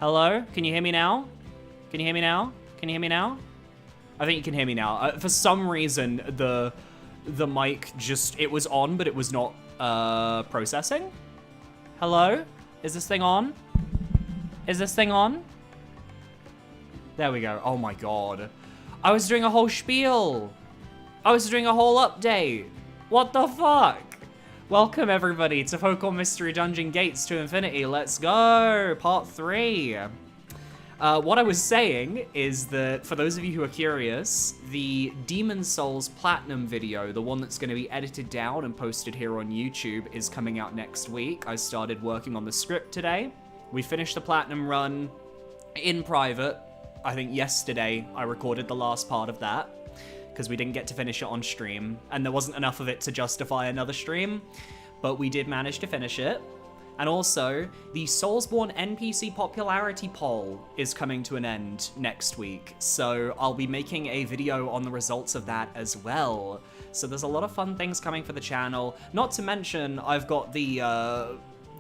Hello? Can you hear me now? Can you hear me now? Can you hear me now? I think you can hear me now. For some reason, the mic just, it was on, but it was not processing. Hello? Is this thing on? Is this thing on? There we go. Oh my god. I was doing a whole spiel. I was doing a whole update. What the fuck? Welcome everybody to Pokemon Mystery Dungeon Gates to Infinity. Let's go, part 3. What I was saying is that, for those of you who are curious, the Demon Souls Platinum video, the one that's going to be edited down and posted here on YouTube, is coming out next week. I started working on the script today. We finished the Platinum run in private. I think yesterday I recorded the last part of that, because we didn't get to finish it on stream, and there wasn't enough of it to justify another stream, but we did manage to finish it. And also, the Soulsborne NPC popularity poll is coming to an end next week, so I'll be making a video on the results of that as well. So there's a lot of fun things coming for the channel. Not to mention, I've got the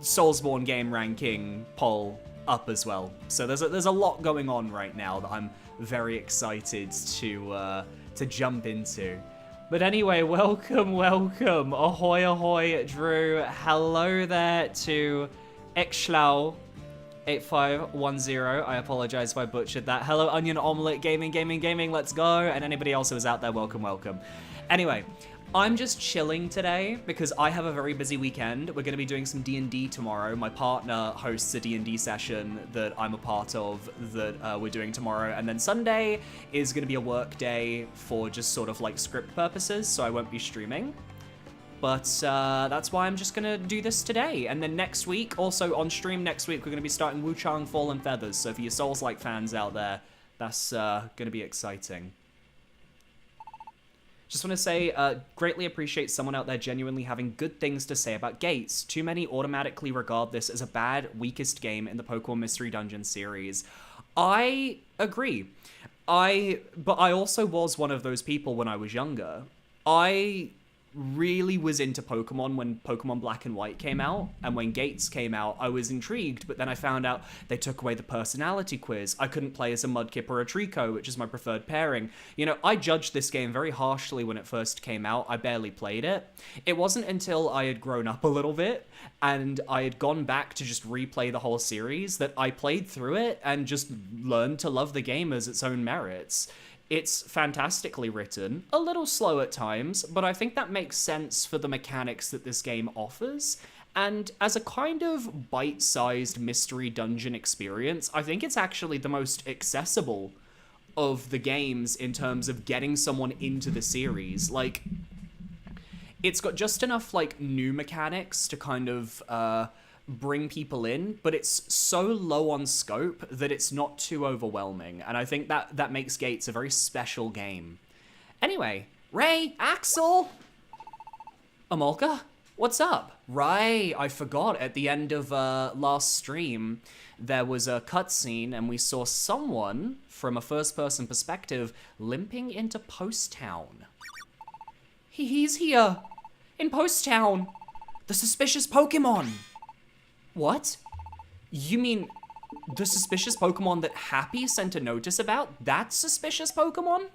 Soulsborne game ranking poll up as well. So there's a lot going on right now that I'm very excited to jump into. But anyway, welcome. Ahoy, ahoy, Drew. Hello there to Xlau8510. I apologize if I butchered that. Hello, Onion Omelette Gaming. Let's go. And anybody else who is out there, welcome. Anyway, I'm just chilling today because I have a very busy weekend. We're going to be doing some D&D tomorrow. My partner hosts a D&D session that I'm a part of that we're doing tomorrow. And then Sunday is going to be a work day for just sort of like script purposes, so I won't be streaming. But that's why I'm just gonna do this today. And then next week, also on stream next week, we're gonna be starting Wuchang Fallen Feathers. So for your Souls-like fans out there, that's gonna be exciting. Just want to say, greatly appreciate someone out there genuinely having good things to say about Gates. Too many automatically regard this as a bad, weakest game in the Pokemon Mystery Dungeon series. I agree. But I also was one of those people when I was younger. I really was into Pokemon when Pokemon Black and White came out, and when Gates came out, I was intrigued, but then I found out they took away the personality quiz. I couldn't play as a Mudkip or a Trico, which is my preferred pairing. You know, I judged this game very harshly when it first came out. I barely played it. It wasn't until I had grown up a little bit, and I had gone back to just replay the whole series, that I played through it and just learned to love the game as its own merits. It's fantastically written, a little slow at times, but I think that makes sense for the mechanics that this game offers. And as a kind of bite-sized mystery dungeon experience, I think it's actually the most accessible of the games in terms of getting someone into the series. Like, it's got just enough, like, new mechanics to kind of, bring people in, but it's so low on scope that it's not too overwhelming, and I think that makes Gates a very special game. Anyway, Ray, Axel, Emolga, what's up? Right, I forgot, at the end of last stream, there was a cutscene, and we saw someone, from a first-person perspective, limping into Post Town. He's here, in Post Town, the suspicious Pokemon. What? You mean the suspicious Pokemon that Happy sent a notice about? That suspicious Pokemon?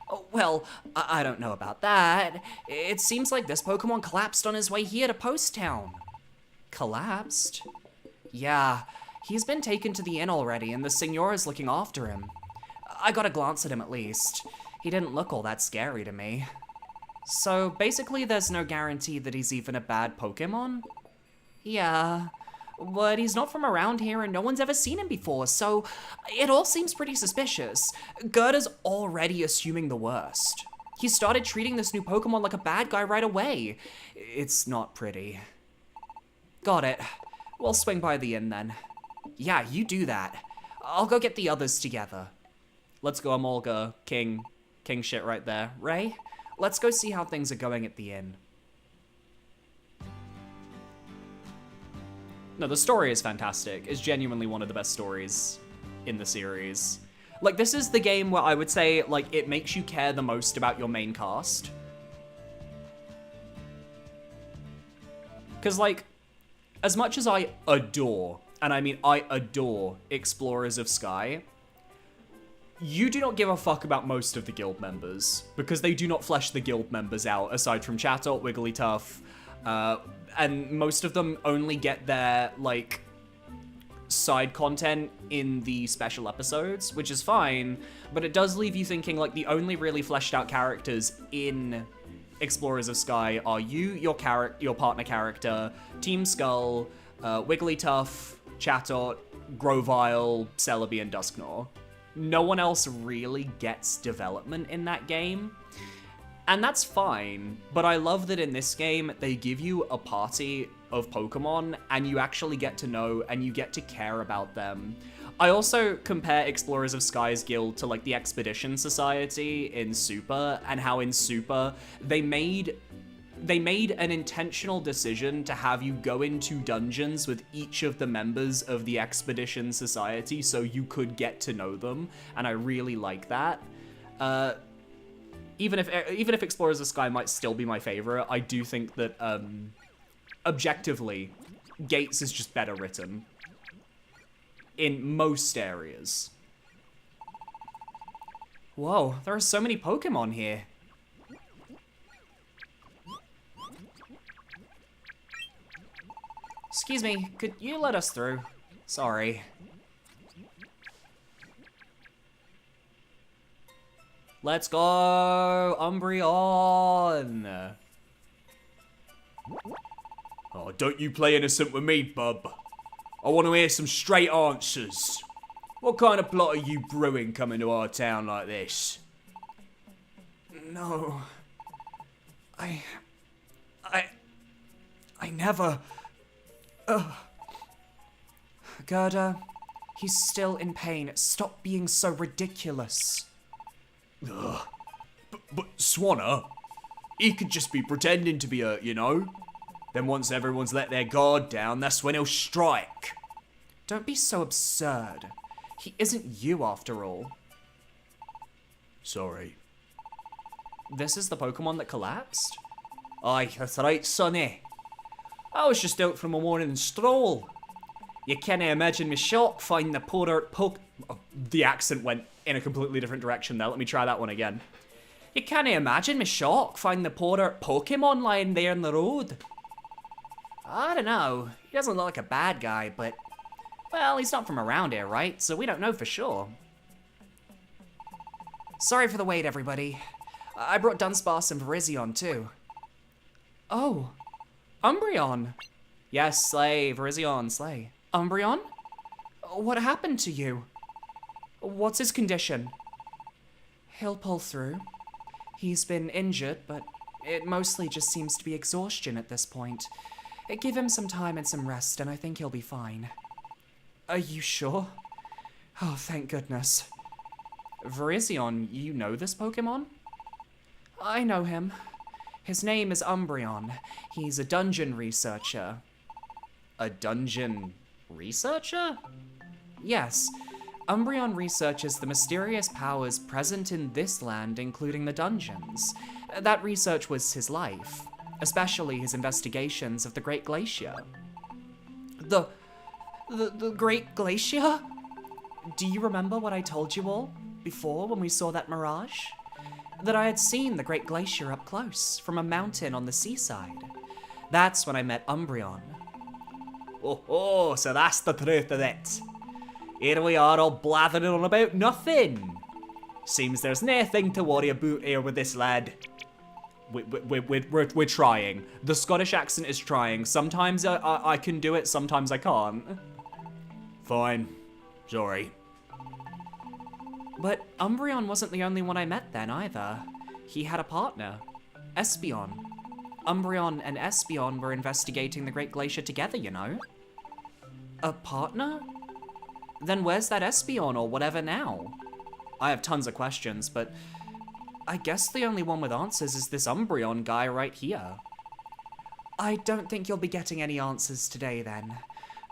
Oh, well, I don't know about that. It seems like this Pokemon collapsed on his way here to Post Town. Collapsed? Yeah, he's been taken to the inn already, and the Signora's looking after him. I got a glance at him at least. He didn't look all that scary to me. So basically there's no guarantee that he's even a bad Pokemon? Yeah, but he's not from around here and no one's ever seen him before, so it all seems pretty suspicious. Gerda's already assuming the worst. He started treating this new Pokemon like a bad guy right away. It's not pretty. Got it. We'll swing by the inn then. Yeah, you do that. I'll go get the others together. Let's go, Emolga. King shit right there. Ray, let's go see how things are going at the inn. No, the story is fantastic. It's genuinely one of the best stories in the series. Like, this is the game where I would say, like, it makes you care the most about your main cast. Because, like, as much as I adore, and I mean I adore, Explorers of Sky, you do not give a fuck about most of the guild members, because they do not flesh the guild members out, aside from Chatot, Wigglytuff, and most of them only get their, like, side content in the special episodes, which is fine, but it does leave you thinking, like, the only really fleshed out characters in Explorers of Sky are you, your partner character, Team Skull, Wigglytuff, Chatot, Grovyle, Celebi, and Dusknoir. No one else really gets development in that game. And that's fine, but I love that in this game, they give you a party of Pokemon, and you actually get to know, and you get to care about them. I also compare Explorers of Sky's guild to, like, the Expedition Society in Super, and how in Super, they made an intentional decision to have you go into dungeons with each of the members of the Expedition Society so you could get to know them, and I really like that. Even if Explorers of Sky might still be my favorite, I do think that, objectively, Gates is just better written. In most areas. Whoa, there are so many Pokemon here. Excuse me, could you let us through? Sorry. Let's go, Umbreon! Oh, don't you play innocent with me, bub. I want to hear some straight answers. What kind of plot are you brewing coming to our town like this? No. I never... Gerda, he's still in pain. Stop being so ridiculous. Ugh. But Swanner, he could just be pretending to be hurt, you know? Then once everyone's let their guard down, that's when he'll strike. Don't be so absurd. He isn't you, after all. Sorry. This is the Pokemon that collapsed? Aye, that's right, sonny. I was just out from a morning stroll. You can't imagine me shock finding the poor The accent went in a completely different direction there. Let me try that one again. You can't imagine me shock finding the poor Pokemon lying there in the road. I don't know. He doesn't look like a bad guy, but... Well, he's not from around here, right? So we don't know for sure. Sorry for the wait, everybody. I brought Dunsparce and Virizion, too. Oh. Umbreon. Yes, slay. Virizion, slay. Umbreon? What happened to you? What's his condition? He'll pull through. He's been injured, but it mostly just seems to be exhaustion at this point. Give him some time and some rest, and I think he'll be fine. Are you sure? Oh, thank goodness. Virizion, you know this Pokemon? I know him. His name is Umbreon. He's a dungeon researcher. A dungeon researcher? Yes. Umbreon researches the mysterious powers present in this land, including the dungeons. That research was his life, especially his investigations of the Great Glacier. The Great Glacier? Do you remember what I told you all before when we saw that mirage? That I had seen the Great Glacier up close, from a mountain on the seaside. That's when I met Umbreon. Oh, so that's the truth of it. Here we are all blathering on about nothing. Seems there's nothing to worry about here with this lad. We're trying. The Scottish accent is trying. Sometimes I can do it, sometimes I can't. Fine. Sorry. But Umbreon wasn't the only one I met then, either. He had a partner. Espeon. Umbreon and Espeon were investigating the Great Glacier together, you know. A partner? Then where's that Espeon or whatever now? I have tons of questions, but I guess the only one with answers is this Umbreon guy right here. I don't think you'll be getting any answers today then,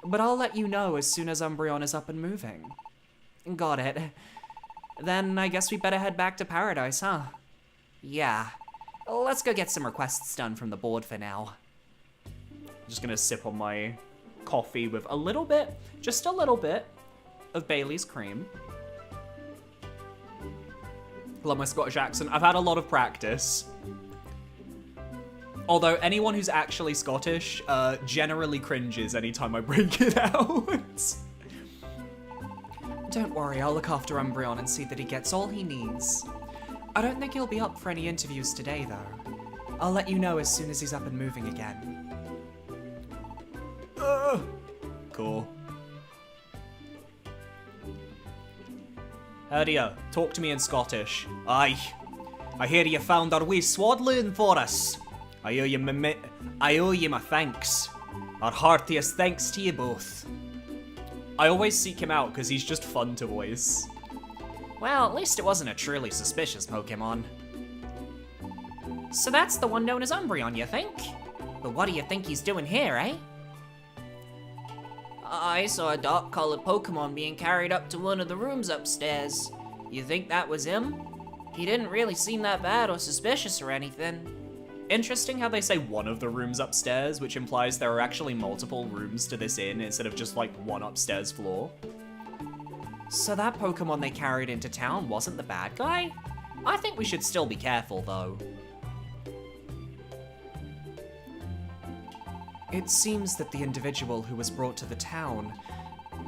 but I'll let you know as soon as Umbreon is up and moving. Got it. Then I guess we better head back to Paradise, huh? Yeah. Let's go get some requests done from the board for now. I'm just gonna sip on my coffee with a little bit, just a little bit, of Bailey's cream. Love my Scottish accent. I've had a lot of practice. Although anyone who's actually Scottish generally cringes anytime I break it out. Don't worry, I'll look after Umbreon and see that he gets all he needs. I don't think he'll be up for any interviews today, though. I'll let you know as soon as he's up and moving again. Cool. How do you talk to me in Scottish? Aye. I hear you found our wee swaddling for us. I owe you my thanks. Our heartiest thanks to you both. I always seek him out because he's just fun to voice. Well, at least it wasn't a truly suspicious Pokemon. So that's the one known as Umbreon, you think? But what do you think he's doing here, eh? I saw a dark-colored Pokemon being carried up to one of the rooms upstairs. You think that was him? He didn't really seem that bad or suspicious or anything. Interesting how they say one of the rooms upstairs, which implies there are actually multiple rooms to this inn instead of just like one upstairs floor. So that Pokemon they carried into town wasn't the bad guy? I think we should still be careful though. It seems that the individual who was brought to the town,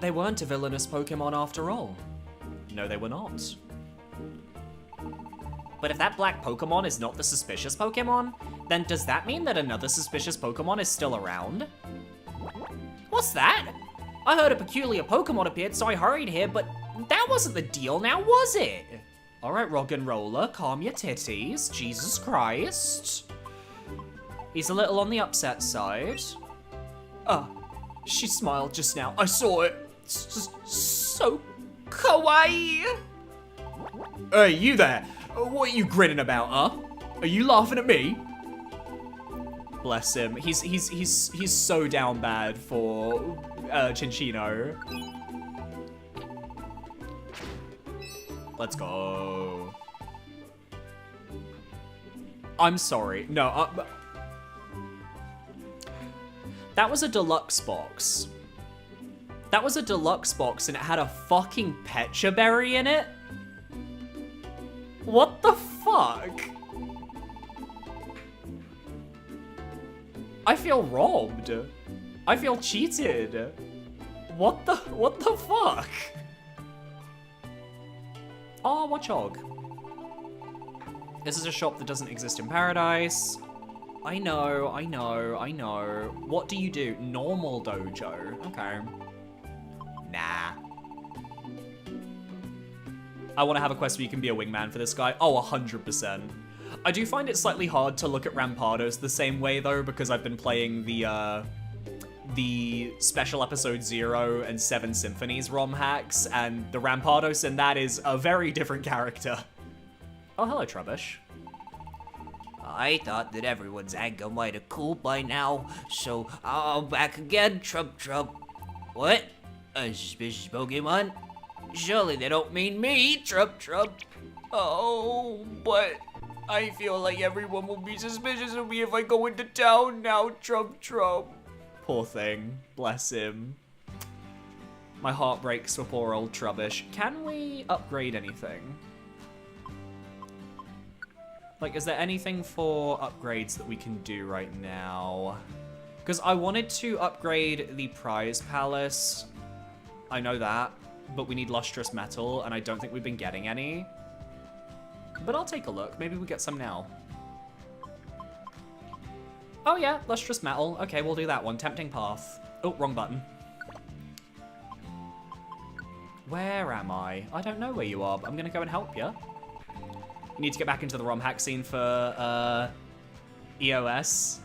they weren't a villainous Pokemon after all. No, they were not. But if that black Pokemon is not the suspicious Pokemon, then does that mean that another suspicious Pokemon is still around? What's that? I heard a peculiar Pokemon appeared, so I hurried here, but that wasn't the deal now, was it? All right, Rock and Roller, calm your titties. Jesus Christ. He's a little on the upset side. Ah, she smiled just now. I saw it. It's just so kawaii. Hey, you there. What are you grinning about, huh? Are you laughing at me? Bless him. He's so down bad for Cinccino. Let's go. I'm sorry. No, that was a deluxe box. That was a deluxe box and it had a fucking Pecha Berry in it? What the fuck? I feel robbed. I feel cheated. What the fuck? Oh, Watchog. This is a shop that doesn't exist in Paradise. I know. What do you do? Normal dojo. Okay. Nah. I want to have a quest where you can be a wingman for this guy. Oh, 100%. I do find it slightly hard to look at Rampados the same way, though, because I've been playing the special episode 0 and 7 Symphonies ROM hacks, and the Rampados in that is a very different character. Oh, hello, Trubbish. I thought that everyone's anger might have cooled by now, so I'm back again, Trub. What? A suspicious Pokemon? Surely they don't mean me, Trub. Oh, but I feel like everyone will be suspicious of me if I go into town now, Trub. Poor thing. Bless him. My heart breaks for poor old Trubbish. Can we upgrade anything? Like, is there anything for upgrades that we can do right now? Because I wanted to upgrade the Prize Palace. I know that, but we need Lustrous Metal, and I don't think we've been getting any. But I'll take a look. Maybe we get some now. Oh yeah, Lustrous Metal. Okay, we'll do that one. Tempting Path. Oh, wrong button. Where am I? I don't know where you are, but I'm gonna go and help you. You need to get back into the ROM hack scene for EOS.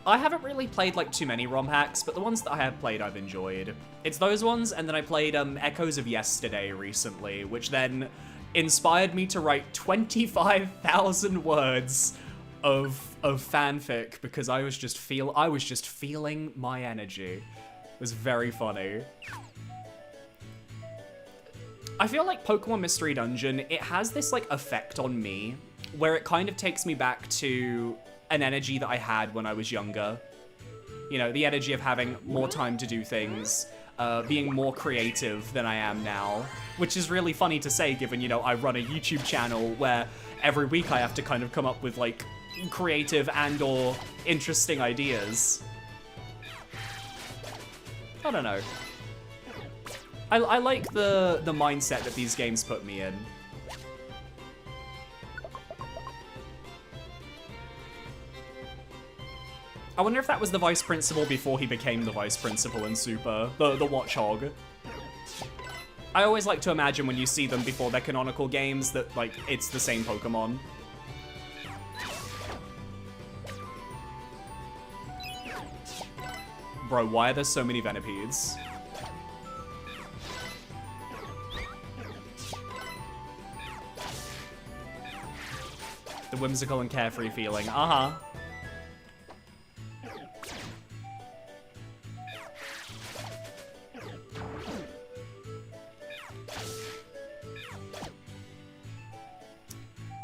I haven't really played like too many ROM hacks, but the ones that I have played I've enjoyed. It's those ones, and then I played Echoes of Yesterday recently, which then inspired me to write 25,000 words of fanfic because I was just feeling my energy. It was very funny. I feel like Pokemon Mystery Dungeon, it has this like effect on me where it kind of takes me back to an energy that I had when I was younger. You know, the energy of having more time to do things, being more creative than I am now, which is really funny to say given, you know, I run a YouTube channel where every week I have to kind of come up with like creative and or interesting ideas. I don't know. I like the mindset that these games put me in. I wonder if that was the vice principal before he became the vice principal in Super, the Watchog. I always like to imagine when you see them before their canonical games that, like, it's the same Pokemon. Bro, why are there so many Venipedes? The whimsical and carefree feeling. Uh-huh.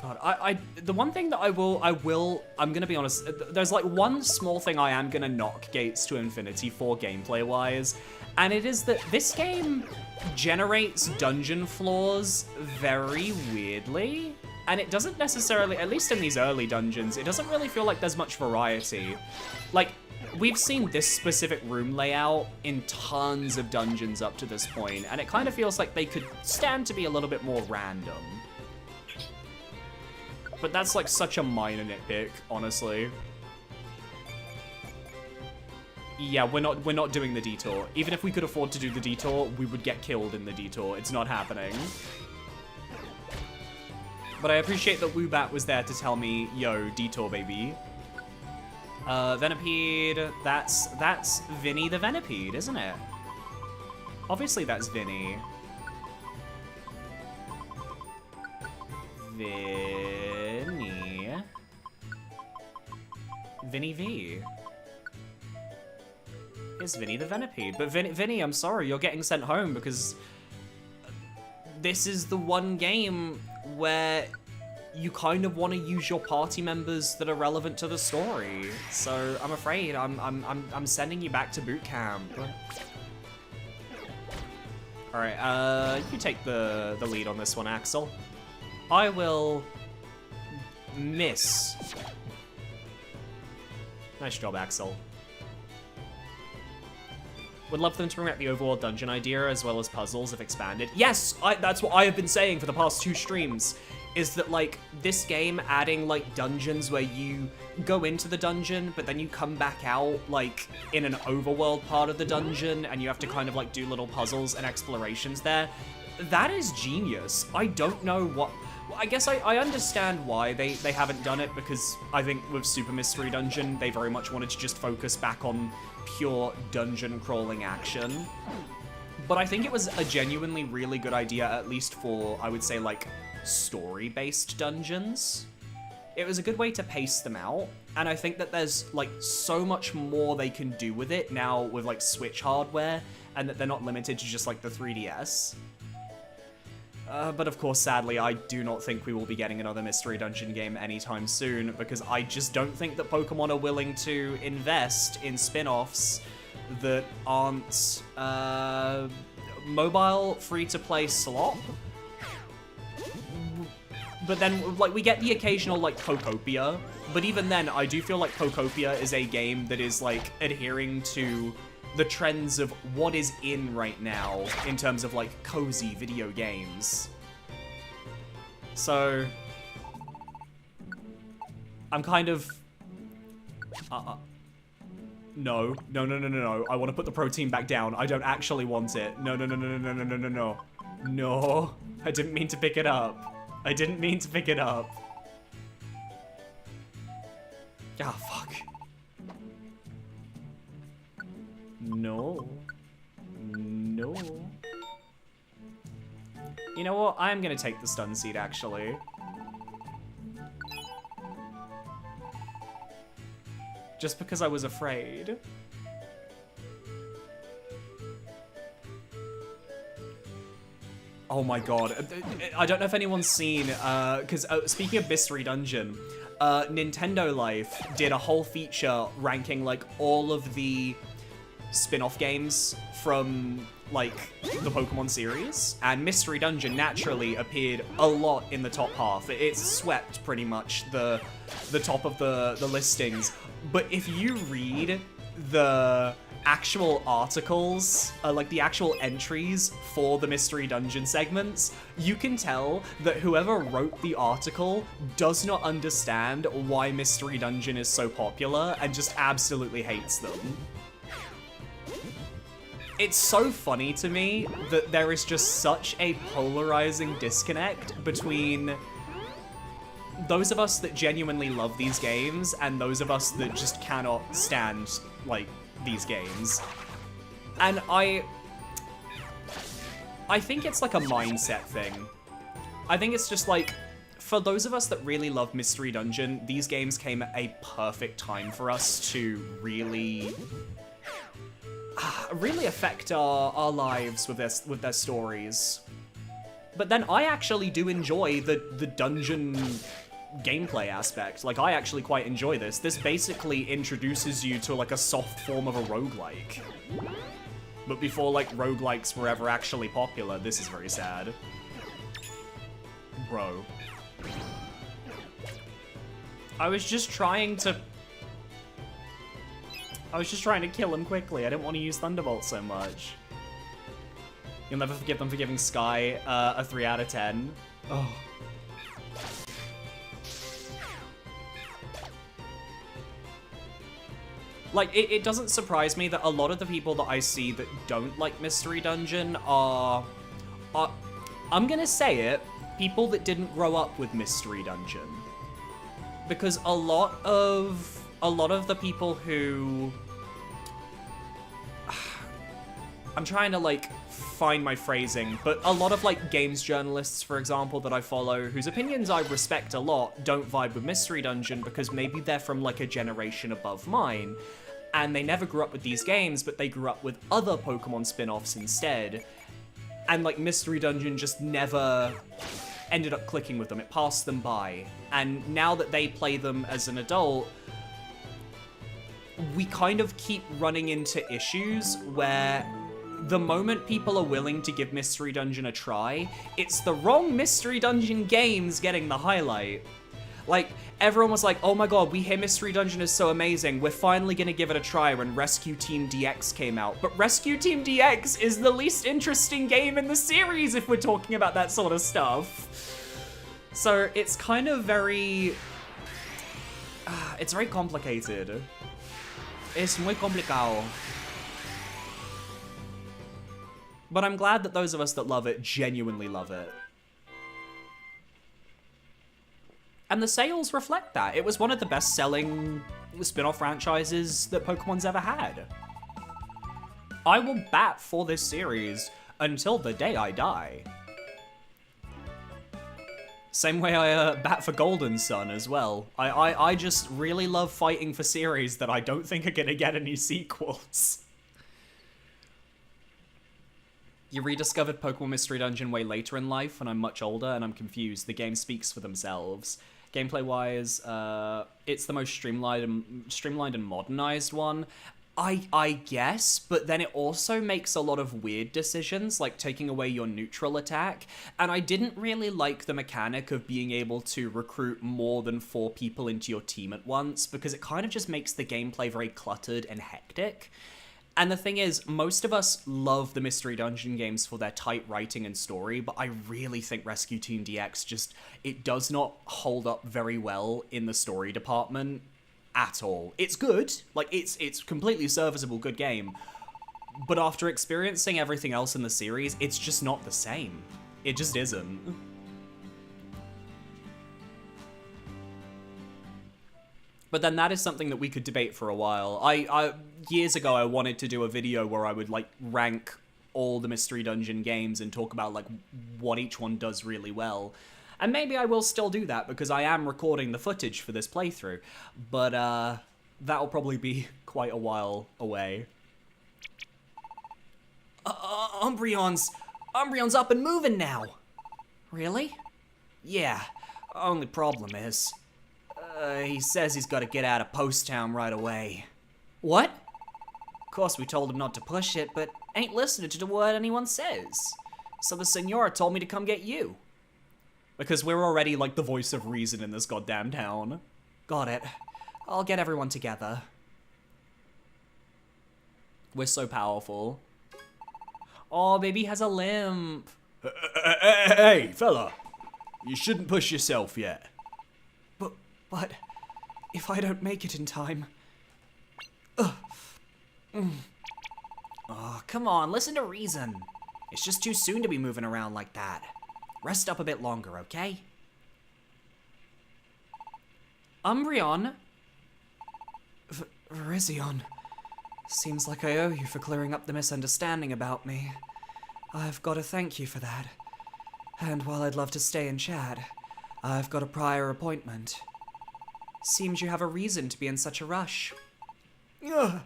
God, the one thing that I'm gonna be honest, there's like one small thing I am gonna knock Gates to Infinity for gameplay-wise, and it is that this game generates dungeon floors very weirdly. And it doesn't necessarily, at least in these early dungeons, it doesn't really feel like there's much variety. Like, we've seen this specific room layout in tons of dungeons up to this point, and it kind of feels like they could stand to be a little bit more random. But that's like such a minor nitpick, honestly. Yeah, we're not doing the detour. Even if we could afford to do the detour, we would get killed in the detour. It's not happening. But I appreciate that Woobat was there to tell me, yo, detour, baby. Venipede, that's Vinny the Venipede, isn't it? Obviously that's Vinny. Vinny V. It's Vinny the Venipede. But Vinny, I'm sorry, you're getting sent home because this is the one game where you kind of want to use your party members that are relevant to the story. So I'm afraid I'm sending you back to boot camp. All right, you take the lead on this one, Axel. I will miss. Nice job, Axel. Would love them to bring back the overworld dungeon idea as well as puzzles if expanded. Yes, that's what I have been saying for the past 2 streams, is that like this game adding like dungeons where you go into the dungeon, but then you come back out like in an overworld part of the dungeon and you have to kind of like do little puzzles and explorations there. That is genius. I don't know what... I guess I understand why they haven't done it, because I think with Super Mystery Dungeon, they very much wanted to just focus back on pure dungeon crawling action. But I think it was a genuinely really good idea, at least for, I would say, like, story-based dungeons. It was a good way to pace them out, and I think that there's, like, so much more they can do with it now with, like, Switch hardware, and that they're not limited to just, like, the 3DS. But of course, sadly, I do not think we will be getting another Mystery Dungeon game anytime soon, because I just don't think that Pokemon are willing to invest in spin-offs that aren't mobile free-to-play slop. But then, like, we get the occasional, like, Pokopia, but even then, I do feel like Pokopia is a game that is, like, adhering to the trends of what is in right now in terms of, like, cozy video games. So I'm kind of... No. I want to put the protein back down. I don't actually want it. No. No. I didn't mean to pick it up. I didn't mean to pick it up. Ah, fuck. No. You know what? I'm gonna take the stun seed, actually. Just because I was afraid. Oh my god. I don't know if anyone's seen, because speaking of Mystery Dungeon, Nintendo Life did a whole feature ranking, like, all of the spin-off games from, like, the Pokemon series, and Mystery Dungeon naturally appeared a lot in the top half. It swept pretty much the top of the listings. But if you read the actual articles, like the actual entries for the Mystery Dungeon segments, you can tell that whoever wrote the article does not understand why Mystery Dungeon is so popular and just absolutely hates them. It's so funny to me that there is just such a polarizing disconnect between those of us that genuinely love these games and those of us that just cannot stand, like, these games. And I think it's like a mindset thing. I think it's just like, for those of us that really love Mystery Dungeon, these games came at a perfect time for us to really affect our lives with their stories. But then I actually do enjoy the dungeon gameplay aspect. Like, I actually quite enjoy this. This basically introduces you to, like, a soft form of a roguelike. But before, like, roguelikes were ever actually popular, this is very sad. Bro. I was just trying to kill him quickly. I didn't want to use Thunderbolt so much. You'll never forgive them for giving Sky a 3 out of 10. Oh. Like, it doesn't surprise me that a lot of the people that I see that don't like Mystery Dungeon are I'm gonna say it, people that didn't grow up with Mystery Dungeon. Because a lot of a lot of the people who... I'm trying to, like, find my phrasing, but a lot of, like, games journalists, for example, that I follow, whose opinions I respect a lot, don't vibe with Mystery Dungeon because maybe they're from, like, a generation above mine, and they never grew up with these games, but they grew up with other Pokemon spin-offs instead, and, like, Mystery Dungeon just never ended up clicking with them. It passed them by, and now that they play them as an adult, we kind of keep running into issues where the moment people are willing to give Mystery Dungeon a try, it's the wrong Mystery Dungeon games getting the highlight. Like, everyone was like, oh my god, we hear Mystery Dungeon is so amazing, we're finally gonna give it a try when Rescue Team DX came out. But Rescue Team DX is the least interesting game in the series if we're talking about that sort of stuff. So it's kind of very... it's very complicated. Es muy complicado. But I'm glad that those of us that love it genuinely love it. And the sales reflect that. It was one of the best-selling spin-off franchises that Pokemon's ever had. I will bat for this series until the day I die. Same way I bat for Golden Sun as well. I just really love fighting for series that I don't think are gonna get any sequels. You rediscovered Pokemon Mystery Dungeon way later in life when I'm much older and I'm confused. The game speaks for themselves. Gameplay-wise, it's the most streamlined and modernized one. I guess, but then it also makes a lot of weird decisions, like taking away your neutral attack, and I didn't really like the mechanic of being able to recruit more than 4 people into your team at once, because it kind of just makes the gameplay very cluttered and hectic. And the thing is, most of us love the Mystery Dungeon games for their tight writing and story, but I really think Rescue Team DX just, it does not hold up very well in the story department at all. It's good, like, it's completely serviceable, good game, but after experiencing everything else in the series, it's just not the same. It just isn't. But then that is something that we could debate for a while. Years ago, I wanted to do a video where I would, like, rank all the Mystery Dungeon games and talk about, like, what each one does really well. And maybe I will still do that, because I am recording the footage for this playthrough. But, that'll probably be quite a while away. Umbreon's up and moving now. Really? Yeah. Only problem is... he says he's got to get out of Post Town right away. What? Of course, we told him not to push it, but ain't listening to what anyone says. So the Senora told me to come get you. Because we're already, like, the voice of reason in this goddamn town. Got it. I'll get everyone together. We're so powerful. Oh, baby has a limp. Hey, fella. You shouldn't push yourself yet. But if I don't make it in time... Oh, come on, listen to reason. It's just too soon to be moving around like that. Rest up a bit longer, okay? Umbreon? Virizion. Seems like I owe you for clearing up the misunderstanding about me. I've got to thank you for that. And while I'd love to stay and chat, I've got a prior appointment. Seems you have a reason to be in such a rush. Ugh.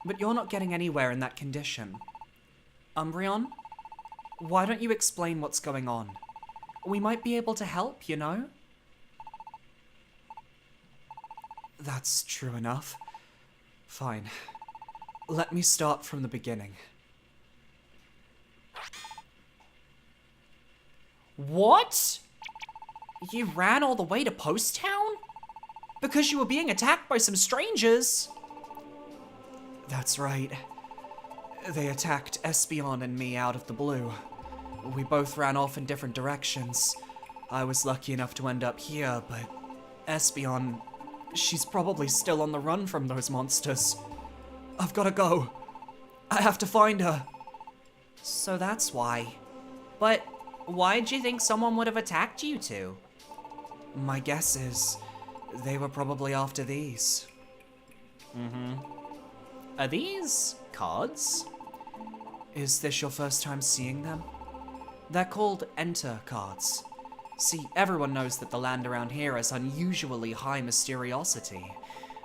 But you're not getting anywhere in that condition. Umbreon? Why don't you explain what's going on? We might be able to help, you know? That's true enough. Fine. Let me start from the beginning. What? You ran all the way to Post Town? Because you were being attacked by some strangers? That's right. They attacked Espeon and me out of the blue. We both ran off in different directions. I was lucky enough to end up here, but Espeon, she's probably still on the run from those monsters. I've gotta go. I have to find her. So that's why. But why'd you think someone would have attacked you two? My guess is they were probably after these. Are these cards? Is this your first time seeing them? They're called Enter cards. See, everyone knows that the land around here has unusually high mysteriosity,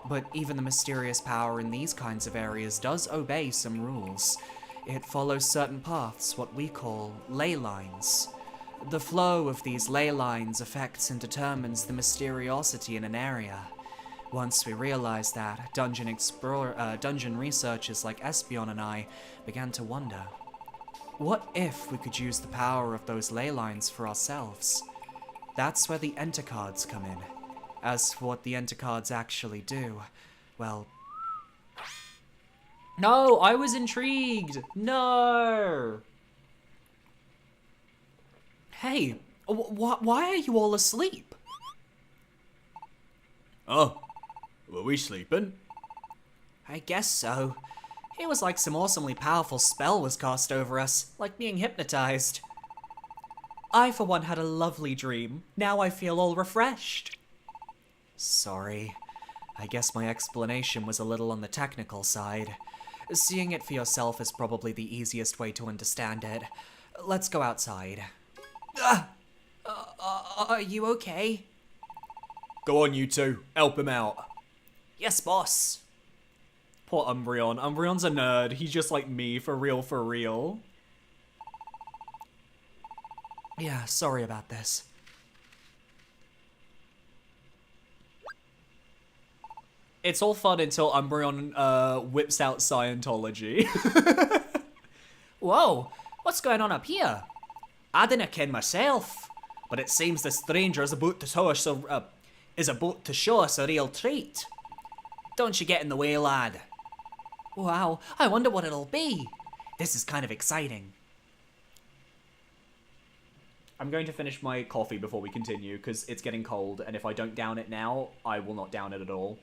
but even the mysterious power in these kinds of areas does obey some rules. It follows certain paths, what we call ley lines. The flow of these ley lines affects and determines the mysteriosity in an area. Once we realized that, dungeon researchers like Espeon and I began to wonder, what if we could use the power of those ley lines for ourselves? That's where the Enter cards come in. As for what the Enter cards actually do, well... No, I was intrigued! No! Hey, why are you all asleep? Oh, were we sleeping? I guess so. It was like some awesomely powerful spell was cast over us, like being hypnotized. I, for one, had a lovely dream. Now I feel all refreshed. Sorry. I guess my explanation was a little on the technical side. Seeing it for yourself is probably the easiest way to understand it. Let's go outside. Are you okay? Go on, you two. Help him out. Yes, boss. Poor Umbreon. Umbreon's a nerd. He's just like me, for real, for real. Yeah, sorry about this. It's all fun until Umbreon whips out Scientology. Whoa, what's going on up here? I dinna ken myself, but it seems the stranger is about to show us a real treat. Don't you get in the way, lad. Wow, I wonder what it'll be. This is kind of exciting. I'm going to finish my coffee before we continue, because it's getting cold, and if I don't down it now, I will not down it at all.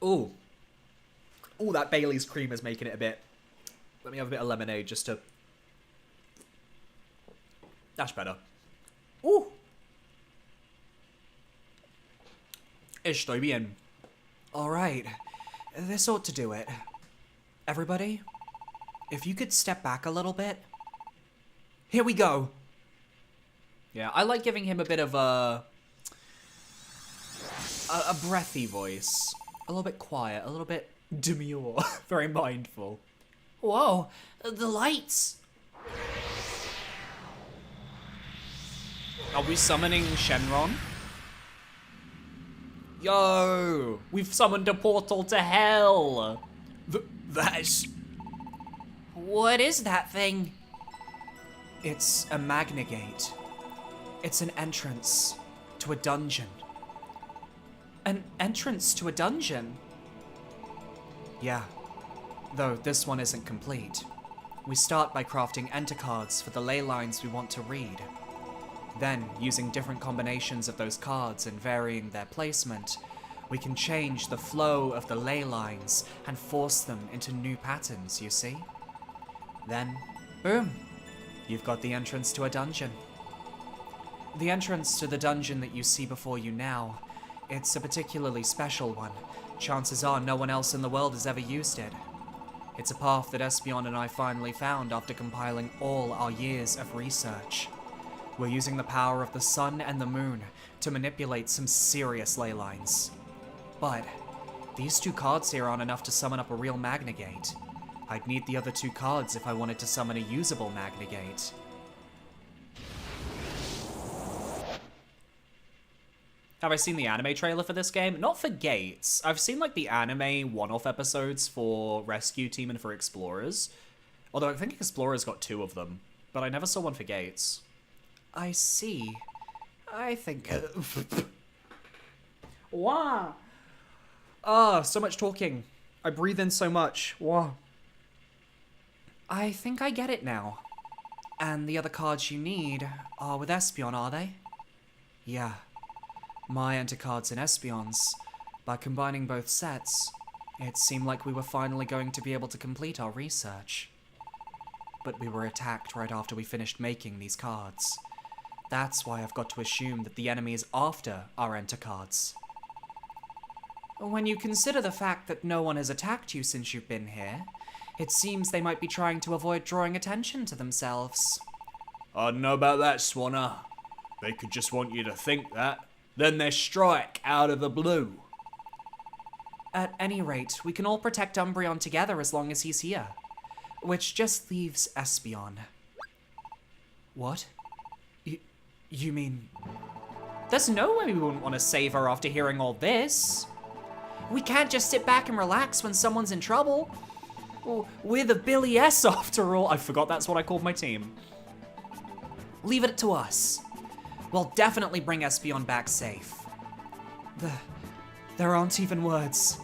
Ooh. Ooh, that Bailey's cream is making it a bit... Let me have a bit of lemonade just to... That's better. Ooh. Estoy bien. Alright. This ought to do it. Everybody, if you could step back a little bit. Here we go. Yeah, I like giving him a bit of a breathy voice. A little bit quiet, a little bit demure. Very mindful. Whoa, the lights. Are we summoning Shenron? Yo! We've summoned a portal to hell! That's... What is that thing? It's a Magnagate. It's an entrance to a dungeon. An entrance to a dungeon? Yeah. Though this one isn't complete. We start by crafting enter cards for the ley lines we want to read. Then, using different combinations of those cards and varying their placement, we can change the flow of the ley lines and force them into new patterns, you see? Then, boom! You've got the entrance to a dungeon. The entrance to the dungeon that you see before you now, it's a particularly special one. Chances are no one else in the world has ever used it. It's a path that Espeon and I finally found after compiling all our years of research. We're using the power of the sun and the moon to manipulate some serious ley lines. But these two cards here aren't enough to summon up a real Magnagate. I'd need the other two cards if I wanted to summon a usable Magnagate. Have I seen the anime trailer for this game? Not for Gates. I've seen like the anime one-off episodes for Rescue Team and for Explorers. Although I think Explorers got 2 of them, but I never saw one for Gates. I see. I think... Wow. Ah, so much talking. I breathe in so much. Wow. I think I get it now. And the other cards you need are with Espeon, are they? Yeah. My enter cards and Espeon's. By combining both sets, it seemed like we were finally going to be able to complete our research. but we were attacked right after we finished making these cards. That's why I've got to assume that the enemy is after our enter cards. When you consider the fact that no one has attacked you since you've been here, it seems they might be trying to avoid drawing attention to themselves. I don't know about that, Swanner. They could just want you to think that. Then they strike out of the blue. At any rate, we can all protect Umbreon together as long as he's here. Which just leaves Espeon. What? You mean... There's no way we wouldn't want to save her after hearing all this. We can't just sit back and relax when someone's in trouble. We're the Billy S after all. I forgot that's what I called my team. Leave it to us. We'll definitely bring Espeon back safe. There aren't even words.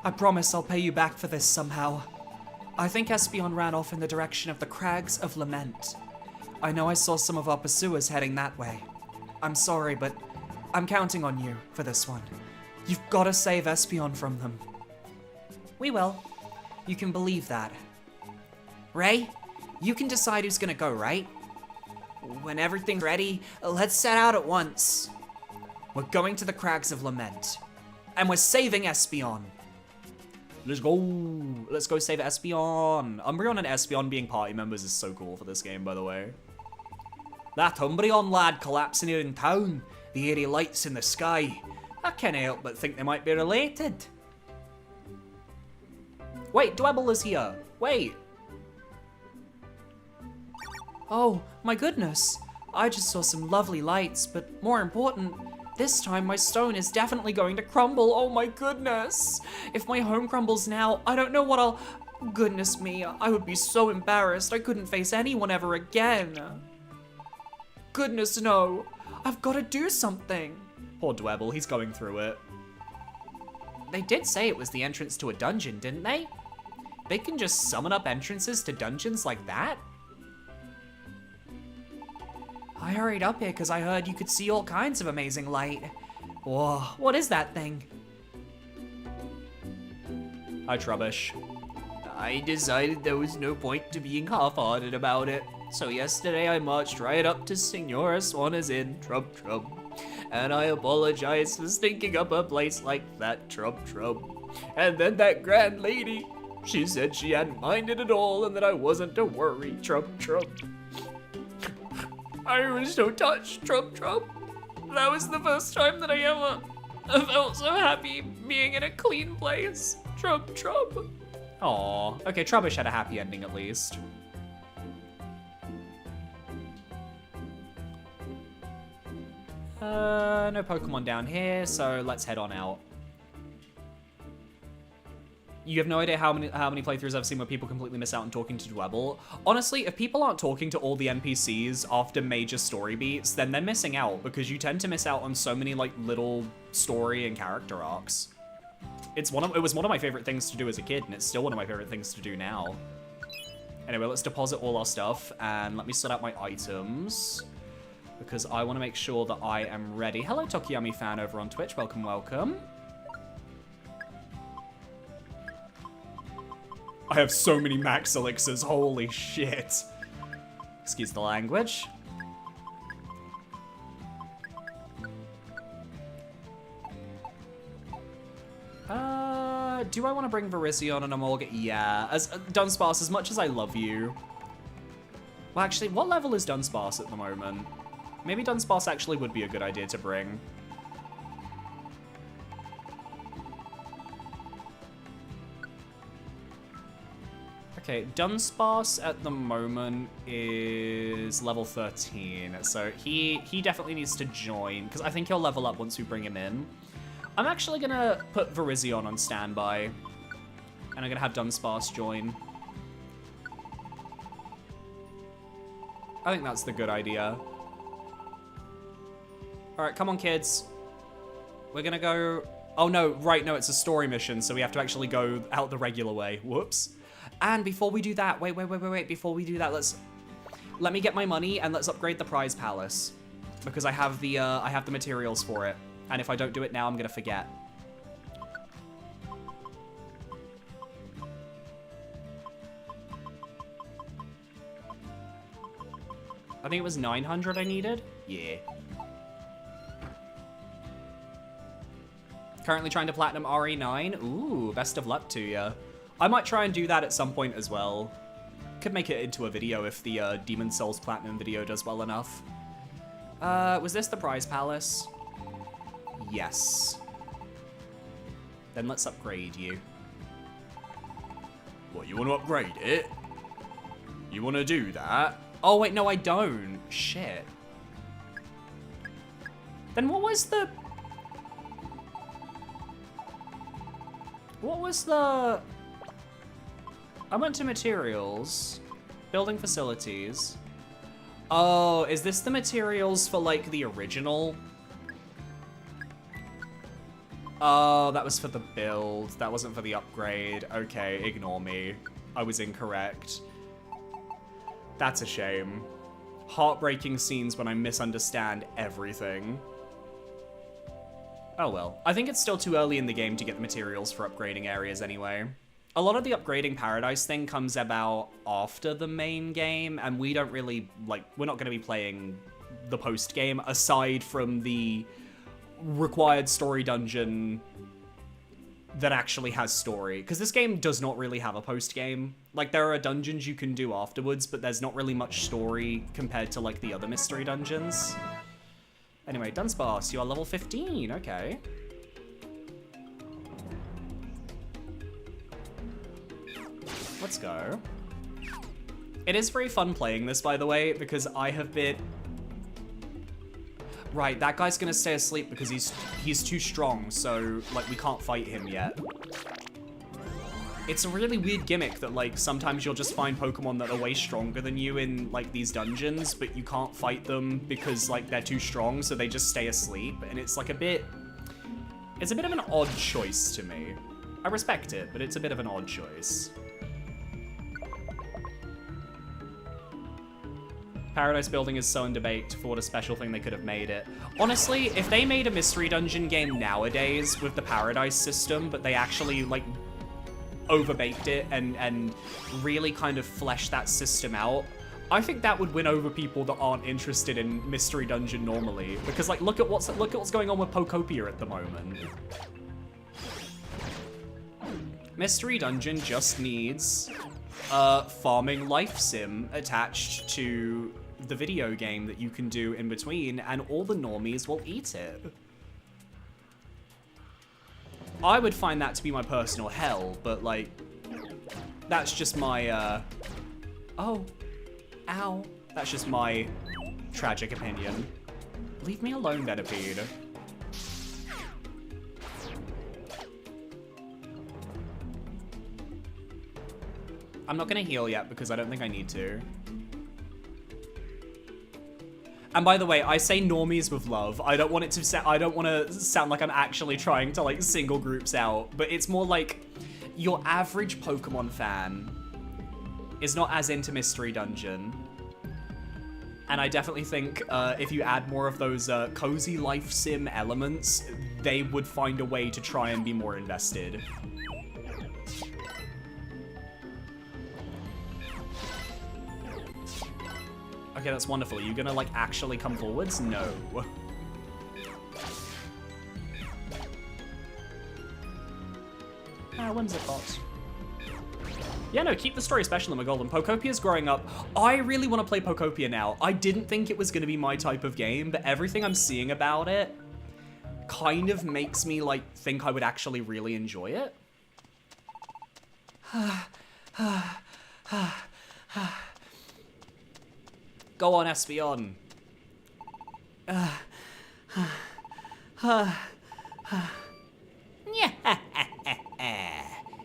I promise I'll pay you back for this somehow. I think Espeon ran off in the direction of the Crags of Lament. I know I saw some of our pursuers heading that way. I'm sorry, but I'm counting on you for this one. You've got to save Espeon from them. We will. You can believe that. Ray, you can decide who's gonna go, right? When everything's ready, let's set out at once. We're going to the Crags of Lament. And we're saving Espeon. Let's go. Let's go save Espeon. Umbreon and Espeon being party members is so cool for this game, by the way. That Umbreon lad collapsing here in town. The airy lights in the sky. I can't help but think they might be related. Wait, Dwebble is here. Wait. Oh, my goodness. I just saw some lovely lights, but more important, this time my stone is definitely going to crumble. Oh my goodness. If my home crumbles now, I don't know what I'll... Goodness me, I would be so embarrassed. I couldn't face anyone ever again. Goodness no. I've got to do something. Poor Dwebble, he's going through it. They did say it was the entrance to a dungeon, didn't they? They can just summon up entrances to dungeons like that? I hurried up here because I heard you could see all kinds of amazing light. Whoa, what is that thing? Hi, Trubbish. I decided there was no point to being half-hearted about it. So yesterday I marched right up to Signora Swanner's Inn, Trub Trub. And I apologize for stinking up a place like that, Trub Trub. And then that grand lady, she said she hadn't minded at all and that I wasn't to worry, Trub Trub. I was so touched, Trub Trub. That was the first time that I ever felt so happy being in a clean place, Trub Trub. Aw, okay, Trubbish had a happy ending at least. No Pokemon down here, so let's head on out. You have no idea how many playthroughs I've seen where people completely miss out on talking to Dwebble. Honestly, if people aren't talking to all the NPCs after major story beats, then they're missing out, because you tend to miss out on so many like little story and character arcs. It was one of my favorite things to do as a kid, and it's still one of my favorite things to do now. Anyway, let's deposit all our stuff, and let me set out my items, because I want to make sure that I am ready. Hello, Tokiyami fan over on Twitch. Welcome, welcome. I have so many max elixirs, holy shit. Excuse the language. Do I want to bring Virizion and Emolga? Yeah, as Dunsparce, as much as I love you. Well, actually, what level is Dunsparce at the moment? Maybe Dunsparce actually would be a good idea to bring. Okay, Dunsparce at the moment is level 13, so he definitely needs to join, because I think he'll level up once we bring him in. I'm actually gonna put Virizion on standby, and I'm gonna have Dunsparce join. I think that's the good idea. All right, come on, kids. We're gonna go... Oh no, right, no, it's a story mission, so we have to actually go out the regular way. Whoops. And before we do that, wait, before we do that, let me get my money and let's upgrade the prize palace, because I have the materials for it. And if I don't do it now, I'm gonna forget. I think it was 900 I needed. Yeah. Currently trying to platinum RE9. Ooh, best of luck to ya. I might try and do that at some point as well. Could make it into a video if the Demon Souls Platinum video does well enough. Was this the prize palace? Yes. Then let's upgrade you. What, you want to upgrade it? You want to do that? Oh, wait, no, I don't. Shit. Then what was the... What was the... I went to materials, building facilities. Oh, is this the materials for, like, the original? Oh, that was for the build. That wasn't for the upgrade. Okay, ignore me. I was incorrect. That's a shame. Heartbreaking scenes when I misunderstand everything. Oh well. I think it's still too early in the game to get the materials for upgrading areas anyway. A lot of the upgrading paradise thing comes about after the main game, and we don't really, like, we're not going to be playing the post-game aside from the required story dungeon that actually has story. Because this game does not really have a post-game. Like, there are dungeons you can do afterwards, but there's not really much story compared to, like, the other mystery dungeons. Anyway, Dunsparce, you are level 15, okay. Let's go. It is very fun playing this, by the way, because I have been... Right, that guy's gonna stay asleep because he's too strong, so, like, we can't fight him yet. It's a really weird gimmick that, like, sometimes you'll just find Pokemon that are way stronger than you in, like, these dungeons, but you can't fight them because, like, they're too strong, so they just stay asleep, and it's, like, it's a bit of an odd choice to me. I respect it, but it's a bit of an odd choice. Paradise Building is so in debate for what a special thing they could have made it. Honestly, if they made a mystery dungeon game nowadays with the Paradise system, but they actually, like, overbaked it and really kind of fleshed that system out, I think that would win over people that aren't interested in mystery dungeon normally. Because, like, look at what's going on with Pokopia at the moment. Mystery dungeon just needs a farming life sim attached to the video game that you can do in between, and all the normies will eat it. I would find that to be my personal hell, but, like, that's just my, oh, ow. That's just my tragic opinion. Leave me alone, Venipede. I'm not gonna heal yet because I don't think I need to. And by the way, I say normies with love. I don't want it to I don't want to sound like I'm actually trying to, like, single groups out, but it's more like your average Pokemon fan is not as into Mystery Dungeon. And I definitely think if you add more of those cozy life sim elements, they would find a way to try and be more invested. Okay, that's wonderful. Are you gonna, like, actually come forwards? No. Ah, Whimsicott. Yeah, no, keep the story special in my golden. Pocopia's growing up. I really want to play Pokopia now. I didn't think it was gonna be my type of game, but everything I'm seeing about it kind of makes me, like, think I would actually really enjoy it. Go on, Espeon.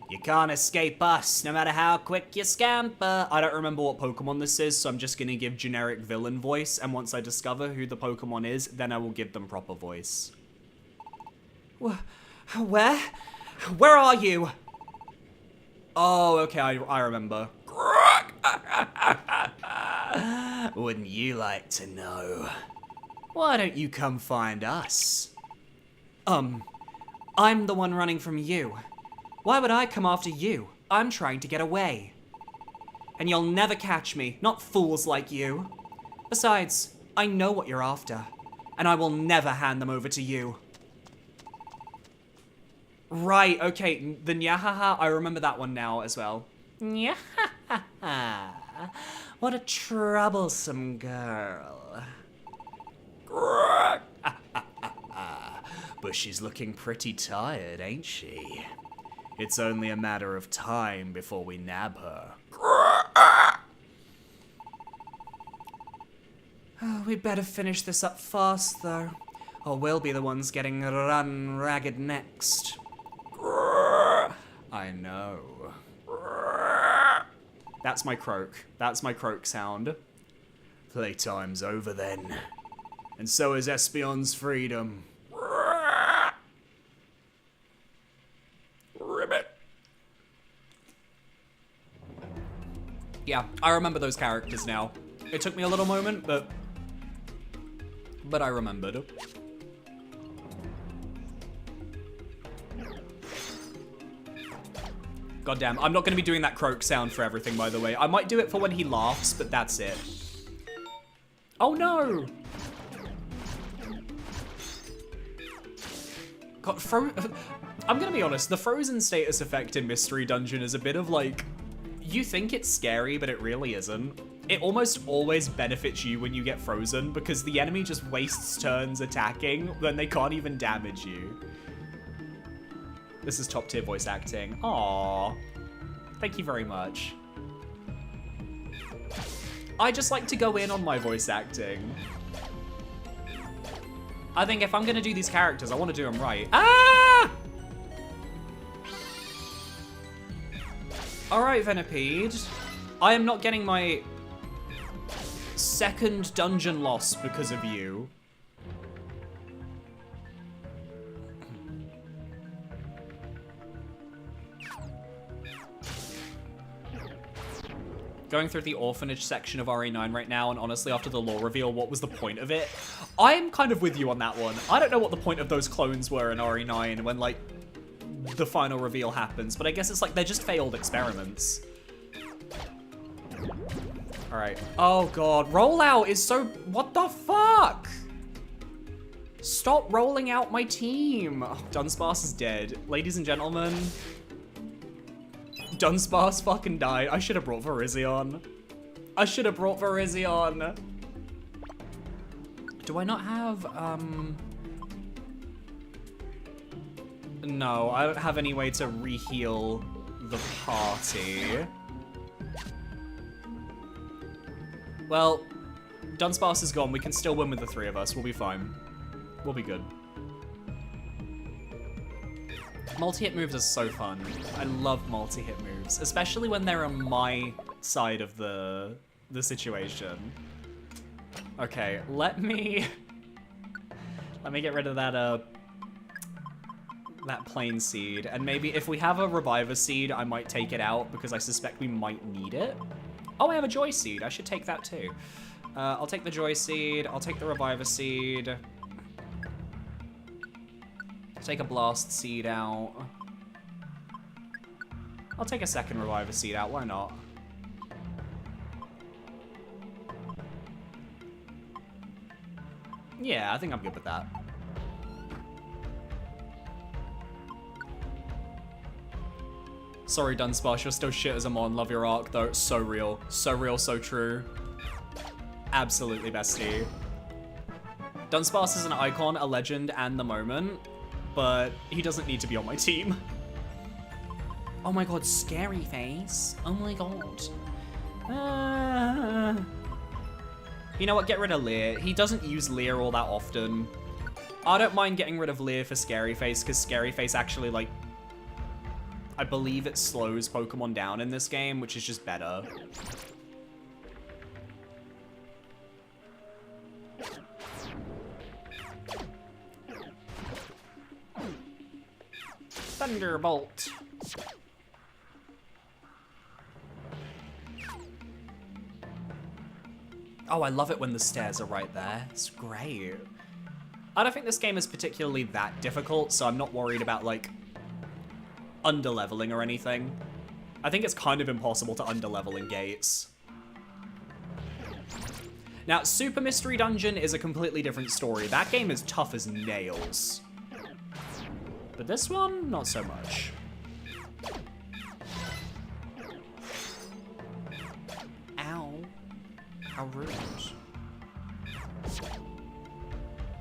You can't escape us, no matter how quick you scamper. I don't remember what Pokemon this is, so I'm just gonna give generic villain voice, and once I discover who the Pokemon is, then I will give them proper voice. Where? Where are you? Oh, okay, I remember. Wouldn't you like to know? Why don't you come find us? I'm the one running from you. Why would I come after you? I'm trying to get away. And you'll never catch me, not fools like you. Besides, I know what you're after, and I will never hand them over to you. Right, okay, the nyahaha, I remember that one now as well. Nyahaha, what a troublesome girl. But she's looking pretty tired, ain't she? It's only a matter of time before we nab her. Oh, we'd better finish this up fast, though, or we'll be the ones getting run ragged next. I know. That's my croak. That's my croak sound. Playtime's over then. And so is Espeon's freedom. Ribbit. Yeah, I remember those characters now. It took me a little moment, but I remembered. Goddamn, I'm not going to be doing that croak sound for everything, by the way. I might do it for when he laughs, but that's it. Oh no! God, I'm going to be honest, the frozen status effect in Mystery Dungeon is a bit of like, you think it's scary, but it really isn't. It almost always benefits you when you get frozen because the enemy just wastes turns attacking when they can't even damage you. This is top tier voice acting. Aww. Thank you very much. I just like to go in on my voice acting. I think if I'm gonna do these characters, I want to do them right. Ah! Alright, Venipede. I am not getting my second dungeon loss because of you. Going through the orphanage section of RE9 right now, and honestly, after the lore reveal, what was the point of it? I'm kind of with you on that one. I don't know what the point of those clones were in RE9 when, like, the final reveal happens, but I guess it's like they're just failed experiments. All right. Oh, God. Rollout is so... What the fuck? Stop rolling out my team. Oh, Dunsparce is dead. Ladies and gentlemen... Dunsparce fucking died. I should have brought Virizion. I should have brought Virizion. Do I not have, No, I don't have any way to re-heal the party. Well, Dunsparce is gone. We can still win with the three of us. We'll be fine. We'll be good. Multi-hit moves are so fun. I love multi-hit moves, especially when they're on my side of the situation. Okay, let me get rid of that that plain seed, and maybe if we have a reviver seed, I might take it out because I suspect we might need it. Oh, I have a joy seed. I should take that too. I'll take the joy seed. I'll take the reviver seed. Take a blast seed out. I'll take a second reviver seed out, why not? Yeah, I think I'm good with that. Sorry, Dunsparce, you're still shit as a mon. Love your arc, though. It's so real. So real, so true. Absolutely, bestie. Dunsparce is an icon, a legend, and the moment. But he doesn't need to be on my team. Oh my god, scary face. Oh my god. You know what, get rid of Leer. He doesn't use Leer all that often. I don't mind getting rid of Leer for Scary Face, because Scary Face actually, like... I believe it slows Pokemon down in this game, which is just better. Thunderbolt. Oh, I love it when the stairs are right there. It's great. I don't think this game is particularly that difficult, so I'm not worried about, like, underleveling or anything. I think it's kind of impossible to underlevel in Gates. Now, Super Mystery Dungeon is a completely different story. That game is tough as nails. But this one, not so much. Ow. How rude.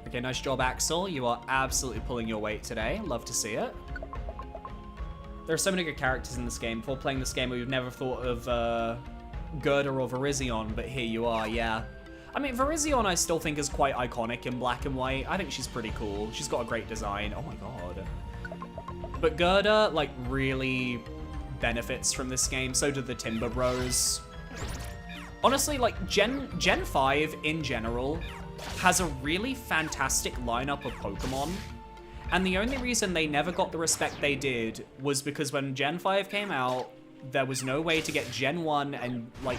Okay, nice job, Axel. You are absolutely pulling your weight today. Love to see it. There are so many good characters in this game. Before playing this game, we've never thought of Gerda or Virizion, but here you are, yeah. I mean, Virizion I still think is quite iconic in black and white. I think she's pretty cool. She's got a great design. Oh my god. But Gerda, like, really benefits from this game. So do the Timber Bros. Honestly, like, Gen 5 in general has a really fantastic lineup of Pokemon. And the only reason they never got the respect they did was because when Gen 5 came out, there was no way to get Gen 1 and, like,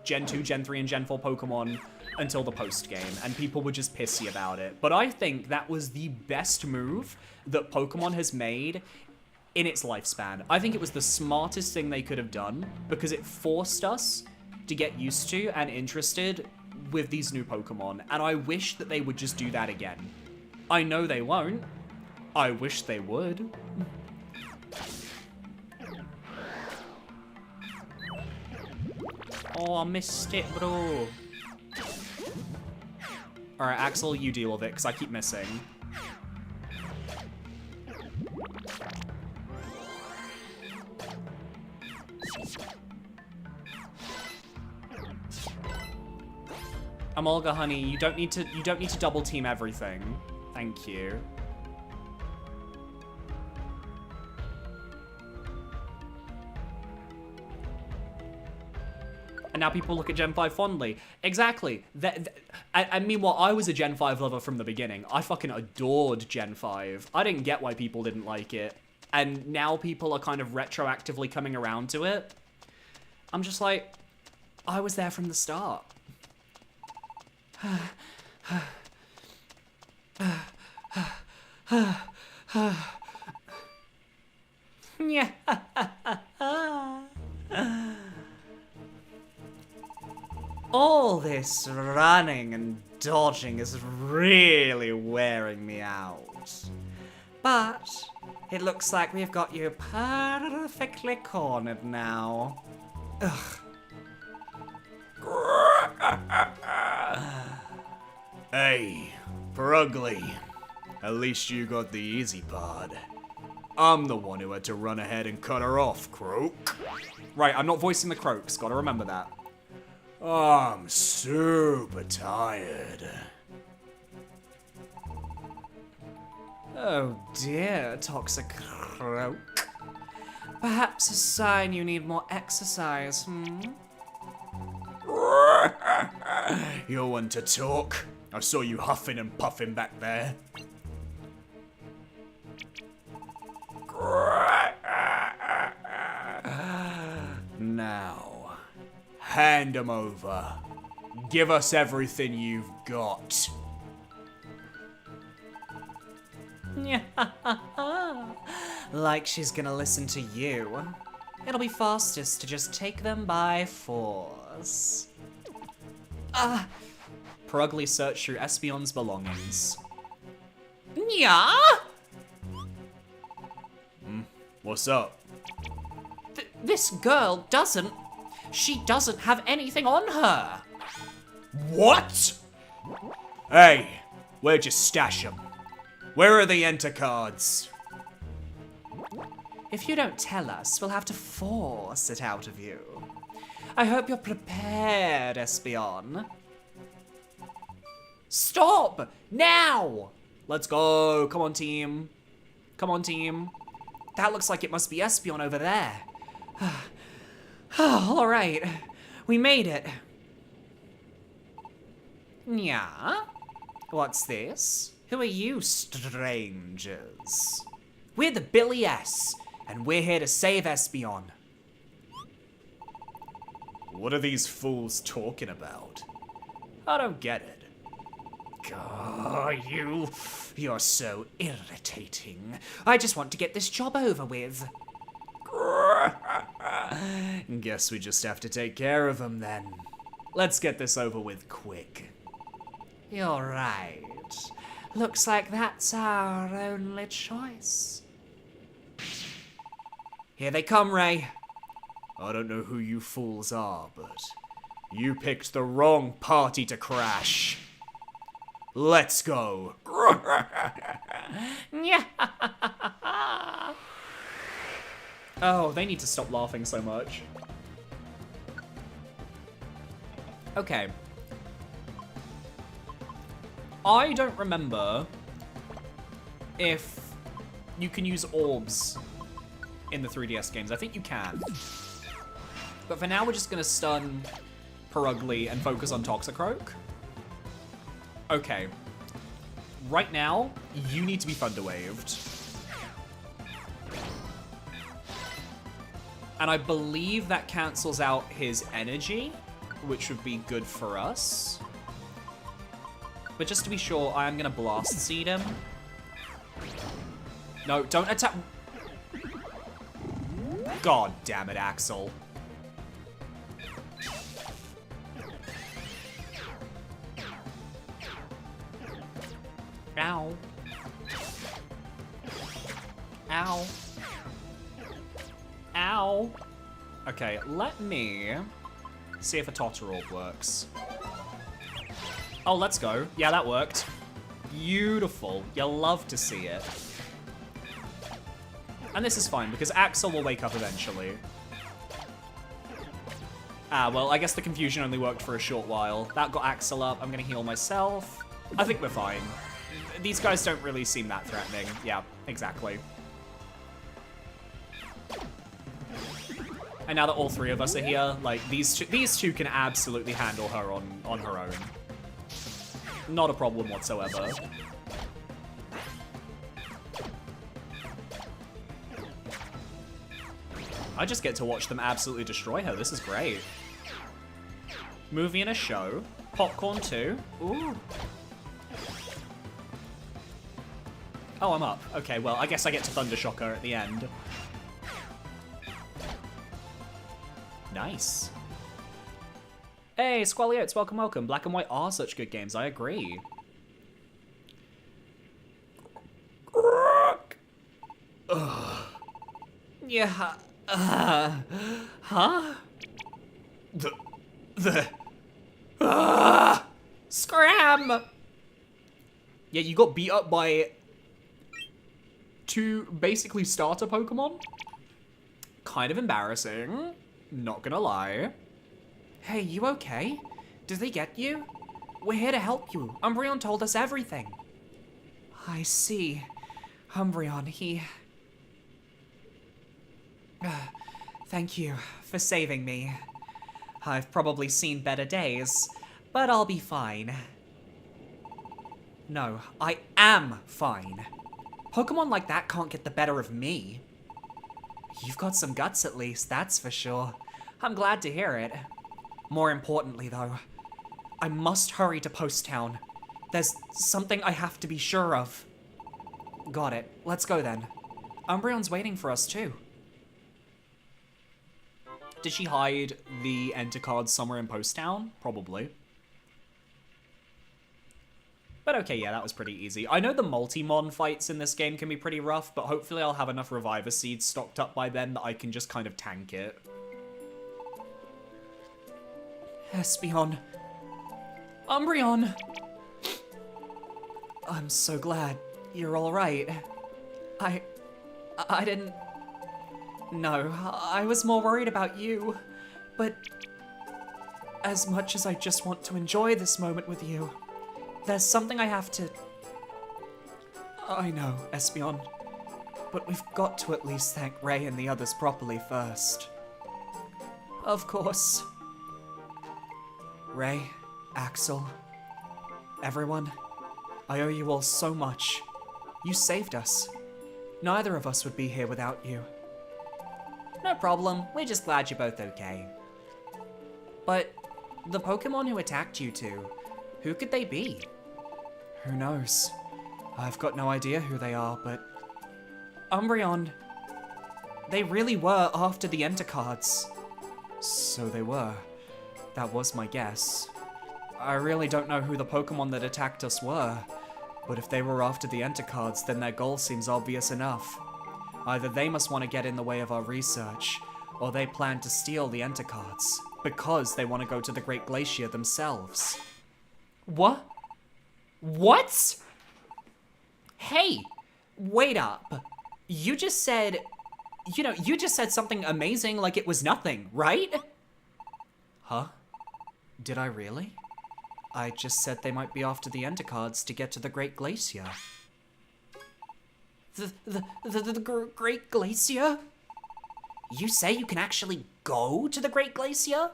Gen 2, Gen 3, and Gen 4 Pokemon until the post-game, and people were just pissy about it. But I think that was the best move that Pokemon has made in its lifespan. I think it was the smartest thing they could have done, because it forced us to get used to and interested with these new Pokemon, and I wish that they would just do that again. I know they won't. I wish they would. Oh, I missed it, bro. Alright, Axel, you deal with it, because I keep missing. Emolga, honey, you don't need to double team everything. Thank you. And now people look at Gen 5 fondly. Exactly. And meanwhile, I was a Gen 5 lover from the beginning. I fucking adored Gen 5. I didn't get why people didn't like it. And now people are kind of retroactively coming around to it. I'm just like, I was there from the start. Yeah. All this running and dodging is really wearing me out. But it looks like we've got you perfectly cornered now. Ugh. Hey, Prugly. At least you got the easy part. I'm the one who had to run ahead and cut her off, Croak. Right, I'm not voicing the Croaks, gotta remember that. I'm super tired. Oh dear, Toxic Croak. Perhaps a sign you need more exercise, hmm? You're one to talk. I saw you huffing and puffing back there. Now, hand 'em over. Give us everything you've got. Like she's gonna listen to you. It'll be fastest to just take them by force. Prugly search through Espeon's belongings. Yeah? What's up? This girl doesn't. She doesn't have anything on her. What? Hey, where'd you stash 'em? Where are the enter cards? If you don't tell us, we'll have to force it out of you. I hope you're prepared, Espeon. Stop! Now! Let's go. Come on, team. Come on, team. That looks like it must be Espeon over there. All right. We made it. Yeah? What's this? Who are you, strangers? We're the Billy S, and we're here to save Espeon. What are these fools talking about? I don't get it. God, you're so irritating. I just want to get this job over with. Guess we just have to take care of them then. Let's get this over with quick. You're right. Looks like that's our only choice. Here they come, Ray. I don't know who you fools are, but you picked the wrong party to crash. Let's go. Oh, they need to stop laughing so much. Okay. I don't remember if you can use orbs in the 3DS games. I think you can. But for now, we're just gonna stun Perugly and focus on Toxicroak. Okay. Right now, you need to be Thunder Waved. And I believe that cancels out his energy, which would be good for us. But just to be sure, I am gonna Blast Seed him. No, don't attack. God damn it, Axel. Ow. Ow. Ow. Okay, let me see if a Totterorb works. Oh, let's go. Yeah, that worked. Beautiful. You'll love to see it. And this is fine, because Axel will wake up eventually. Ah, well, I guess the confusion only worked for a short while. That got Axel up. I'm gonna heal myself. I think we're fine. These guys don't really seem that threatening. Yeah, exactly. And now that all three of us are here, like, these two can absolutely handle her on her own. Not a problem whatsoever. I just get to watch them absolutely destroy her. This is great. Movie and a show. Popcorn too. Ooh. Oh, I'm up. Okay, well, I guess I get to Thundershock her at the end. Nice. Hey, Squally Oats, welcome, welcome. Black and White are such good games, I agree. Yeah, huh? Scram! Yeah, you got beat up by two basically starter Pokemon? Kind of embarrassing, not gonna lie. Hey, you okay? Did they get you? We're here to help you. Umbreon told us everything. I see. Umbreon, he... Thank you for saving me. I've probably seen better days, but I'll be fine. No, I am fine. Pokemon like that can't get the better of me. You've got some guts at least, that's for sure. I'm glad to hear it. More importantly though, I must hurry to Post Town. There's something I have to be sure of. Got it, let's go then. Umbreon's waiting for us too. Did she hide the enter cards somewhere in Post Town? Probably. But okay, yeah, that was pretty easy. I know the multi-mon fights in this game can be pretty rough, but hopefully I'll have enough Reviver Seeds stocked up by then that I can just kind of tank it. Espeon. Umbreon! I'm so glad you're alright. I didn't... No, I was more worried about you. But as much as I just want to enjoy this moment with you, there's something I have to... I know, Espeon. But we've got to at least thank Ray and the others properly first. Of course. Ray, Axel, everyone, I owe you all so much. You saved us. Neither of us would be here without you. No problem, we're just glad you're both okay. But the Pokemon who attacked you two, who could they be? Who knows? I've got no idea who they are, but... Umbreon, they really were after the Enter cards. So they were. That was my guess. I really don't know who the Pokemon that attacked us were, but if they were after the Enter cards, then their goal seems obvious enough. Either they must want to get in the way of our research, or they plan to steal the Enter cards, because they want to go to the Great Glacier themselves. What? What? Hey, wait up. You just said, you just said something amazing like it was nothing, right? Huh? Did I really? I just said they might be after the Enter cards to get to the Great Glacier. The Great Glacier? You say you can actually go to the Great Glacier?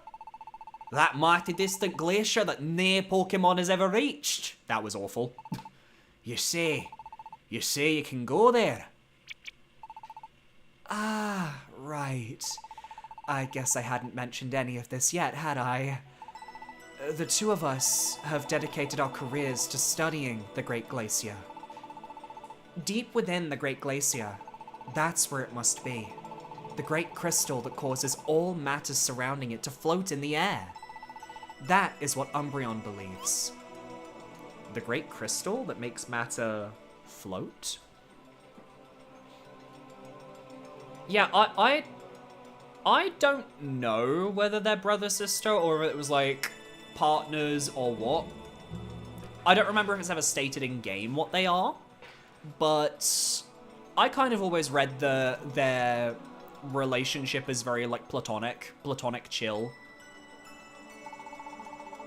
That mighty distant glacier that no Pokemon has ever reached. That was awful. You say you can go there? Ah, right. I guess I hadn't mentioned any of this yet, had I? The two of us have dedicated our careers to studying the Great Glacier. Deep within the Great Glacier, that's where it must be. The great crystal that causes all matter surrounding it to float in the air. That is what Umbreon believes. The great crystal that makes matter float? Yeah, I don't know whether they're brother-sister or if it was like partners or what. I don't remember if it's ever stated in game what they are, but I kind of always read their relationship as very like platonic chill.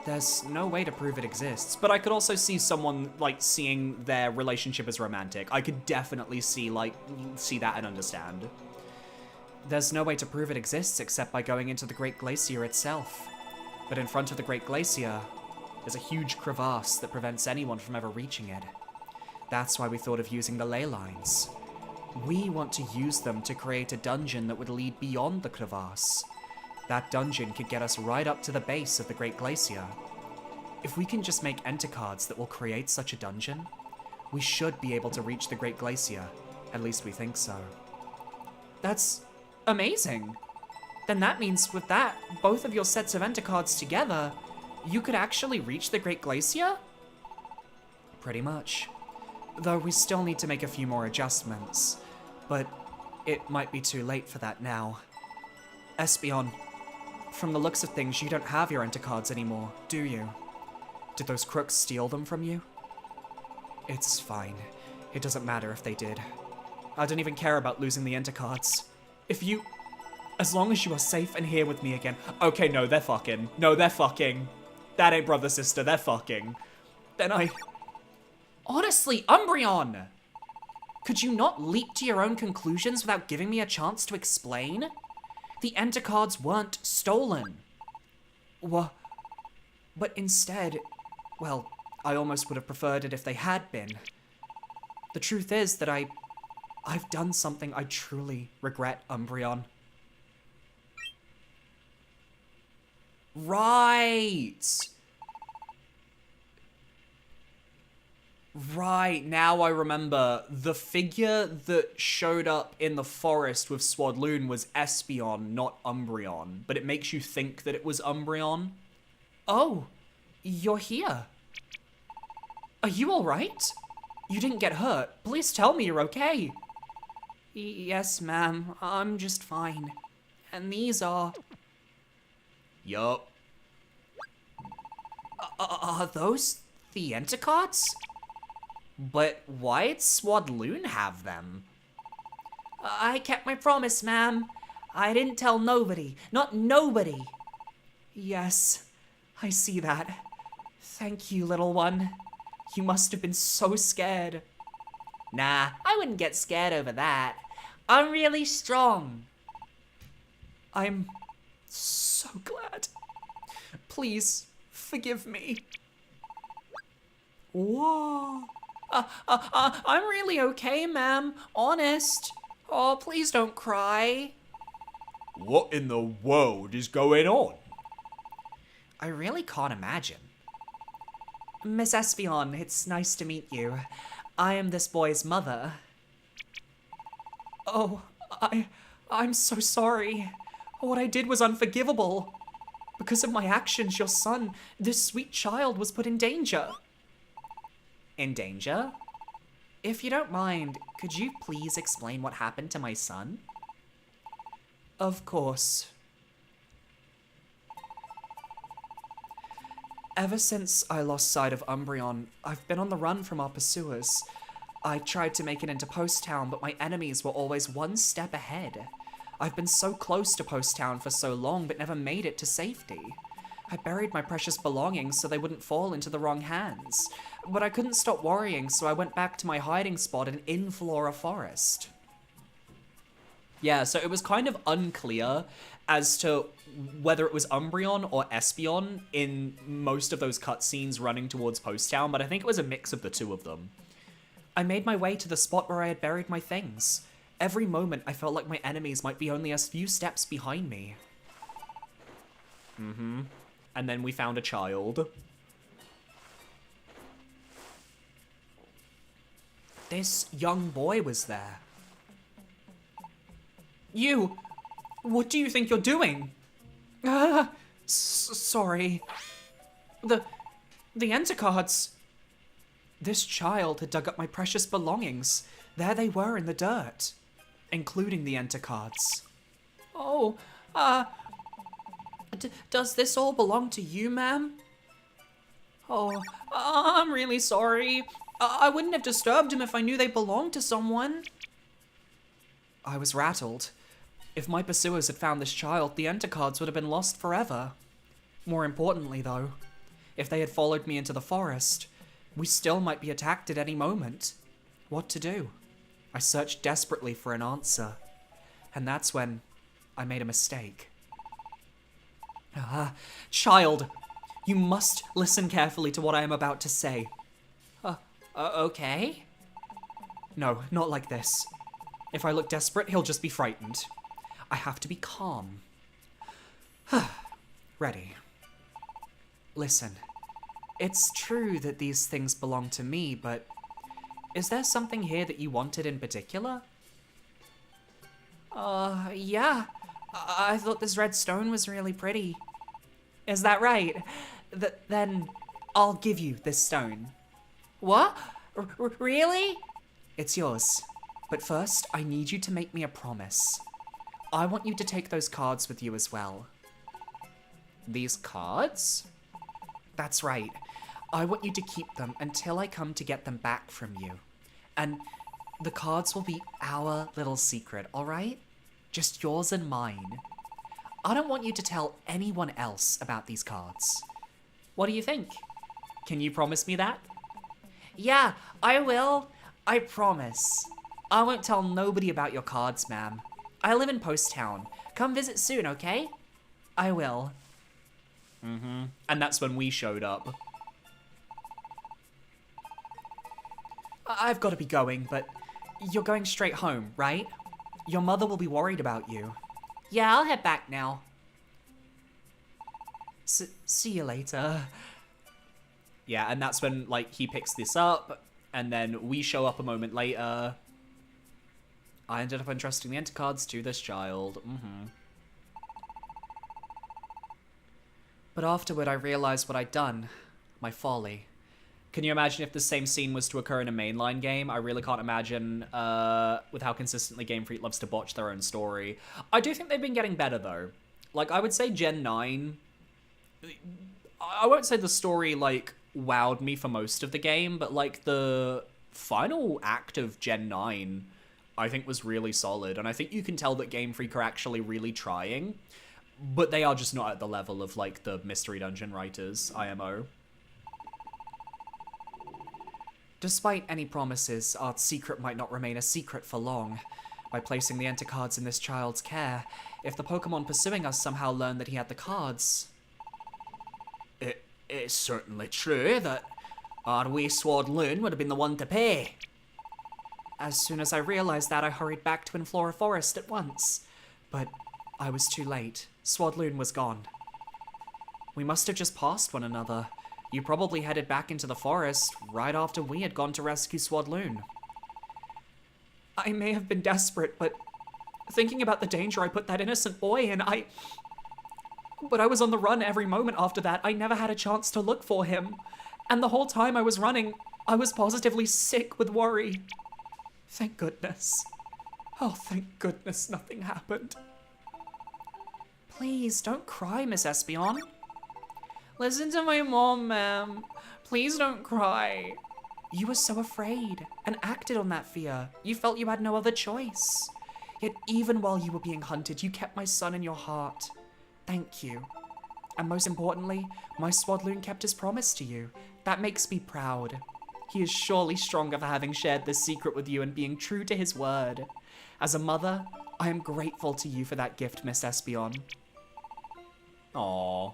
There's no way to prove it exists, but I could also see someone like seeing their relationship as romantic. I could definitely see that and understand. There's no way to prove it exists except by going into the Great Glacier itself. But in front of the Great Glacier, there's a huge crevasse that prevents anyone from ever reaching it. That's why we thought of using the ley lines. We want to use them to create a dungeon that would lead beyond the crevasse. That dungeon could get us right up to the base of the Great Glacier. If we can just make Enter cards that will create such a dungeon, we should be able to reach the Great Glacier. At least we think so. That's amazing. Then that means with that, both of your sets of Enter cards together, you could actually reach the Great Glacier? Pretty much. Though we still need to make a few more adjustments. But it might be too late for that now. Espeon, from the looks of things, you don't have your Enter cards anymore, do you? Did those crooks steal them from you? It's fine. It doesn't matter if they did. I don't even care about losing the Enter cards. As long as you are safe and here with me again. Okay, no, they're fucking. No, they're fucking. That ain't brother-sister, they're fucking. Then Honestly, Umbreon! Could you not leap to your own conclusions without giving me a chance to explain? The Enter cards weren't stolen. But instead, well, I almost would have preferred it if they had been. The truth is that I've done something I truly regret, Umbreon. Right, now I remember. The figure that showed up in the forest with Swadloon was Espeon, not Umbreon. But it makes you think that it was Umbreon. Oh, you're here. Are you alright? You didn't get hurt. Please tell me you're okay. Yes, ma'am. I'm just fine. And these are... Yup. Are those the Enter cards? But why'd Swadloon have them? I kept my promise, ma'am. I didn't tell nobody. Not nobody. Yes, I see that. Thank you, little one. You must have been so scared. Nah, I wouldn't get scared over that. I'm really strong. I'm so glad. Please, forgive me. Whoa. I'm really okay, ma'am. Honest. Oh, please don't cry. What in the world is going on? I really can't imagine. Miss Espeon, it's nice to meet you. I am this boy's mother. Oh, I'm so sorry. What I did was unforgivable. Because of my actions, your son, this sweet child, was put in danger. In danger? If you don't mind, could you please explain what happened to my son? Of course. Ever since I lost sight of Umbreon, I've been on the run from our pursuers. I tried to make it into Post Town, but my enemies were always one step ahead. I've been so close to Post Town for so long, but never made it to safety. I buried my precious belongings so they wouldn't fall into the wrong hands. But I couldn't stop worrying, so I went back to my hiding spot in Flora Forest. Yeah, so it was kind of unclear as to whether it was Umbreon or Espeon in most of those cutscenes running towards Post Town, but I think it was a mix of the two of them. I made my way to the spot where I had buried my things. Every moment I felt like my enemies might be only a few steps behind me. And then we found a child. This young boy was there. You! What do you think you're doing? Sorry. The enter cards. This child had dug up my precious belongings. There they were in the dirt, including the enter cards. Oh, does this all belong to you, ma'am? Oh, I'm really sorry. I wouldn't have disturbed him if I knew they belonged to someone. I was rattled. If my pursuers had found this child, the enter cards would have been lost forever. More importantly, though, if they had followed me into the forest, we still might be attacked at any moment. What to do? I searched desperately for an answer, and that's when I made a mistake. Child, you must listen carefully to what I am about to say. Okay? No, not like this. If I look desperate, he'll just be frightened. I have to be calm. Ready. Listen, it's true that these things belong to me, but is there something here that you wanted in particular? Yeah. I thought this red stone was really pretty. Is that right? Then I'll give you this stone. What? Really? It's yours. But first, I need you to make me a promise. I want you to take those cards with you as well. These cards? That's right. I want you to keep them until I come to get them back from you. And the cards will be our little secret, alright? Just yours and mine. I don't want you to tell anyone else about these cards. What do you think? Can you promise me that? Yeah, I will. I promise. I won't tell nobody about your cards, ma'am. I live in Post Town. Come visit soon, okay? I will. And that's when we showed up. I've got to be going, but you're going straight home, right? Your mother will be worried about you. Yeah, I'll head back now. See you later. Yeah, and that's when, like, he picks this up, and then we show up a moment later. I ended up entrusting the enter cards to this child. But afterward, I realized what I'd done. My folly. Can you imagine if the same scene was to occur in a mainline game? I really can't imagine with how consistently Game Freak loves to botch their own story. I do think they've been getting better, though. Like, I would say Gen 9... I won't say the story, like, wowed me for most of the game, but, like, the final act of Gen 9, I think, was really solid. And I think you can tell that Game Freak are actually really trying, but they are just not at the level of, like, the Mystery Dungeon writers, IMO. Despite any promises, our secret might not remain a secret for long. By placing the enter cards in this child's care, if the Pokemon pursuing us somehow learned that he had the cards... It's certainly true that our wee Swadloon would have been the one to pay. As soon as I realized that, I hurried back to Inflora Forest at once. But I was too late. Swadloon was gone. We must have just passed one another. You probably headed back into the forest right after we had gone to rescue Swadloon. I may have been desperate, but thinking about the danger I put that innocent boy in, But I was on the run every moment after that. I never had a chance to look for him. And the whole time I was running, I was positively sick with worry. Thank goodness. Oh, thank goodness nothing happened. Please, don't cry, Miss Espeon. Listen to my mom, ma'am. Please don't cry. You were so afraid and acted on that fear. You felt you had no other choice. Yet even while you were being hunted, you kept my son in your heart. Thank you. And most importantly, my Swadloon kept his promise to you. That makes me proud. He is surely stronger for having shared this secret with you and being true to his word. As a mother, I am grateful to you for that gift, Miss Espeon. Aww.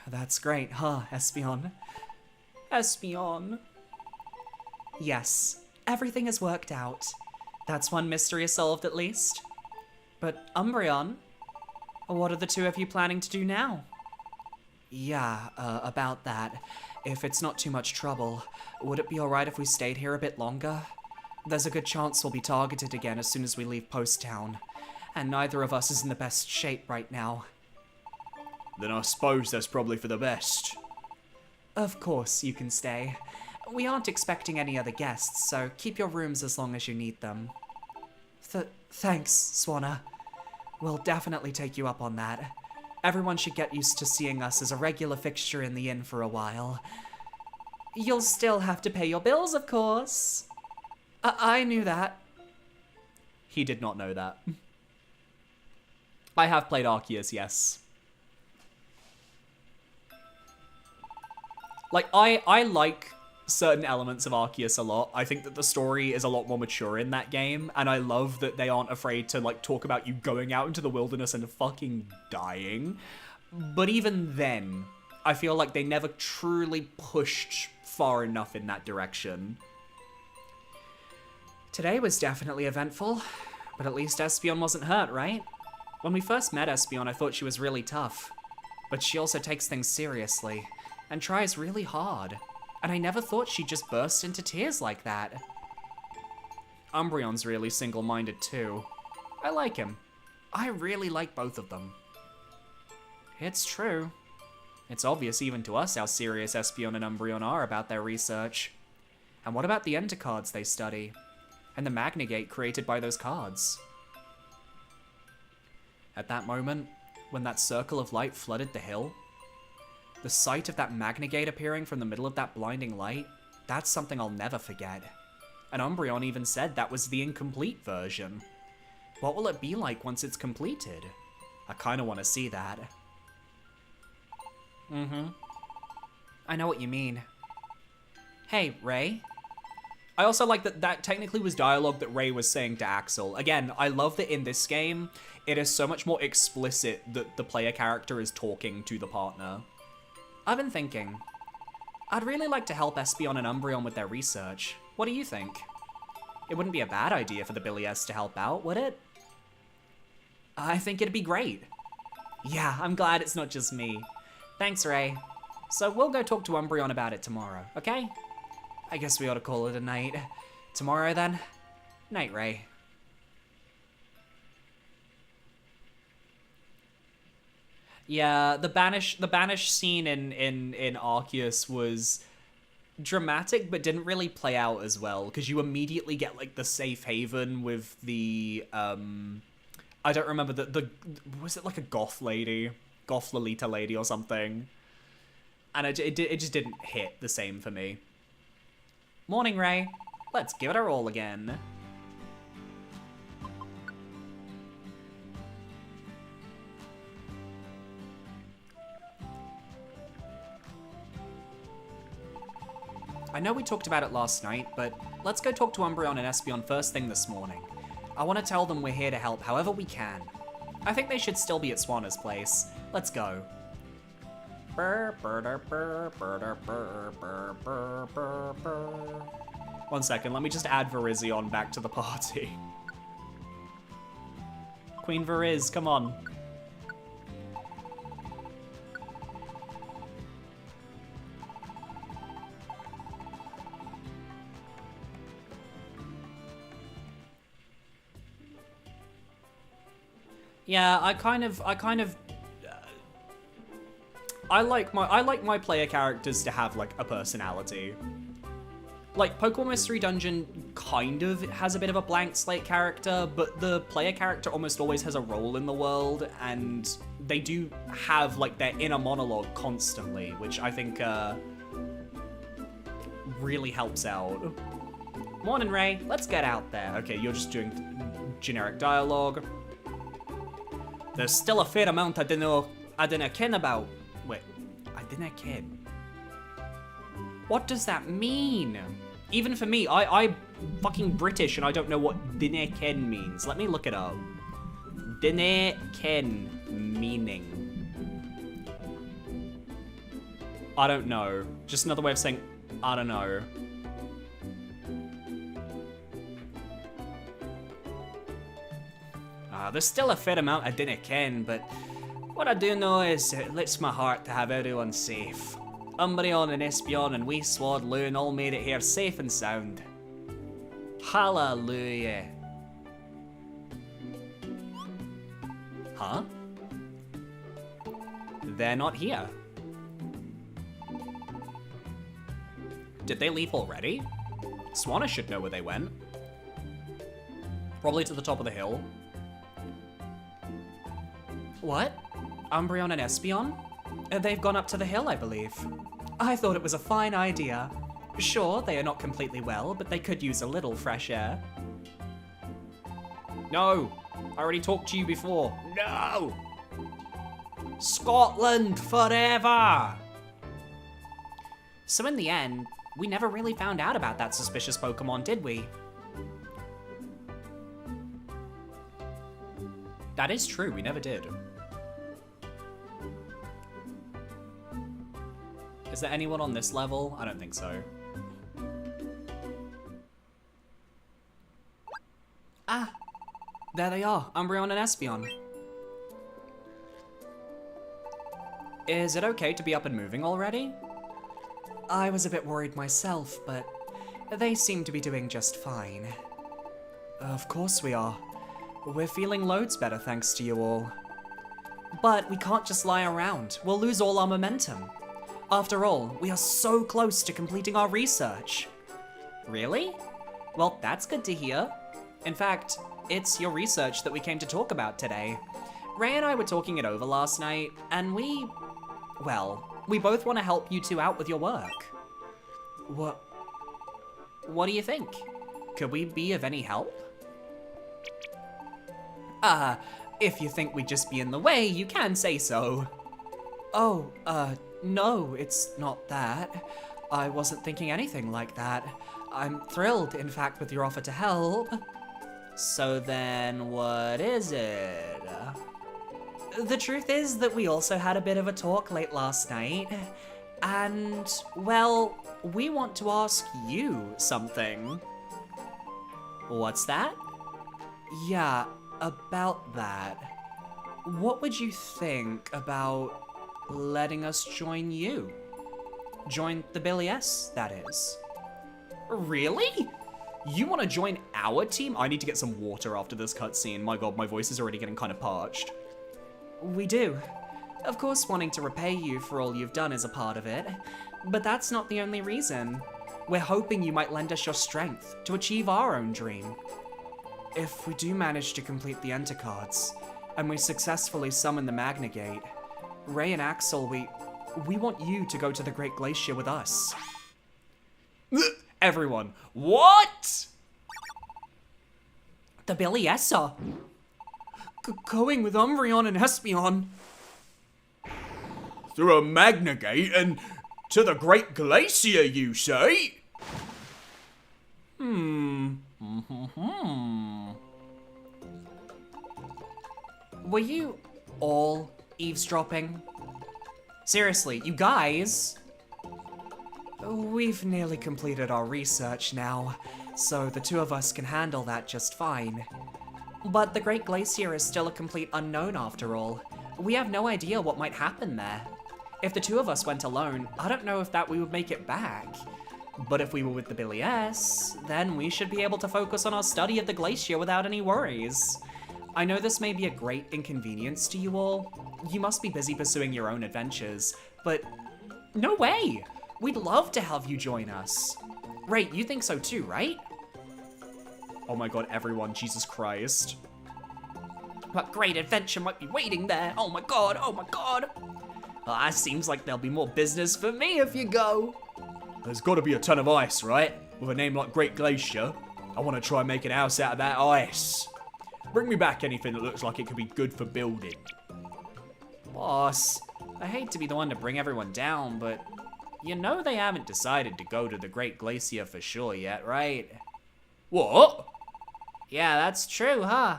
That's great, huh, Espeon? Espeon. Yes, everything has worked out. That's one mystery solved at least. But Umbreon, what are the two of you planning to do now? Yeah, about that. If it's not too much trouble, would it be alright if we stayed here a bit longer? There's a good chance we'll be targeted again as soon as we leave Post Town, and neither of us is in the best shape right now. Then I suppose that's probably for the best. Of course you can stay. We aren't expecting any other guests, so keep your rooms as long as you need them. Thanks, Swanna. We'll definitely take you up on that. Everyone should get used to seeing us as a regular fixture in the inn for a while. You'll still have to pay your bills, of course. I knew that. He did not know that. I have played Arceus, yes. Like, I like certain elements of Arceus a lot. I think that the story is a lot more mature in that game, and I love that they aren't afraid to, like, talk about you going out into the wilderness and fucking dying. But even then, I feel like they never truly pushed far enough in that direction. Today was definitely eventful, but at least Espeon wasn't hurt, right? When we first met Espeon, I thought she was really tough, but she also takes things seriously and tries really hard. And I never thought she'd just burst into tears like that. Umbreon's really single-minded too. I like him. I really like both of them. It's true. It's obvious even to us how serious Espeon and Umbreon are about their research. And what about the enter cards they study? And the Magnagate created by those cards? At that moment, when that circle of light flooded the hill, the sight of that Magnagate appearing from the middle of that blinding light, that's something I'll never forget. And Umbreon even said that was the incomplete version. What will it be like once it's completed? I kinda wanna see that. I know what you mean. Hey, Ray? I also like that that technically was dialogue that Ray was saying to Axel. Again, I love that in this game, it is so much more explicit that the player character is talking to the partner. I've been thinking, I'd really like to help Espeon and Umbreon with their research. What do you think? It wouldn't be a bad idea for the Billy S to help out, would it? I think it'd be great. Yeah, I'm glad it's not just me. Thanks, Ray. So we'll go talk to Umbreon about it tomorrow, okay? I guess we ought to call it a night. Tomorrow, then? Night, Ray. Yeah, the banish scene in Arceus was dramatic, but didn't really play out as well, because you immediately get, like, the safe haven with the, I don't remember, was it like a goth lady? Goth Lolita lady or something? And it just didn't hit the same for me. Morning, Ray. Let's give it our all again. I know we talked about it last night, but let's go talk to Umbreon and Espeon first thing this morning. I want to tell them we're here to help however we can. I think they should still be at Swanna's place. Let's go. One second, let me just add Virizion back to the party. Queen Veriz, come on. Yeah, I kind of I like my player characters to have like a personality. Like, Pokemon Mystery Dungeon kind of has a bit of a blank slate character, but the player character almost always has a role in the world, and they do have, like, their inner monologue constantly, which I think, really helps out. Morning, Ray. Let's get out there. Okay, you're just doing generic dialogue. There's still a fair amount I didn't ken about. Wait, I didn't ken. What does that mean? Even for me, I'm fucking British and I don't know what didn't ken means. Let me look it up. Didn't ken meaning. I don't know. Just another way of saying I don't know. There's still a fair amount I didn't ken, but what I do know is it lifts my heart to have everyone safe. Umbreon and Espeon and wee Sword Loon all made it here safe and sound. Hallelujah. Huh? They're not here. Did they leave already? Swanna should know where they went. Probably to the top of the hill. What? Umbreon and Espeon? They've gone up to the hill, I believe. I thought it was a fine idea. Sure, they are not completely well, but they could use a little fresh air. No! I already talked to you before. No! Scotland forever! So in the end, we never really found out about that suspicious Pokemon, did we? That is true, we never did. Is there anyone on this level? I don't think so. Ah, there they are, Umbreon and Espeon. Is it okay to be up and moving already? I was a bit worried myself, but they seem to be doing just fine. Of course we are. We're feeling loads better thanks to you all. But we can't just lie around. We'll lose all our momentum. After all, we are so close to completing our research. Really? Well, that's good to hear. In fact, it's your research that we came to talk about today. Ray and I were talking it over last night, and we both want to help you two out with your work. What do you think? Could we be of any help? If you think we'd just be in the way, you can say so. Oh, no, it's not that. I wasn't thinking anything like that. I'm thrilled, in fact, with your offer to help. So then, what is it? The truth is that we also had a bit of a talk late last night. And, well, we want to ask you something. What's that? Yeah, about that. What would you think about letting us join you? Join the Billy S, that is. Really? You want to join our team? I need to get some water after this cutscene. My god, my voice is already getting kind of parched. We do. Of course, wanting to repay you for all you've done is a part of it, but that's not the only reason. We're hoping you might lend us your strength to achieve our own dream. If we do manage to complete the Enter cards, and we successfully summon the Magnagate, Ray and Axel, we want you to go to the Great Glacier with us. Everyone, what? The Billy Essa. Going with Umbreon and Espeon. Through a Magnagate and to the Great Glacier, you say? Were you all eavesdropping? Seriously, you guys? We've nearly completed our research now, so the two of us can handle that just fine. But the Great Glacier is still a complete unknown after all. We have no idea what might happen there. If the two of us went alone, I don't know if that we would make it back. But if we were with the Billy S, then we should be able to focus on our study of the glacier without any worries. I know this may be a great inconvenience to you all. You must be busy pursuing your own adventures, but no way. We'd love to have you join us. Ray, you think so too, right? Oh my god, everyone, Jesus Christ. What great adventure might be waiting there. Oh my god, oh my god. Well, that seems like there'll be more business for me if you go. There's gotta be a ton of ice, right? With a name like Great Glacier, I wanna try and make an house out of that ice. Bring me back anything that looks like it could be good for building. Boss, I hate to be the one to bring everyone down, but you know they haven't decided to go to the Great Glacier for sure yet, right? What? Yeah, that's true, huh?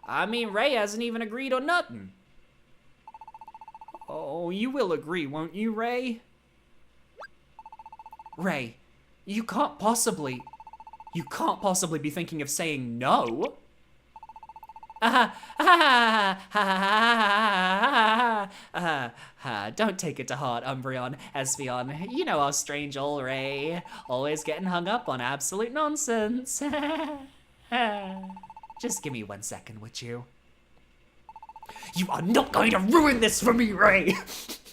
I mean, Ray hasn't even agreed or nothing. Oh, you will agree, won't you, Ray? Ray, you can't possibly be thinking of saying no. Don't take it to heart, Umbreon, Espeon. You know our strange old Ray, always getting hung up on absolute nonsense. Just give me 1 second, would you? You are not going to ruin this for me, Ray!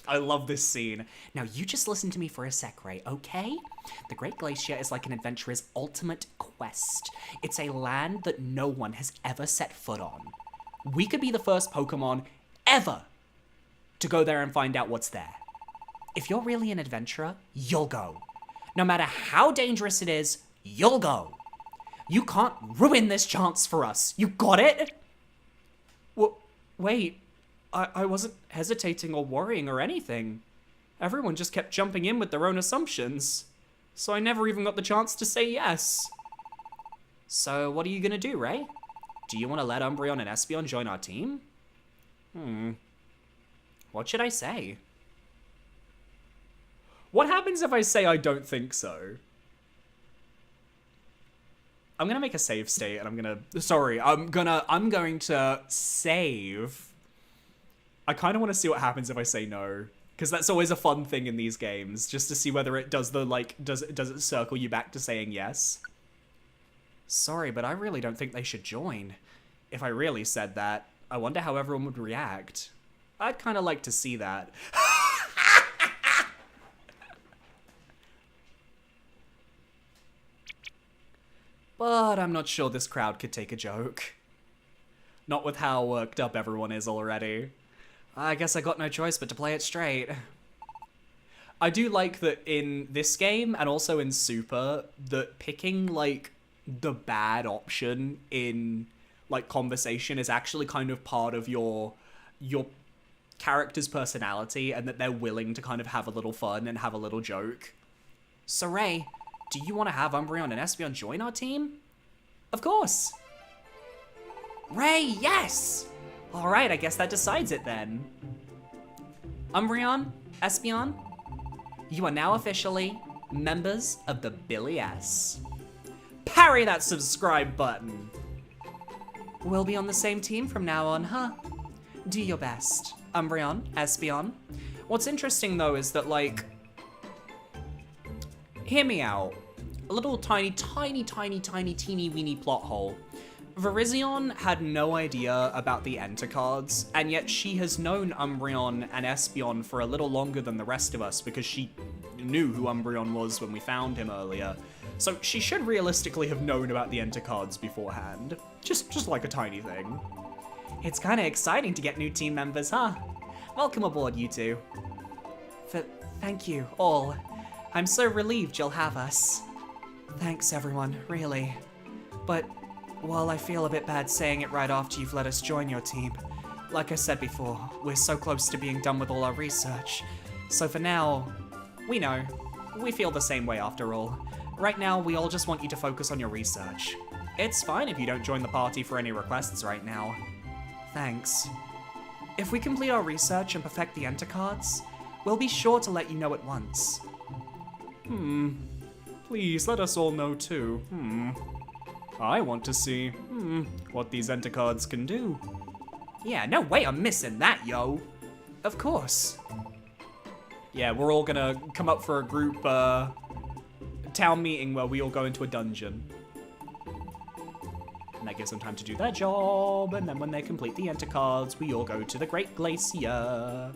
I love this scene. Now, you just listen to me for a sec, Ray, okay? The Great Glacier is like an adventurer's ultimate quest. It's a land that no one has ever set foot on. We could be the first Pokemon ever to go there and find out what's there. If you're really an adventurer, you'll go. No matter how dangerous it is, you'll go. You can't ruin this chance for us. You got it? Wait, I wasn't hesitating or worrying or anything. Everyone just kept jumping in with their own assumptions. So I never even got the chance to say yes. So what are you gonna do, Ray? Do you want to let Umbreon and Espeon join our team? What should I say? What happens if I say I don't think so? I'm gonna make a save state and I'm going to save. I kind of want to see what happens if I say no, because that's always a fun thing in these games, just to see whether it does does it circle you back to saying yes. Sorry, but I really don't think they should join. If I really said that, I wonder how everyone would react. I'd kind of like to see that. But I'm not sure this crowd could take a joke. Not with how worked up everyone is already. I guess I got no choice but to play it straight. I do like that in this game, and also in Super, that picking, like, the bad option in, like, conversation is actually kind of part of your character's personality, and that they're willing to kind of have a little fun and have a little joke. So Ray, do you want to have Umbreon and Espeon join our team? Of course. Ray, yes! Alright, I guess that decides it then. Umbreon, Espeon, you are now officially members of the Billy S. Parry that subscribe button. We'll be on the same team from now on, huh? Do your best. Umbreon, Espeon. What's interesting though is that, like, hear me out. A little tiny teeny weeny plot hole. Virizion had no idea about the Enter cards, and yet she has known Umbreon and Espeon for a little longer than the rest of us because she knew who Umbreon was when we found him earlier. So she should realistically have known about the Enter cards beforehand. Just like a tiny thing. It's kinda exciting to get new team members, huh? Welcome aboard, you two. Thank you, all. I'm so relieved you'll have us. Thanks, everyone, really. But while I feel a bit bad saying it right after you've let us join your team, like I said before, we're so close to being done with all our research. So for now, we know. We feel the same way after all. Right now, we all just want you to focus on your research. It's fine if you don't join the party for any requests right now. Thanks. If we complete our research and perfect the Enter cards, we'll be sure to let you know at once. Please let us all know too. I want to see, what these Enter cards can do. Yeah, no way I'm missing that, yo. Of course. Yeah, we're all gonna come up for a group, town meeting where we all go into a dungeon. And that gives them time to do their job, and then when they complete the Enter cards, we all go to the Great Glacier.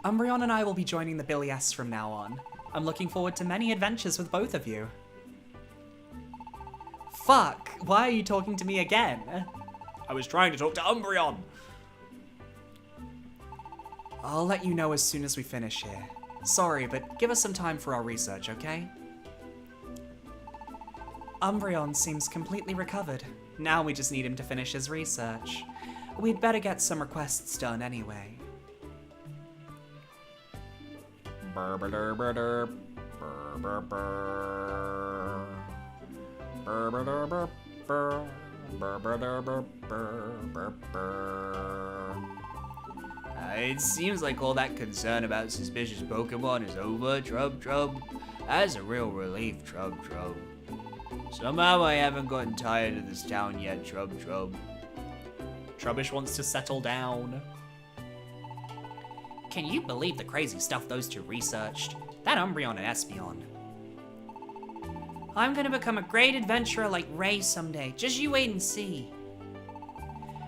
Umbreon and I will be joining the Billy S from now on. I'm looking forward to many adventures with both of you. Fuck, why are you talking to me again? I was trying to talk to Umbreon. I'll let you know as soon as we finish here. Sorry, but give us some time for our research, okay? Umbreon seems completely recovered. Now we just need him to finish his research. We'd better get some requests done anyway. It seems like all that concern about suspicious Pokemon is over, Trub Trub. That's a real relief, Trub Trub. Somehow I haven't gotten tired of this town yet, Trub Trub. Trubbish wants to settle down. Can you believe the crazy stuff those two researched? That Umbreon and Espeon. I'm gonna become a great adventurer like Ray someday. Just you wait and see.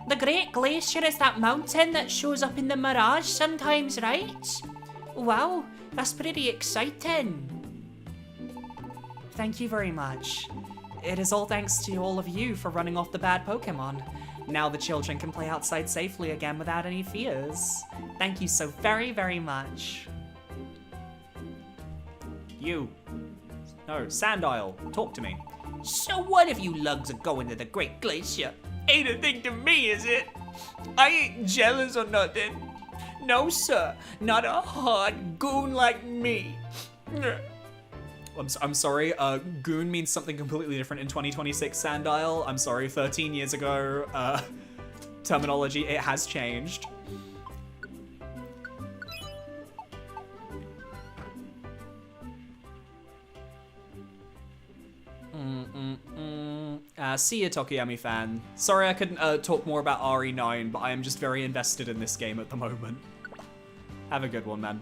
The Great Glacier is that mountain that shows up in the mirage sometimes, right? Wow, that's pretty exciting. Thank you very much. It is all thanks to all of you for running off the bad Pokemon. Now the children can play outside safely again without any fears. Thank you so very, very much. You. No, Sandile, talk to me. So what if you lugs are going to the Great Glacier? Ain't a thing to me, is it? I ain't jealous or nothing. No, sir, not a hard goon like me. I'm sorry, goon means something completely different in 2026, Sandile. I'm sorry, 13 years ago, terminology, it has changed. See ya, Tokiyami fan. Sorry I couldn't talk more about RE9, but I am just very invested in this game at the moment. Have a good one, man.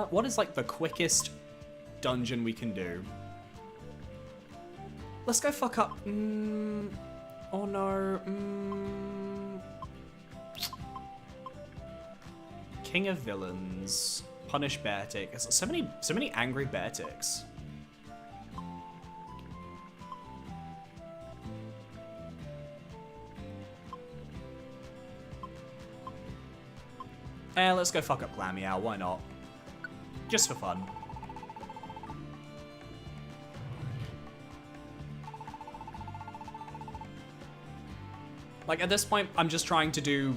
What is like the quickest dungeon we can do? Let's go fuck up. Oh no. King of Villains. Punish Beartic. There's so many angry Beartics. Let's go fuck up Glameow, why not? Just for fun. Like, at this point, I'm just trying to do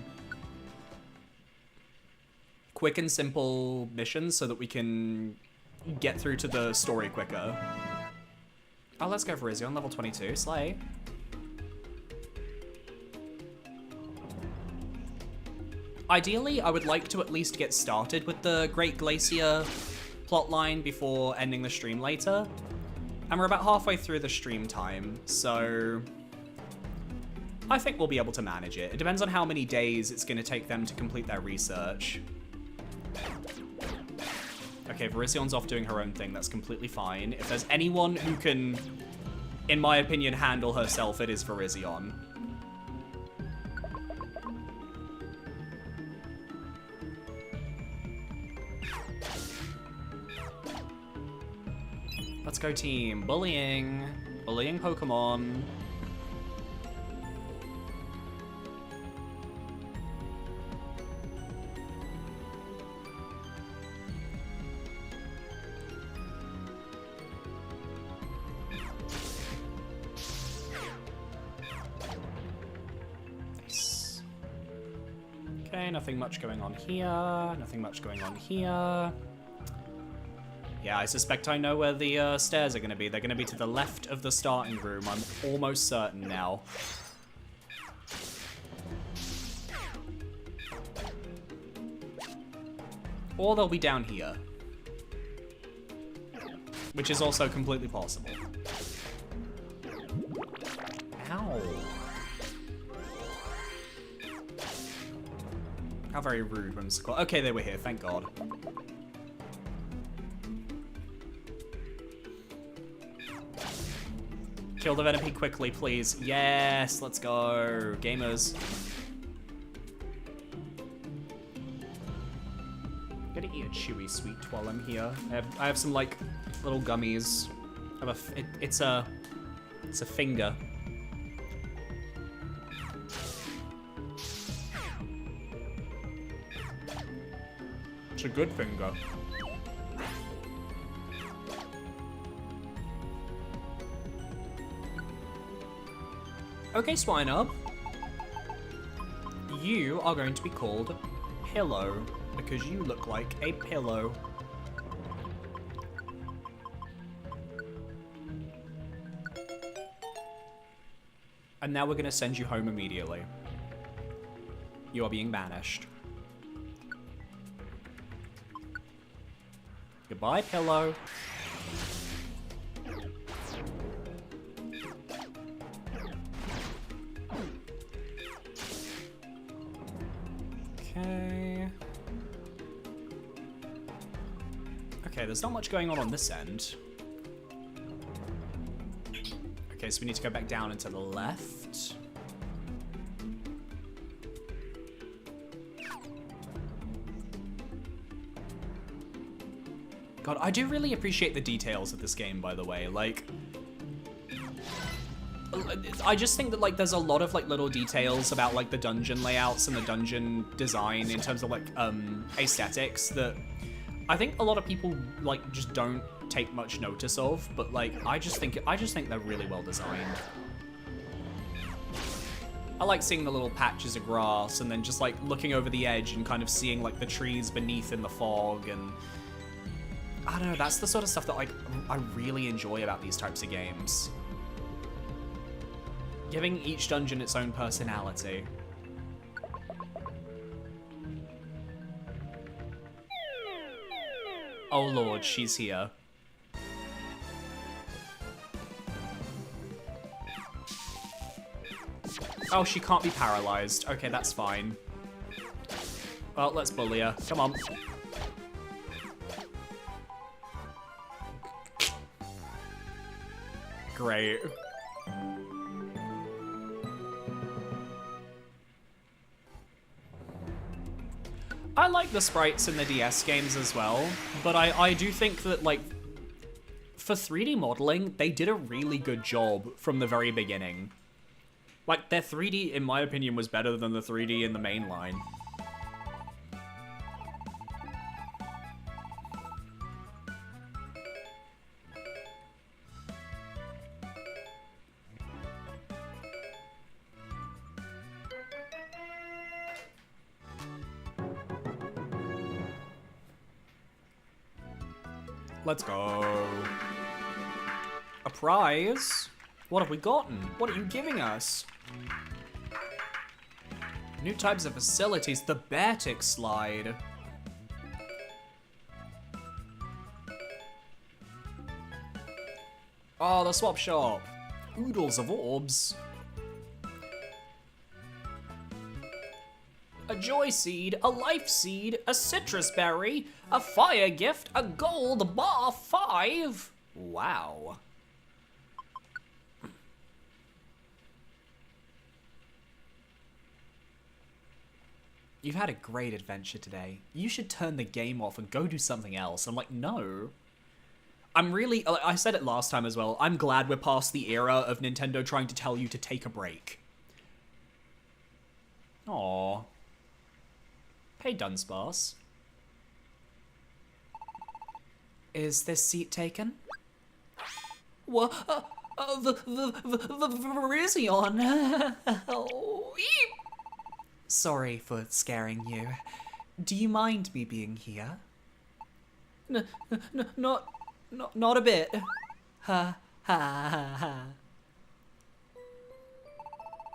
quick and simple missions so that we can get through to the story quicker. Oh, let's go for Virizion, level 22, slay. Ideally, I would like to at least get started with the Great Glacier plotline before ending the stream later. And we're about halfway through the stream time, so I think we'll be able to manage it. It depends on how many days it's going to take them to complete their research. Okay, Virizion's off doing her own thing. That's completely fine. If there's anyone who can, in my opinion, handle herself, it is Virizion. Let's go team. Bullying. Bullying Pokemon. Nice. Okay, nothing much going on here. Nothing much going on here. Yeah, I suspect I know where the stairs are going to be. They're going to be to the left of the starting room. I'm almost certain now. Or they'll be down here. Which is also completely possible. Ow. How very rude, Whimsical. Okay, they were here, thank God. Kill the Venipede quickly, please. Yes, let's go. Gamers. I'm gonna eat a chewy sweet while I'm here. I have some, like, little gummies. It's a finger. It's a good finger. Okay, Swiner. You are going to be called Pillow, because you look like a pillow. And now we're going to send you home immediately. You are being banished. Goodbye, Pillow. Okay. Okay, there's not much going on this end. Okay, so we need to go back down and to the left. God, I do really appreciate the details of this game, by the way. Like, I just think that, like, there's a lot of, like, little details about, like, the dungeon layouts and the dungeon design in terms of, like, aesthetics that I think a lot of people, like, just don't take much notice of, but, like, I just think they're really well designed. I like seeing the little patches of grass and then just, like, looking over the edge and kind of seeing, like, the trees beneath in the fog, and I don't know, that's the sort of stuff that, like, I really enjoy about these types of games. Giving each dungeon its own personality. Oh lord, she's here. Oh, she can't be paralyzed. Okay, that's fine. Well, let's bully her. Come on. Great. I like the sprites in the DS games as well, but I do think that, like, for 3D modeling, they did a really good job from the very beginning. Like, their 3D, in my opinion, was better than the 3D in the main line. Let's go. A prize? What have we gotten? What are you giving us? New types of facilities. The Batic slide. Oh, the swap shop. Oodles of orbs. A joy seed, a life seed, a citrus berry, a fire gift, a gold bar 5. Wow. You've had a great adventure today. You should turn the game off and go do something else. I'm like, no. I'm really, I said it last time as well, I'm glad we're past the era of Nintendo trying to tell you to take a break. Aww. Hey, Dunsparce. Is this seat taken? What? The Virizion. Oh, sorry for scaring you. Do you mind me being here? Not a bit. Ha ha ha ha.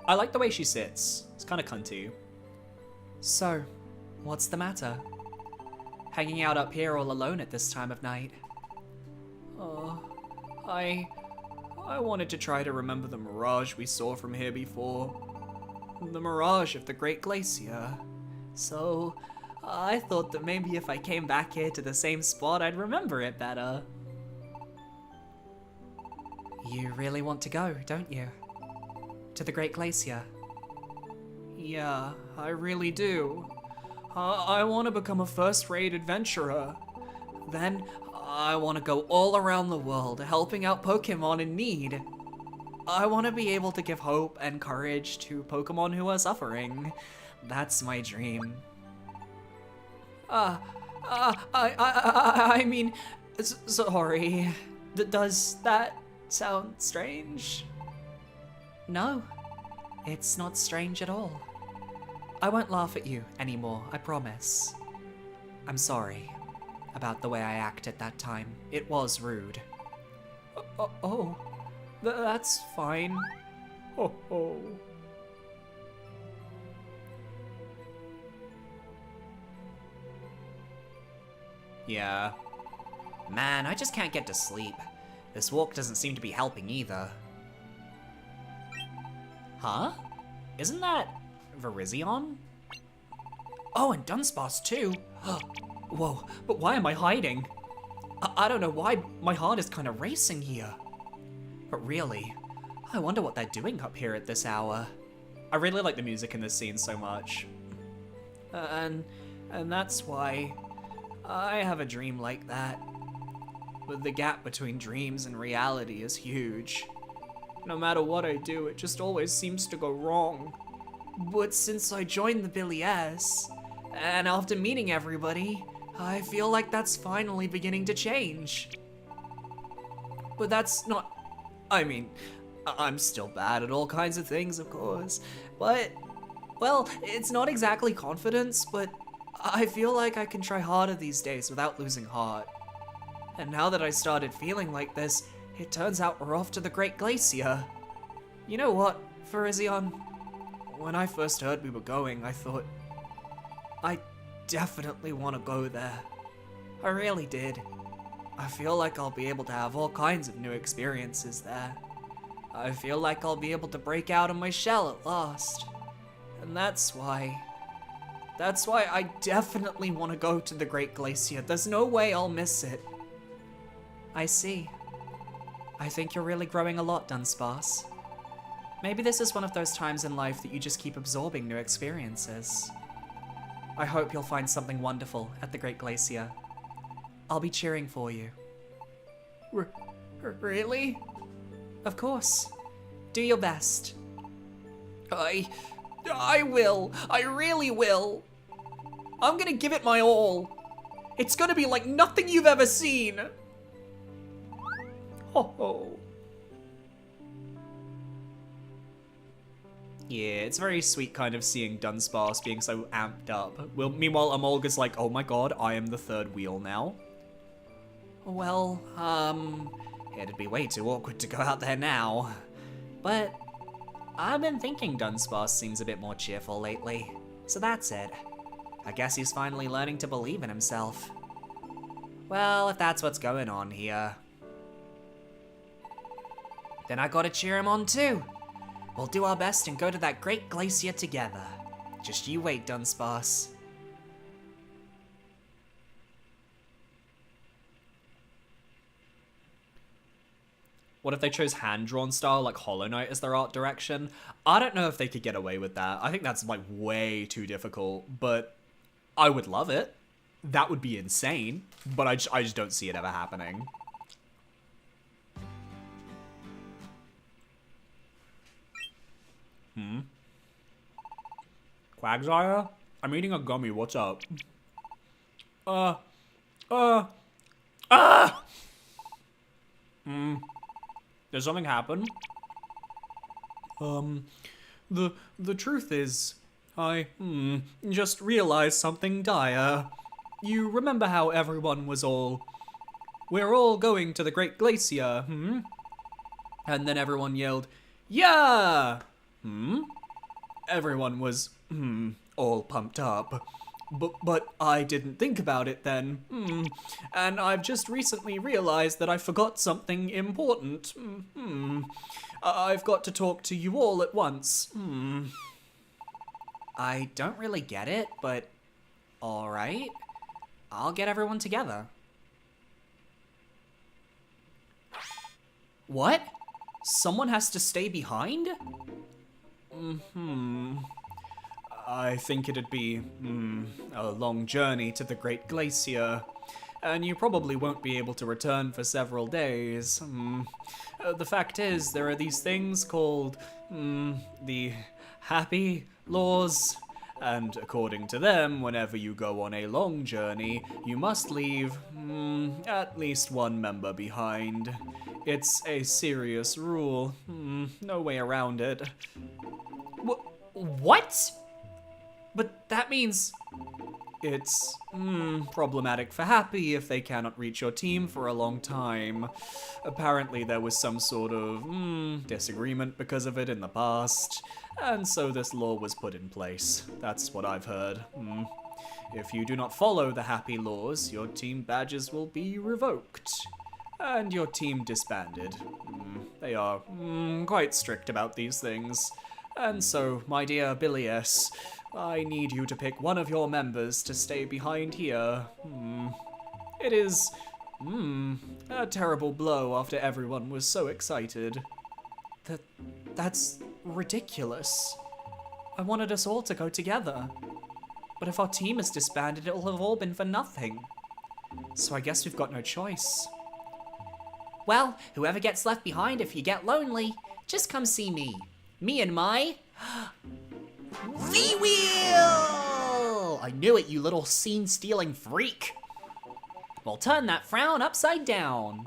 I like the way she sits. It's kind of cunty. So, what's the matter? Hanging out up here all alone at this time of night? Oh, I wanted to try to remember the mirage we saw from here before. The mirage of the Great Glacier. So, I thought that maybe if I came back here to the same spot, I'd remember it better. You really want to go, don't you? To the Great Glacier? Yeah, I really do. I want to become a first-rate adventurer. Then, I want to go all around the world helping out Pokemon in need. I want to be able to give hope and courage to Pokemon who are suffering. That's my dream. I mean, sorry. Does that sound strange? No, it's not strange at all. I won't laugh at you anymore, I promise. I'm sorry about the way I acted that time. It was rude. That's fine. Oh. Yeah. Man, I just can't get to sleep. This walk doesn't seem to be helping either. Huh? Isn't that Virizion? Oh, and Dunsparce too. Whoa, but why am I hiding? I don't know why my heart is kind of racing here. But really, I wonder what they're doing up here at this hour. I really like the music in this scene so much. And that's why I have a dream like that. But the gap between dreams and reality is huge. No matter what I do, it just always seems to go wrong. But since I joined the Billy S, and after meeting everybody, I feel like that's finally beginning to change. But that's not... I mean, I'm still bad at all kinds of things, of course. But, well, it's not exactly confidence, but I feel like I can try harder these days without losing heart. And now that I started feeling like this, it turns out we're off to the Great Glacier. You know what, Virizion? When I first heard we were going, I thought, I definitely want to go there. I really did. I feel like I'll be able to have all kinds of new experiences there. I feel like I'll be able to break out of my shell at last. And that's why I definitely want to go to the Great Glacier. There's no way I'll miss it. I see. I think you're really growing a lot, Dunsparce. Maybe this is one of those times in life that you just keep absorbing new experiences. I hope you'll find something wonderful at the Great Glacier. I'll be cheering for you. Really? Of course. Do your best. I will. I really will. I'm gonna give it my all. It's gonna be like nothing you've ever seen. Ho. Yeah, it's very sweet kind of seeing Dunsparce being so amped up. Well, meanwhile, Emolga's like, oh my god, I am the third wheel now. Well, it'd be way too awkward to go out there now. But I've been thinking Dunsparce seems a bit more cheerful lately. So that's it. I guess he's finally learning to believe in himself. Well, if that's what's going on here, then I gotta cheer him on too. We'll do our best and go to that Great Glacier together. Just you wait, Dunsparce. What if they chose hand-drawn style, like Hollow Knight, as their art direction? I don't know if they could get away with that. I think that's, like, way too difficult, but I would love it. That would be insane, but I just don't see it ever happening. Quagsire? I'm eating a gummy, what's up? Did something happen? The truth is, I, just realized something dire. You remember how everyone was all, we're all going to the Great Glacier, And then everyone yelled, yeah! Everyone was, all pumped up. But I didn't think about it then. And I've just recently realized that I forgot something important. I've got to talk to you all at once. I don't really get it, but alright. I'll get everyone together. What? Someone has to stay behind? I think it'd be, a long journey to the Great Glacier, and you probably won't be able to return for several days. The fact is, there are these things called, the happy laws, and according to them, whenever you go on a long journey, you must leave, at least one member behind. It's a serious rule. No way around it. What? But that means it's problematic for Happy if they cannot reach your team for a long time. Apparently there was some sort of disagreement because of it in the past, and so this law was put in place. That's what I've heard. If you do not follow the Happy laws, your team badges will be revoked, and your team disbanded. They are quite strict about these things. And so, my dear Billy S., I need you to pick one of your members to stay behind here. It is, a terrible blow after everyone was so excited. That's ridiculous. I wanted us all to go together. But if our team is disbanded, it'll have all been for nothing. So I guess we've got no choice. Well, whoever gets left behind if you get lonely, just come see me. Me and my... V-Wheel! I knew it, you little scene-stealing freak. Well, turn that frown upside down.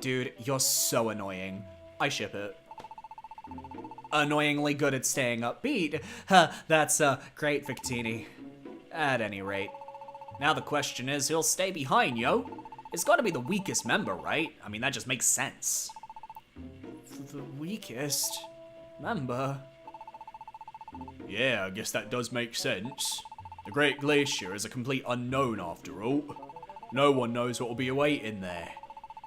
Dude, you're so annoying. I ship it. Annoyingly good at staying upbeat. That's great, Victini. At any rate. Now the question is, who'll stay behind, yo? It's gotta be the weakest member, right? I mean, that just makes sense. The weakest member? Yeah, I guess that does make sense. The Great Glacier is a complete unknown after all. No one knows what will be awaiting there.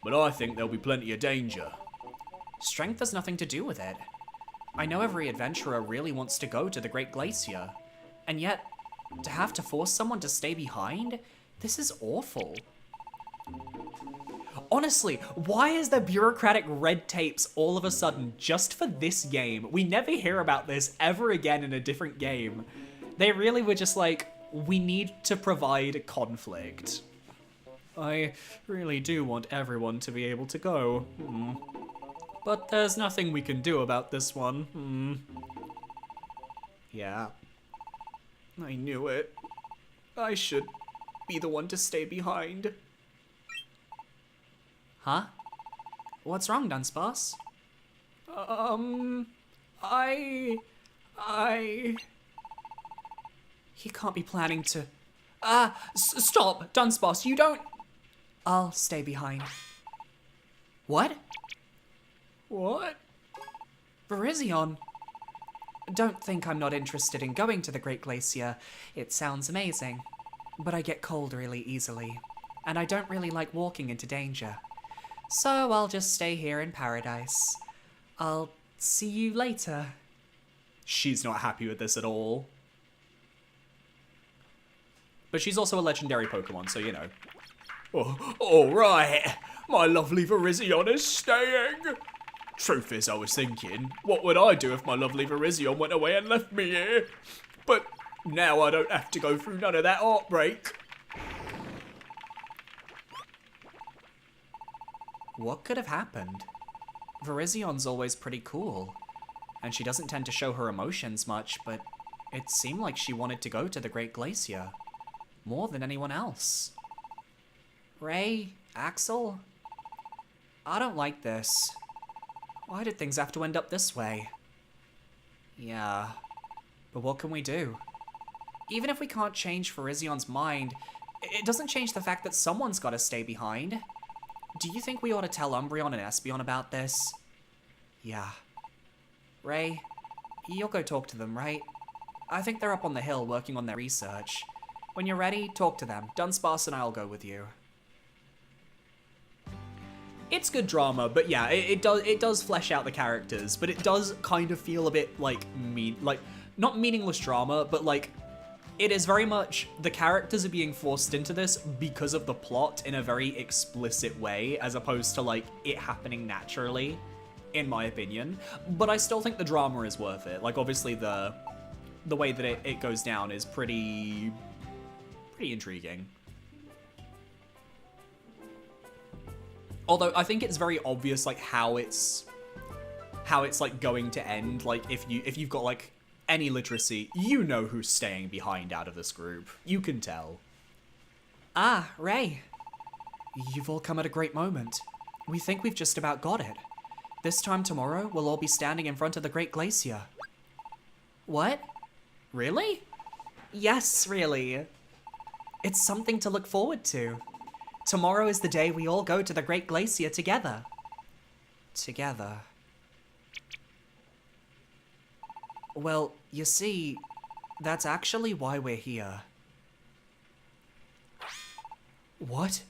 But I think there'll be plenty of danger. Strength has nothing to do with it. I know every adventurer really wants to go to the Great Glacier. And yet, to have to force someone to stay behind? This is awful. Honestly, why is there bureaucratic red tapes all of a sudden just for this game? We never hear about this ever again in a different game. They really were just like, we need to provide conflict. I really do want everyone to be able to go. But there's nothing we can do about this one. Yeah. I knew it. I should be the one to stay behind. Huh? What's wrong, Dunsparce? He can't be planning to... stop, Dunsparce, you don't... I'll stay behind. What? What? Virizion. Don't think I'm not interested in going to the Great Glacier. It sounds amazing. But I get cold really easily. And I don't really like walking into danger. So I'll just stay here in paradise. I'll see you later. She's not happy with this at all. But she's also a legendary Pokemon, so you know. Oh, alright. My lovely Virizion is staying. Truth is, I was thinking, what would I do if my lovely Virizion went away and left me here? But now I don't have to go through none of that heartbreak. What could have happened? Virizion's always pretty cool, and she doesn't tend to show her emotions much, but it seemed like she wanted to go to the Great Glacier. More than anyone else. Ray? Axel? I don't like this. Why did things have to end up this way? Yeah, but what can we do? Even if we can't change Virizion's mind, it doesn't change the fact that someone's gotta stay behind. Do you think we ought to tell Umbreon and Espeon about this? Yeah. Ray, you'll go talk to them, right? I think they're up on the hill working on their research. When you're ready, talk to them. Dunsparce and I'll go with you. It's good drama, but yeah, it does flesh out the characters, but it does kind of feel a bit like not meaningless drama, but like it is very much the characters are being forced into this because of the plot in a very explicit way, as opposed to like it happening naturally. in my opinion. But I still think the drama is worth it. Like, obviously the way that it goes down is pretty intriguing. Although I think it's very obvious, like, how it's like going to end. Like, if you've got like any literacy, you know who's staying behind out of this group. You can tell. Ah, Ray. You've all come at a great moment. We think we've just about got it. This time tomorrow, we'll all be standing in front of the Great Glacier. What? Really? Yes, really. It's something to look forward to. Tomorrow is the day we all go to the Great Glacier together. Together. Well, you see, that's actually why we're here. What?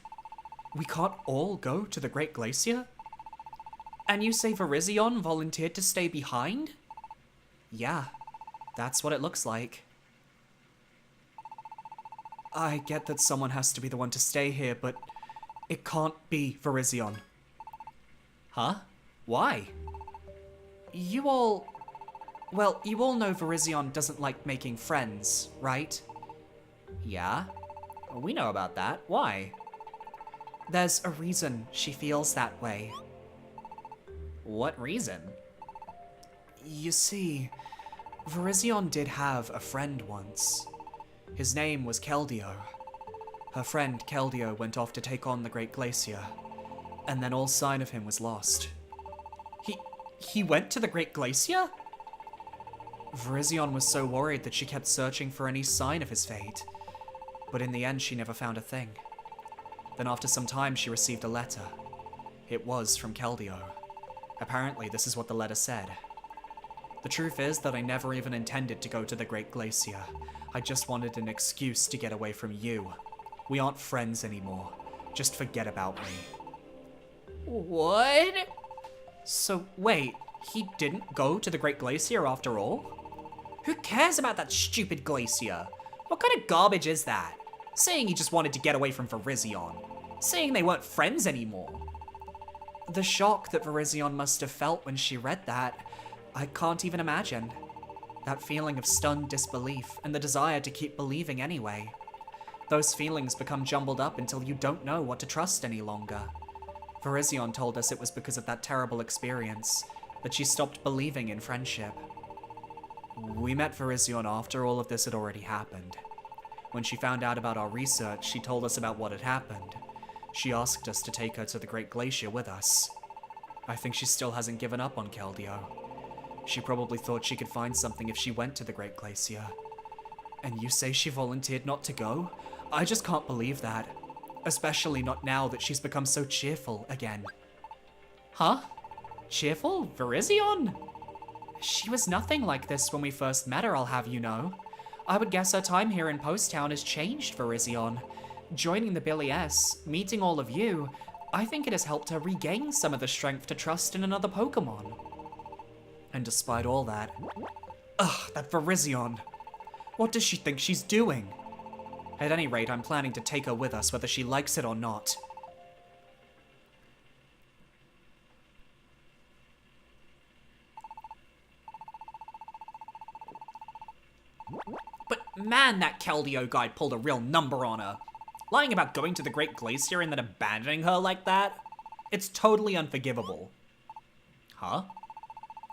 We can't all go to the Great Glacier? And you say Virizion volunteered to stay behind? Yeah, that's what it looks like. I get that someone has to be the one to stay here, but it can't be Virizion. Huh? Why? You all know Virizion doesn't like making friends, right? Yeah, we know about that. Why? There's a reason she feels that way. What reason? You see, Virizion did have a friend once. His name was Keldeo. Her friend Keldeo went off to take on the Great Glacier, and then all sign of him was lost. He went to the Great Glacier? Virizion was so worried that she kept searching for any sign of his fate, but in the end she never found a thing. Then after some time she received a letter. It was from Keldeo. Apparently this is what the letter said. The truth is that I never even intended to go to the Great Glacier. I just wanted an excuse to get away from you. We aren't friends anymore. Just forget about me. What? So wait, he didn't go to the Great Glacier after all? Who cares about that stupid glacier? What kind of garbage is that? Saying he just wanted to get away from Virizion. Saying they weren't friends anymore. The shock that Virizion must have felt when she read that, I can't even imagine. That feeling of stunned disbelief and the desire to keep believing anyway. Those feelings become jumbled up until you don't know what to trust any longer. Virizion told us it was because of that terrible experience that she stopped believing in friendship. We met Virizion after all of this had already happened. When she found out about our research, she told us about what had happened. She asked us to take her to the Great Glacier with us. I think she still hasn't given up on Keldeo. She probably thought she could find something if she went to the Great Glacier. And you say she volunteered not to go? I just can't believe that. Especially not now that she's become so cheerful again. Huh? Cheerful? Virizion? She was nothing like this when we first met her, I'll have you know. I would guess her time here in Post Town has changed Virizion. Joining the Billy S, meeting all of you, I think it has helped her regain some of the strength to trust in another Pokemon. And despite all that... Ugh, that Virizion. What does she think she's doing? At any rate, I'm planning to take her with us whether she likes it or not. But man, that Keldeo guy pulled a real number on her. Lying about going to the Great Glacier and then abandoning her like that? It's totally unforgivable. Huh?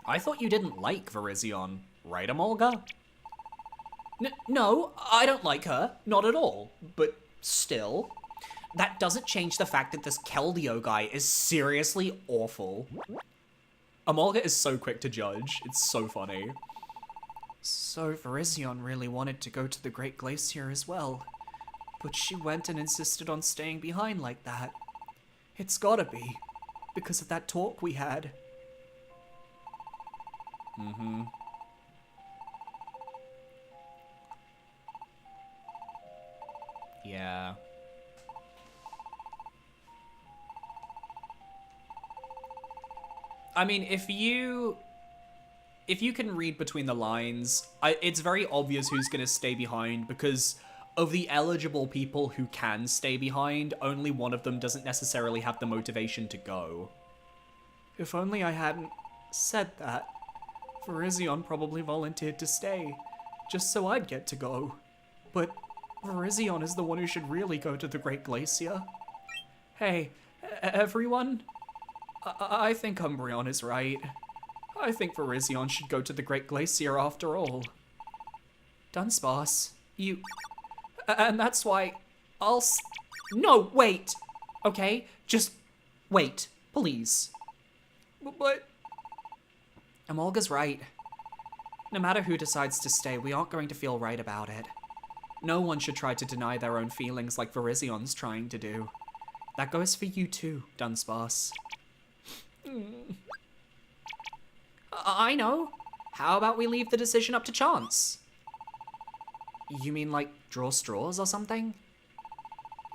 I thought you didn't like Virizion, right, Emolga? No, I don't like her. Not at all. But still, that doesn't change the fact that this Keldeo guy is seriously awful. Emolga is so quick to judge. It's so funny. So Virizion really wanted to go to the Great Glacier as well. But she went and insisted on staying behind like that. It's gotta be, because of that talk we had. Mm-hmm. Yeah. I mean, if you can read between the lines, it's very obvious who's gonna stay behind, because of the eligible people who can stay behind, only one of them doesn't necessarily have the motivation to go. If only I hadn't... said that, Virizion probably volunteered to stay, just so I'd get to go. But Virizion is the one who should really go to the Great Glacier. Hey, everyone? I think Umbreon is right. I think Virizion should go to the Great Glacier after all. Dunsparce, you... And that's why No, wait! Okay, just wait, please. But... Emolga's right. No matter who decides to stay, we aren't going to feel right about it. No one should try to deny their own feelings like Virizion's trying to do. That goes for you too, Dunsparce. I know. How about we leave the decision up to chance? You mean like draw straws or something?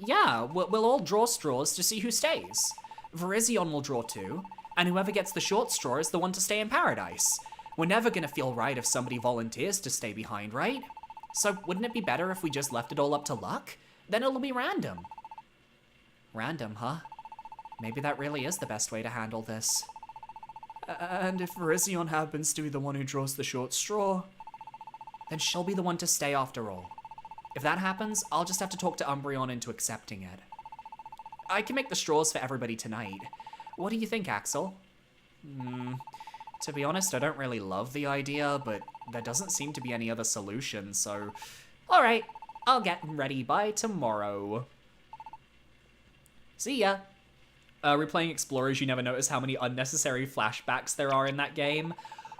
Yeah, we'll all draw straws to see who stays. Virizion will draw 2, and whoever gets the short straw is the one to stay in paradise. We're never gonna feel right if somebody volunteers to stay behind, right? So wouldn't it be better if we just left it all up to luck? Then it'll be random. Random, huh? Maybe that really is the best way to handle this. And if Virizion happens to be the one who draws the short straw, then she'll be the one to stay after all. If that happens, I'll just have to talk to Umbreon into accepting it. I can make the straws for everybody tonight. What do you think, Axel? To be honest, I don't really love the idea, but there doesn't seem to be any other solution, so... Alright, I'll get ready by tomorrow. See ya! Replaying Explorers, you never notice how many unnecessary flashbacks there are in that game.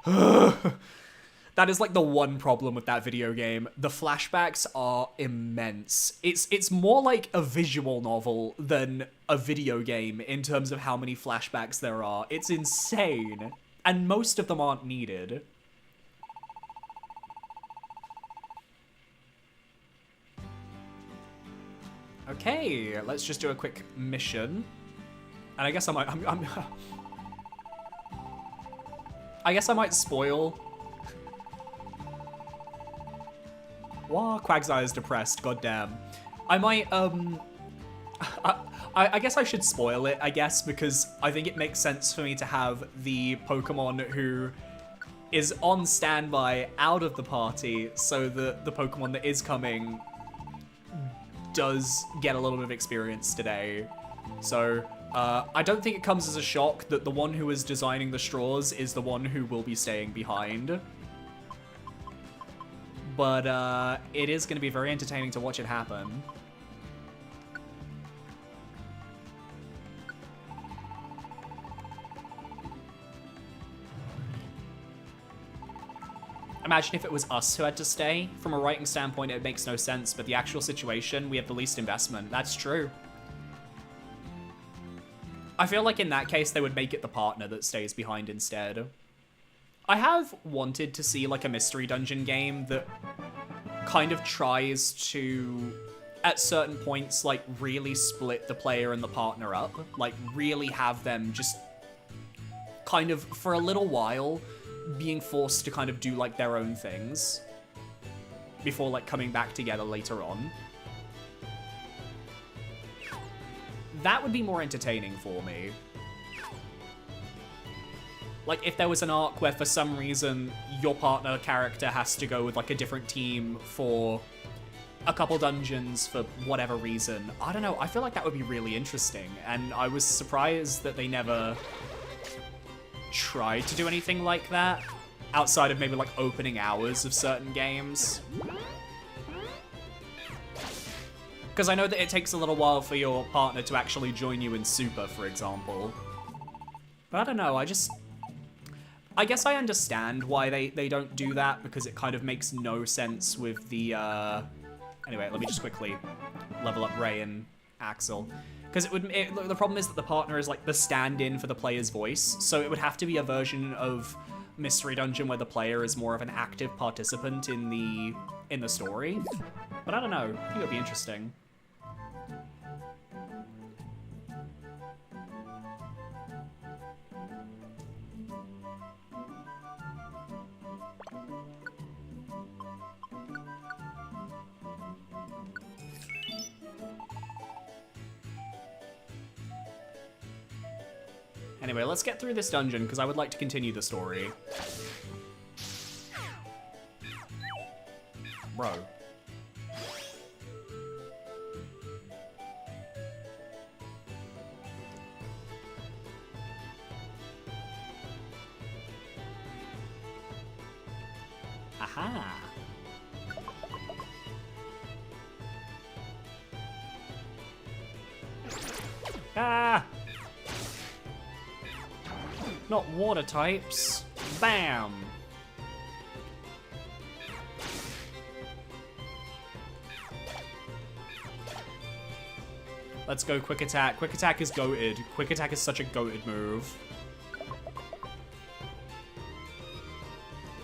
That is like the one problem with that video game. The flashbacks are immense. It's more like a visual novel than a video game in terms of how many flashbacks there are. It's insane. And most of them aren't needed. Okay, let's just do a quick mission. And I guess I guess I might spoil. Wah, Quagsire is depressed, goddamn. I might, I guess I should spoil it, I guess, because I think it makes sense for me to have the Pokemon who is on standby out of the party, so that the Pokemon that is coming does get a little bit of experience today. So, I don't think it comes as a shock that the one who is designing the straws is the one who will be staying behind. But, it is going to be very entertaining to watch it happen. Imagine if it was us who had to stay. From a writing standpoint, it makes no sense, but the actual situation, we have the least investment. That's true. I feel like in that case, they would make it the partner that stays behind instead. I have wanted to see like a mystery dungeon game that kind of tries to, at certain points, like really split the player and the partner up. Like really have them just kind of, for a little while, being forced to kind of do like their own things before like coming back together later on. That would be more entertaining for me. Like, if there was an arc where for some reason your partner character has to go with like a different team for a couple dungeons for whatever reason. I don't know, I feel like that would be really interesting. And I was surprised that they never tried to do anything like that outside of maybe like opening hours of certain games. Because I know that it takes a little while for your partner to actually join you in Super, for example. But I don't know, I guess I understand why they don't do that, because it kind of makes no sense with the, Anyway, let me just quickly level up Ray and Axel. Because the problem is that the partner is like the stand-in for the player's voice, so it would have to be a version of Mystery Dungeon where the player is more of an active participant in the story. But I don't know, I think it would be interesting. Anyway, let's get through this dungeon, because I would like to continue the story. Bro. Aha. Ah! Not water types. Bam! Let's go Quick Attack. Quick Attack is goated. Quick Attack is such a goated move.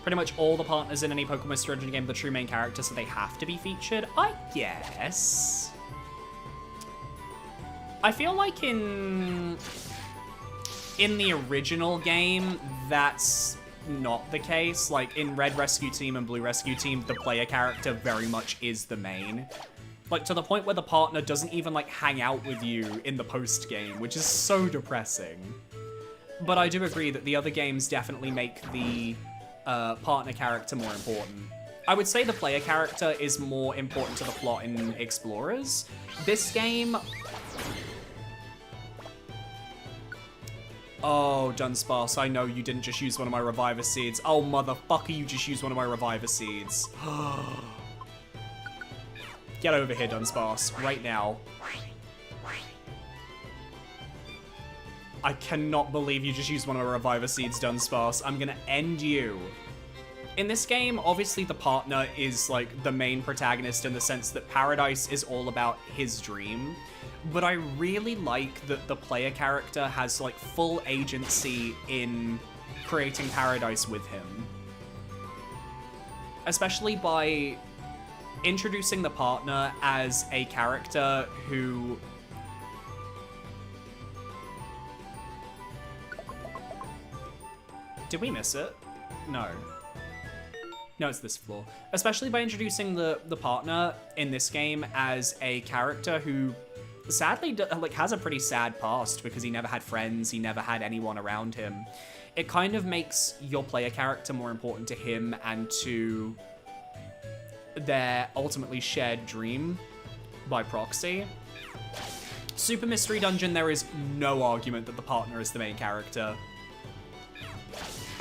Pretty much all the partners in any Pokemon Strategy game are the true main character, so they have to be featured, I guess. I feel like in the original game, that's not the case. Like, in Red Rescue Team and Blue Rescue Team, the player character very much is the main. Like, to the point where the partner doesn't even, like, hang out with you in the post-game, which is so depressing. But I do agree that the other games definitely make the partner character more important. I would say the player character is more important to the plot in Explorers. This game... Oh, Dunsparce, I know you didn't just use one of my Reviver Seeds. Oh, motherfucker, you just used one of my Reviver Seeds. Get over here, Dunsparce, right now. I cannot believe you just used one of my Reviver Seeds, Dunsparce. I'm gonna end you. In this game, obviously the partner is, like, the main protagonist in the sense that Paradise is all about his dream. But I really like that the player character has, like, full agency in creating Paradise with him. Especially by introducing the partner as a character who... Did we miss it? No. No, it's this floor. Especially by introducing the partner in this game as a character who sadly like has a pretty sad past because he never had friends, he never had anyone around him. It kind of makes your player character more important to him and to their ultimately shared dream by proxy. Super Mystery Dungeon, there is no argument that the partner is the main character.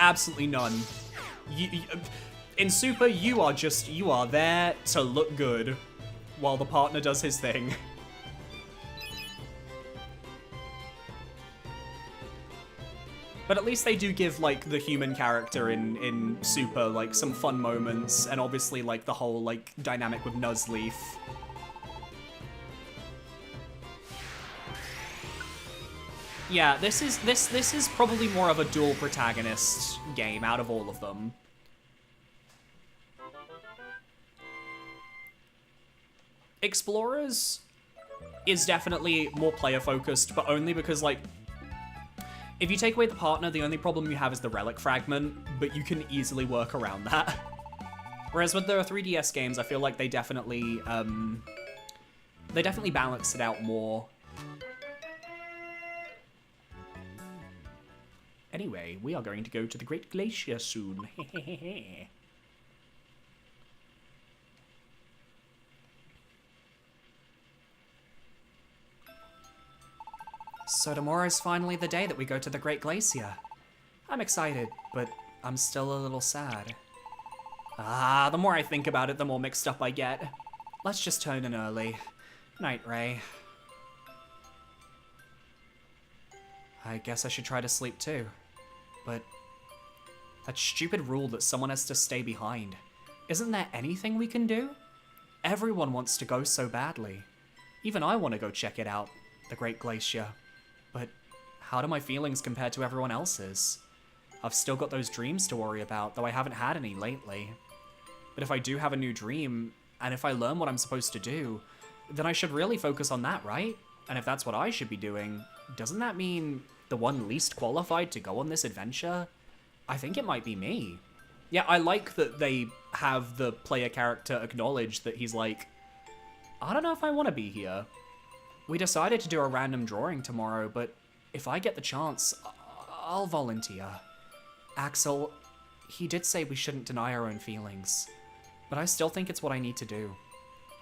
Absolutely none. In Super, you are there to look good while the partner does his thing. But at least they do give, like, the human character in Super, like, some fun moments, and obviously, like, the whole, like, dynamic with Nuzleaf. Yeah, this is probably more of a dual protagonist game out of all of them. Explorers is definitely more player focused, but only because, like, if you take away the partner, the only problem you have is the relic fragment, but you can easily work around that. Whereas with the 3DS games, I feel like they definitely balanced it out more. Anyway, we are going to go to the Great Glacier soon. So tomorrow's finally the day that we go to the Great Glacier. I'm excited, but I'm still a little sad. Ah, the more I think about it, the more mixed up I get. Let's just turn in early. Night, Ray. I guess I should try to sleep too. But that stupid rule that someone has to stay behind. Isn't there anything we can do? Everyone wants to go so badly. Even I want to go check it out, the Great Glacier. But how do my feelings compare to everyone else's? I've still got those dreams to worry about, though I haven't had any lately. But if I do have a new dream, and if I learn what I'm supposed to do, then I should really focus on that, right? And if that's what I should be doing, doesn't that mean the one least qualified to go on this adventure? I think it might be me. Yeah, I like that they have the player character acknowledge that he's like, I don't know if I want to be here. We decided to do a random drawing tomorrow, but if I get the chance, I'll volunteer. Axel, he did say we shouldn't deny our own feelings, but I still think it's what I need to do.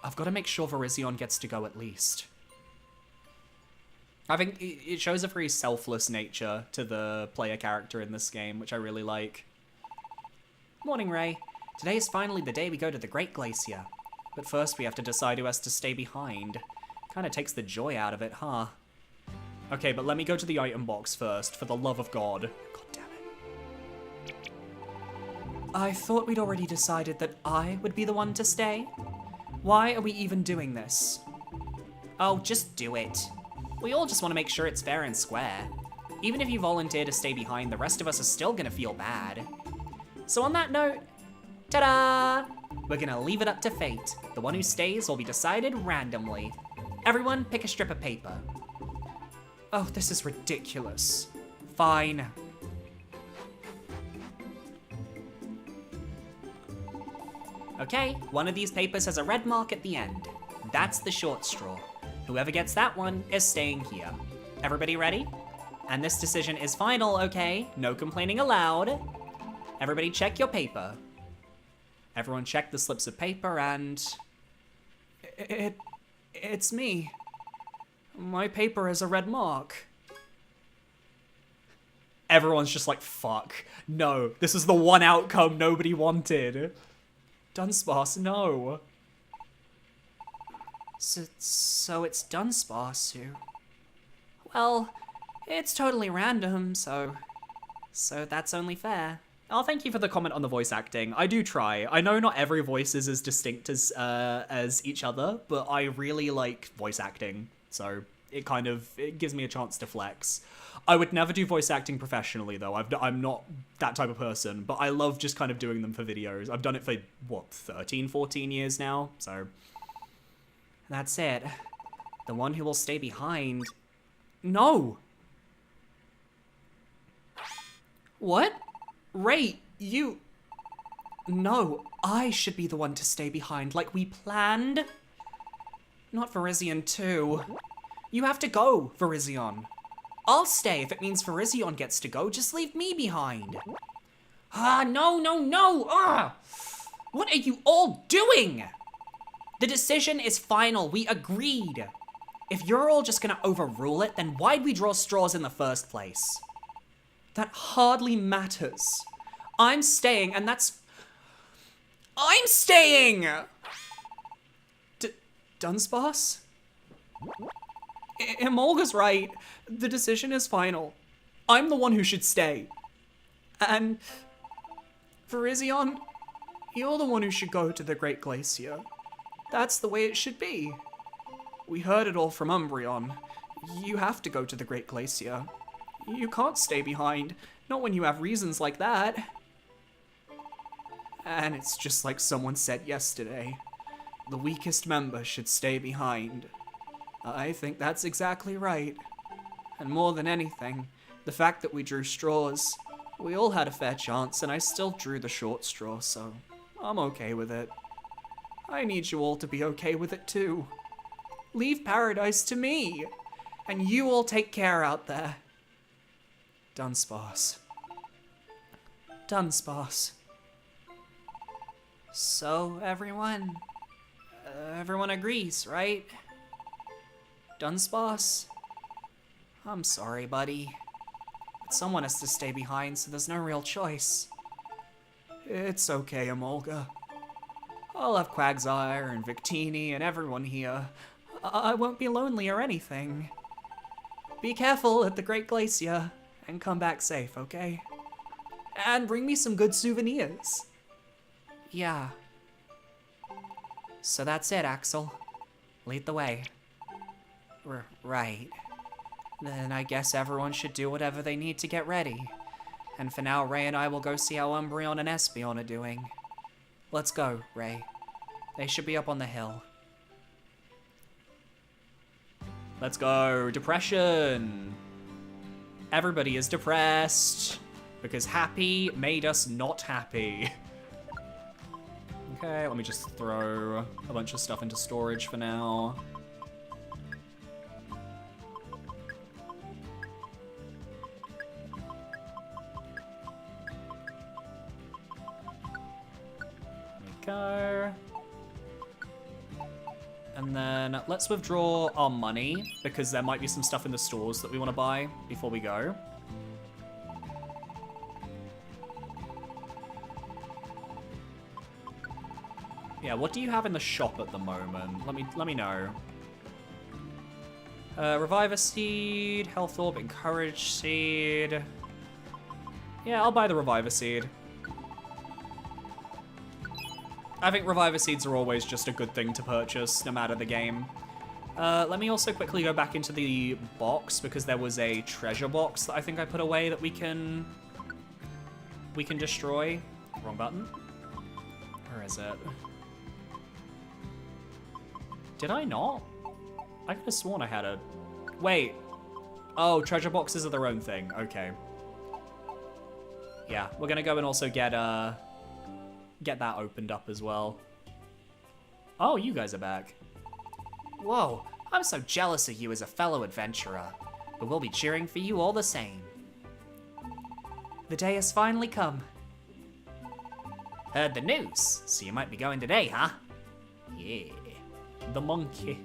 I've got to make sure Virizion gets to go at least. I think it shows a very selfless nature to the player character in this game, which I really like. Morning, Ray. Today is finally the day we go to the Great Glacier. But first we have to decide who has to stay behind. Kinda takes the joy out of it, huh? Okay, but let me go to the item box first, for the love of God. God damn it. I thought we'd already decided that I would be the one to stay. Why are we even doing this? Oh, just do it. We all just want to make sure it's fair and square. Even if you volunteer to stay behind, the rest of us are still gonna feel bad. So on that note, ta-da! We're gonna leave it up to fate. The one who stays will be decided randomly. Everyone pick a strip of paper. Oh, this is ridiculous. Fine. Okay, one of these papers has a red mark at the end. That's the short straw. Whoever gets that one is staying here. Everybody ready? And this decision is final, okay? No complaining allowed. Everybody check your paper. Everyone check the slips of paper and... It's me. My paper has a red mark. Everyone's just like, fuck. No, this is the one outcome nobody wanted. Dunsparce, no. So it's Dunsparce who... Well, it's totally random, so that's only fair. Oh, thank you for the comment on the voice acting. I do try. I know not every voice is as distinct as each other, but I really like voice acting, so it gives me a chance to flex. I would never do voice acting professionally, though. I'm not that type of person, but I love just kind of doing them for videos. I've done it for, 13, 14 years now, so... That's it. The one who will stay behind... No! What? Ray, you... No, I should be the one to stay behind like we planned. Not Virizion too. You have to go, Virizion. I'll stay if it means Virizion gets to go. Just leave me behind. Ah, no. Ah! What are you all doing? The decision is final. We agreed. If you're all just gonna overrule it, then why'd we draw straws in the first place? That hardly matters. I'm staying, and that's... I'm staying! Dunsparce? Emolga's right. The decision is final. I'm the one who should stay. And... Virizion, you're the one who should go to the Great Glacier. That's the way it should be. We heard it all from Umbreon. You have to go to the Great Glacier. You can't stay behind, not when you have reasons like that. And it's just like someone said yesterday. The weakest member should stay behind. I think that's exactly right. And more than anything, the fact that we drew straws, we all had a fair chance and I still drew the short straw, so I'm okay with it. I need you all to be okay with it too. Leave paradise to me, and you all take care out there. Dunsparce. Dunsparce. So, everyone agrees, right? Dunsparce? I'm sorry, buddy. But someone has to stay behind, so there's no real choice. It's okay, Emolga. I'll have Quagsire and Victini and everyone here. I won't be lonely or anything. Be careful at the Great Glacier, and come back safe, okay? And bring me some good souvenirs. Yeah. So that's it, Axel. Lead the way. Right. Then I guess everyone should do whatever they need to get ready. And for now, Ray and I will go see how Umbreon and Espeon are doing. Let's go, Ray. They should be up on the hill. Let's go. Depression. Everybody is depressed. Because happy made us not happy. Okay, let me just throw a bunch of stuff into storage for now. go. And then let's withdraw our money because there might be some stuff in the stores that we want to buy before we go. Yeah, what do you have in the shop at the moment? Let me know. Reviver Seed, Health Orb, Encourage Seed. Yeah, I'll buy the Reviver Seed. I think Reviver Seeds are always just a good thing to purchase, no matter the game. Let me also quickly go back into the box, because there was a treasure box that I think I put away that we can destroy. Wrong button. Where is it? Did I not? I could have sworn I had a... Wait. Oh, treasure boxes are their own thing. Okay. Yeah, we're gonna go and also get that opened up as well. Oh, you guys are back. Whoa, I'm so jealous of you as a fellow adventurer, but we'll be cheering for you all the same. The day has finally come. Heard the news, so you might be going today, huh? Yeah. The monkey.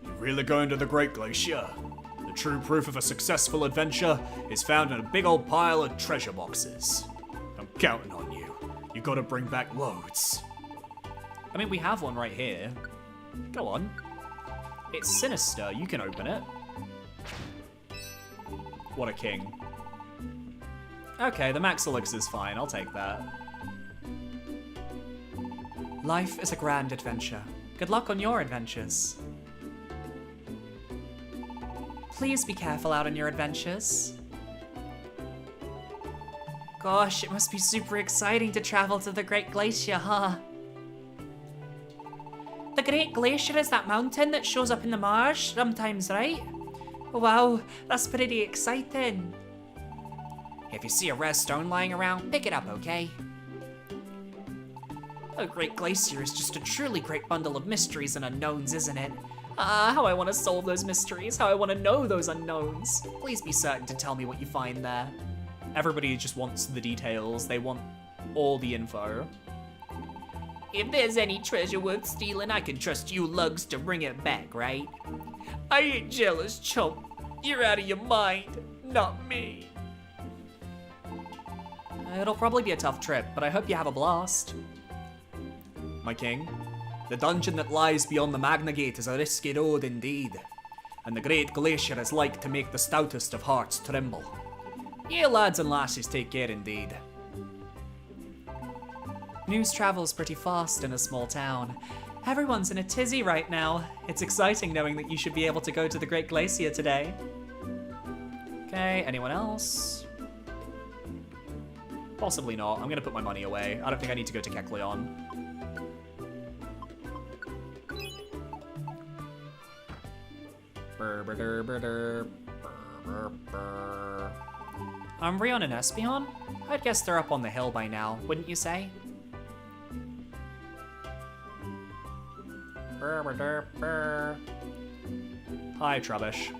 You're really going to the Great Glacier? The true proof of a successful adventure is found in a big old pile of treasure boxes. I'm counting on you. You gotta bring back loads. I mean, we have one right here. Go on. It's sinister. You can open it. What a king. Okay, the max elixir's fine. I'll take that. Life is a grand adventure. Good luck on your adventures. Please be careful out on your adventures. Gosh, it must be super exciting to travel to the Great Glacier, huh? The Great Glacier is that mountain that shows up in the marsh sometimes, right? Wow, that's pretty exciting. If you see a rare stone lying around, pick it up, okay? The Great Glacier is just a truly great bundle of mysteries and unknowns, isn't it? Ah, how I want to solve those mysteries, how I want to know those unknowns. Please be certain to tell me what you find there. Everybody just wants the details. They want all the info. If there's any treasure worth stealing, I can trust you lugs to bring it back, right? I ain't jealous, chump. You're out of your mind, not me. It'll probably be a tough trip, but I hope you have a blast. My king, the dungeon that lies beyond the Magnagate is a risky road indeed, and the Great Glacier is like to make the stoutest of hearts tremble. Ye lads and lasses take care indeed. News travels pretty fast in a small town. Everyone's in a tizzy right now. It's exciting knowing that you should be able to go to the Great Glacier today. Okay, anyone else? Possibly not. I'm gonna put my money away. I don't think I need to go to Kecleon. Umbreon and Espeon? I'd guess they're up on the hill by now, wouldn't you say? Hi, Trubbish.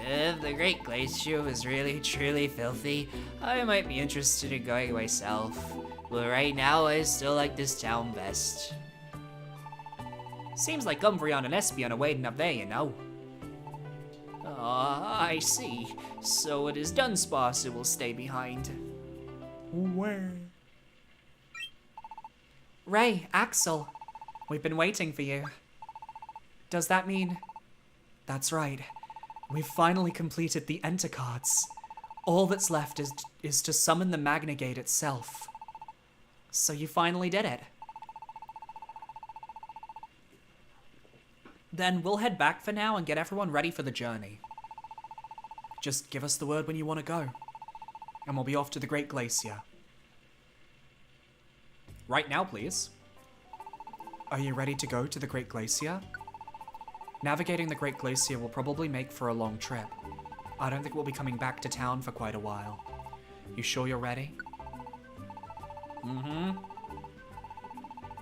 If the Great Glacier was really truly filthy, I might be interested in going myself. But right now, I still like this town best. Seems like Umbreon and Espeon are waiting up there, you know. Ah, I see. So it is Dunsparce who will stay behind. Where? Ray, Axel, we've been waiting for you. Does that mean... That's right. We've finally completed the Enter cards. All that's left is to summon the Magnagate itself. So you finally did it. Then we'll head back for now and get everyone ready for the journey. Just give us the word when you want to go, and we'll be off to the Great Glacier. Right now, please. Are you ready to go to the Great Glacier? Navigating the Great Glacier will probably make for a long trip. I don't think we'll be coming back to town for quite a while. You sure you're ready? Mm-hmm.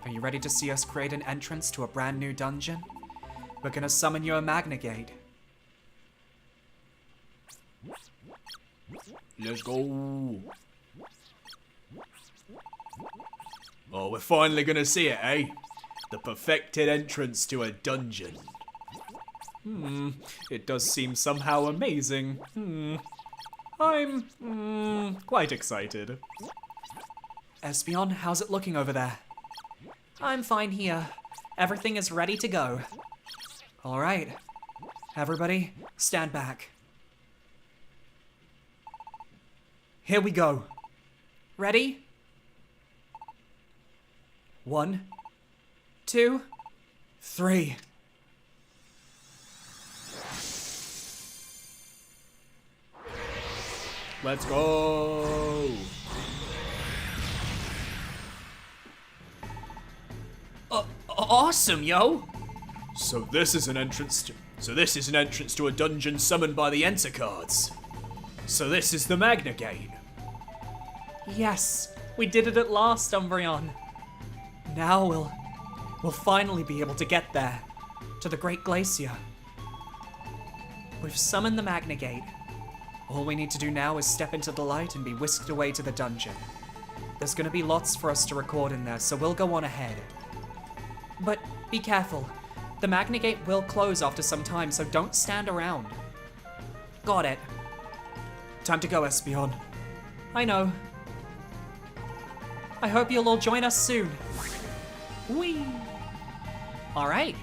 Are you ready to see us create an entrance to a brand new dungeon? We're gonna summon your Magnagate. Let's go. Oh, we're finally gonna see it, eh? The perfected entrance to a dungeon. It does seem somehow amazing. I'm quite excited. Espeon, how's it looking over there? I'm fine here. Everything is ready to go. All right. Everybody, stand back. Here we go. Ready? 1, 2, 3. Let's go. Awesome, yo! So this is an entrance to a dungeon summoned by the Enter cards. So this is the Magnagate. Yes, we did it at last, Umbreon. Now we'll finally be able to get there, to the Great Glacier. We've summoned the Magnagate. All we need to do now is step into the light and be whisked away to the dungeon. There's gonna be lots for us to record in there, so we'll go on ahead. But be careful. The Magnagate will close after some time, so don't stand around. Got it. Time to go, Espeon. I know. I hope you'll all join us soon. Whee! Alright,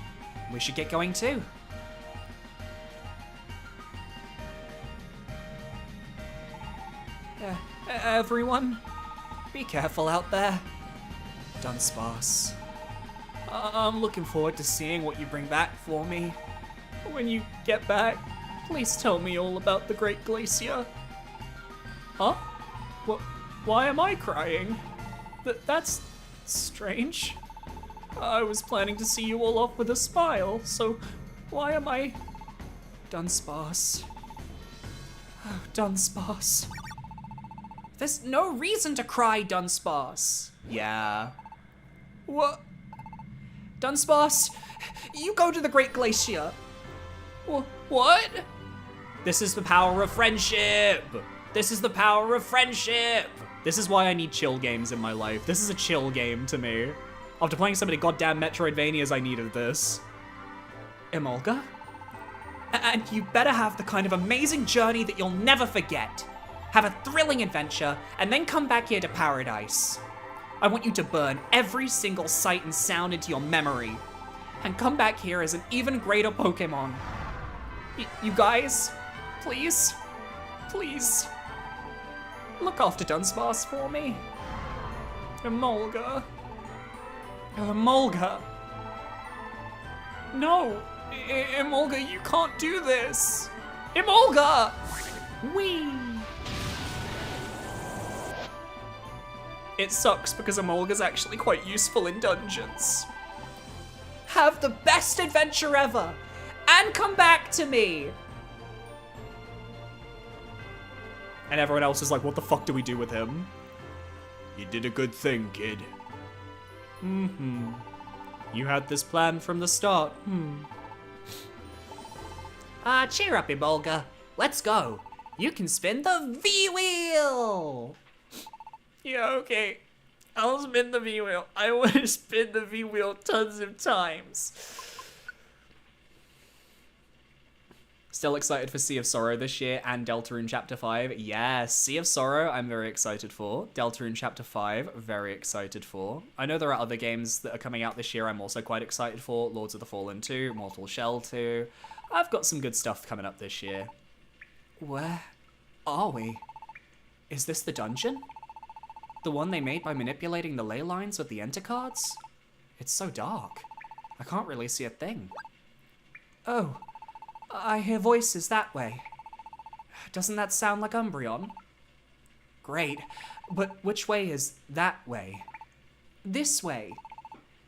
we should get going too. Everyone, be careful out there. Dunsparce. I'm looking forward to seeing what you bring back for me. When you get back, please tell me all about the Great Glacier. Huh? Why am I crying? That's strange. I was planning to see you all off with a smile, so why am I... Dunsparce. Oh, Dunsparce. There's no reason to cry, Dunsparce. Yeah. What? Dunsparce, you go to the Great Glacier. What? This is the power of friendship. This is the power of friendship. This is why I need chill games in my life. This is a chill game to me. After playing so many goddamn Metroidvanias, I needed this. Emolga? And you better have the kind of amazing journey that you'll never forget. Have a thrilling adventure, and then come back here to Paradise. I want you to burn every single sight and sound into your memory, and come back here as an even greater Pokemon. You guys, please, look after Dunsparce for me. Emolga. Emolga. No, Emolga, you can't do this. Emolga! Whee! It sucks because Emolga's actually quite useful in dungeons. Have the best adventure ever, and come back to me! And everyone else is like, what the fuck do we do with him? You did a good thing, kid. You had this plan from the start. Cheer up, Emolga. Let's go. You can spin the V-Wheel! Yeah, okay. I'll spin the V-Wheel. I want to spin the V-Wheel tons of times. Still excited for Sea of Sorrow this year and Deltarune Chapter 5. Yes, Sea of Sorrow I'm very excited for. Deltarune Chapter 5, very excited for. I know there are other games that are coming out this year I'm also quite excited for. Lords of the Fallen 2, Mortal Shell 2. I've got some good stuff coming up this year. Where are we? Is this the dungeon? The one they made by manipulating the ley lines with the enter cards? It's so dark. I can't really see a thing. Oh, I hear voices that way. Doesn't that sound like Umbreon? Great, but which way is that way? This way.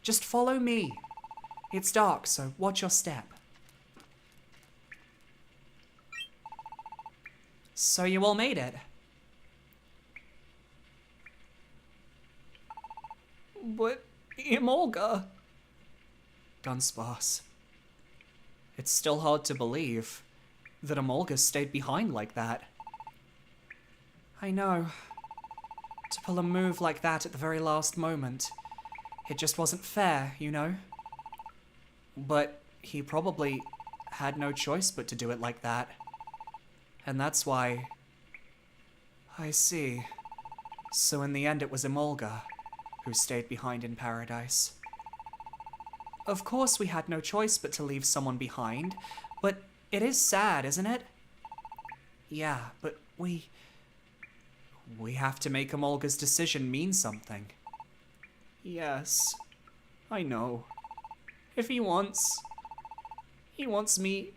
Just follow me. It's dark, so watch your step. So you all made it. But Emolga. Dunsparce. It's still hard to believe that Emolga stayed behind like that. I know. To pull a move like that at the very last moment. It just wasn't fair, you know? But he probably had no choice but to do it like that. And that's why... I see. So in the end it was Emolga who stayed behind in paradise. Of course we had no choice but to leave someone behind, but it is sad, isn't it? Yeah, but we have to make Emolga's decision mean something. Yes, I know. If he wants me,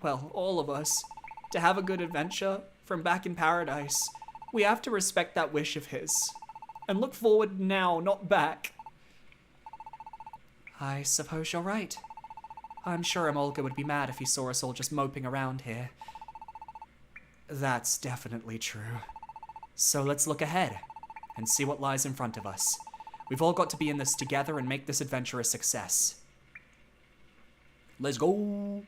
well, all of us, to have a good adventure from back in paradise, we have to respect that wish of his. And look forward now, not back. I suppose you're right. I'm sure Emolga would be mad if he saw us all just moping around here. That's definitely true. So let's look ahead and see what lies in front of us. We've all got to be in this together and make this adventure a success. Let's go!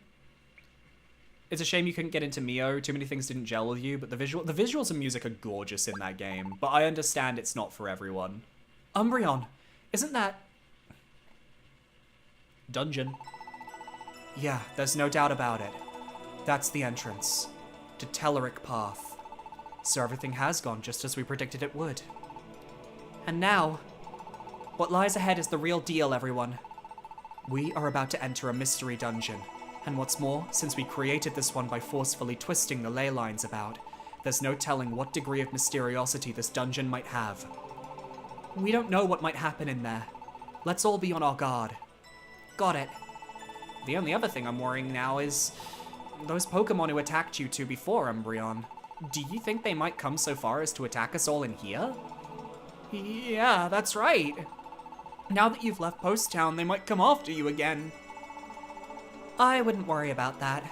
It's a shame you couldn't get into Mio. Too many things didn't gel with you, but the visuals and music are gorgeous in that game. But I understand it's not for everyone. Umbreon, isn't that... Dungeon. Yeah, there's no doubt about it. That's the entrance to Telleric Path. So everything has gone just as we predicted it would. And now, what lies ahead is the real deal, everyone. We are about to enter a mystery dungeon. And what's more, since we created this one by forcefully twisting the ley lines about, there's no telling what degree of mysteriosity this dungeon might have. We don't know what might happen in there. Let's all be on our guard. Got it. The only other thing I'm worrying now is those Pokemon who attacked you two before, Umbreon. Do you think they might come so far as to attack us all in here? Yeah, that's right. Now that you've left Post Town, they might come after you again. I wouldn't worry about that.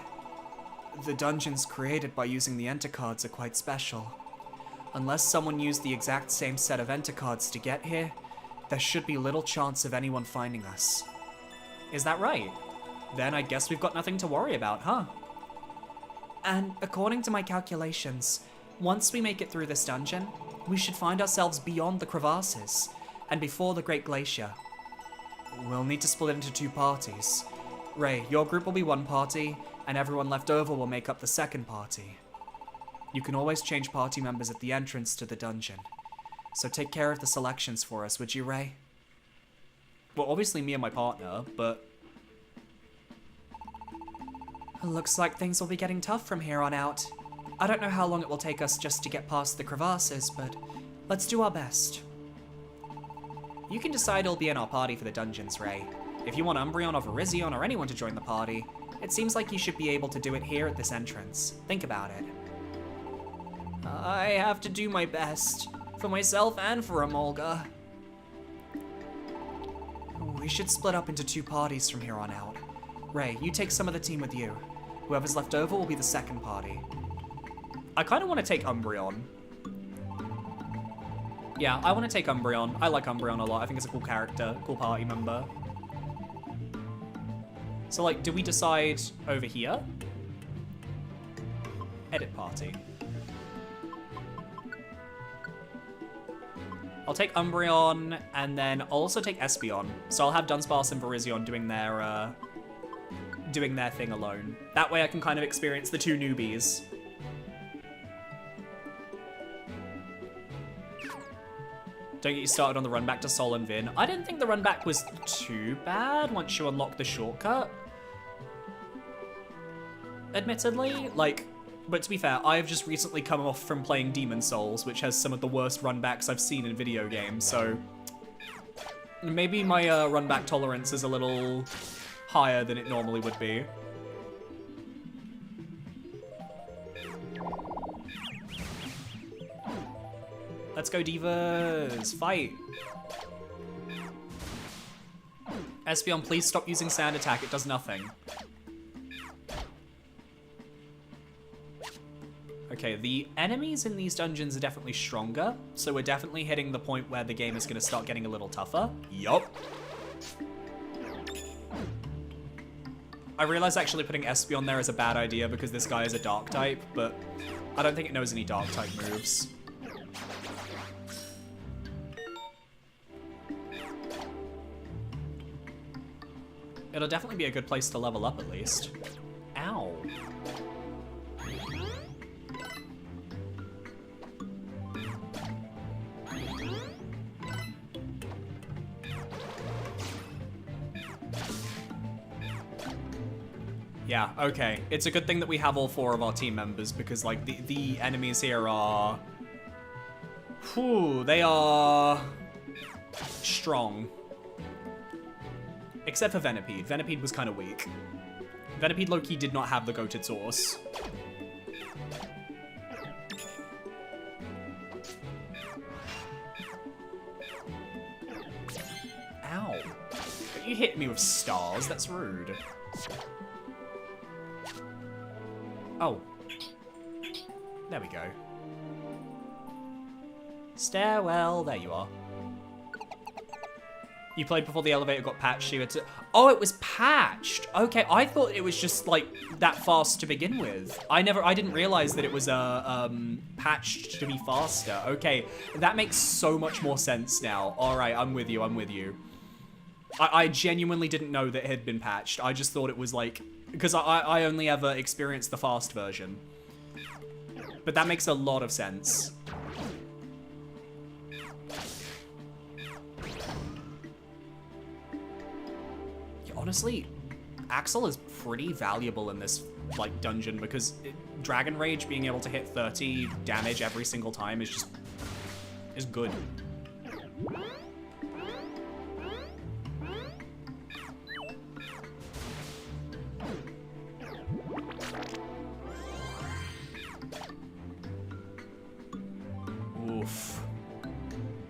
The dungeons created by using the Enter cards are quite special. Unless someone used the exact same set of Enter cards to get here, there should be little chance of anyone finding us. Is that right? Then I guess we've got nothing to worry about, huh? And according to my calculations, once we make it through this dungeon, we should find ourselves beyond the crevasses and before the Great Glacier. We'll need to split into two parties. Ray, your group will be one party, and everyone left over will make up the second party. You can always change party members at the entrance to the dungeon. So take care of the selections for us, would you, Ray? Well, obviously me and my partner, but... Looks like things will be getting tough from here on out. I don't know how long it will take us just to get past the crevasses, but let's do our best. You can decide who'll be in our party for the dungeons, Ray. If you want Umbreon or Virizion or anyone to join the party, it seems like you should be able to do it here at this entrance. Think about it. I have to do my best. For myself and for Emolga. We should split up into two parties from here on out. Ray, you take some of the team with you. Whoever's left over will be the second party. I kind of want to take Umbreon. Yeah, I want to take Umbreon. I like Umbreon a lot. I think it's a cool character, cool party member. So, like, do we decide over here? Edit party. I'll take Umbreon, and then I'll also take Espeon. So I'll have Dunsparce and Virizion doing their thing alone. That way I can kind of experience the two newbies. Don't get you started on the run back to Sol and Vin. I didn't think the run back was too bad once you unlock the shortcut. Admittedly, like, but to be fair, I've just recently come off from playing Demon Souls, which has some of the worst run backs I've seen in video games, so maybe my run back tolerance is a little higher than it normally would be. Let's go, Divas! Fight! Espeon, please stop using Sand Attack, it does nothing. Okay, the enemies in these dungeons are definitely stronger, so we're definitely hitting the point where the game is going to start getting a little tougher. Yup. I realize actually putting Espeon there is a bad idea because this guy is a dark type, but I don't think it knows any dark type moves. It'll definitely be a good place to level up at least. Ow. Yeah, okay. It's a good thing that we have all 4 of our team members because, like, the enemies here are... Whew, they are... strong. Except for Venipede. Venipede was kind of weak. Venipede low-key did not have the goated source. Ow. You hit me with stars, that's rude. Oh. There we go. Stairwell, there you are. You played before the elevator got patched, so you had to... Oh, it was patched! Okay, I thought it was just, like, that fast to begin with. I didn't realize that it was, patched to be faster. Okay, that makes so much more sense now. Alright, I'm with you, I'm with you. I genuinely didn't know that it had been patched. I just thought it was, like... Because I only ever experienced the fast version. But that makes a lot of sense. Honestly, Axel is pretty valuable in this, like, dungeon because Dragon Rage being able to hit 30 damage every single time is good. Oof.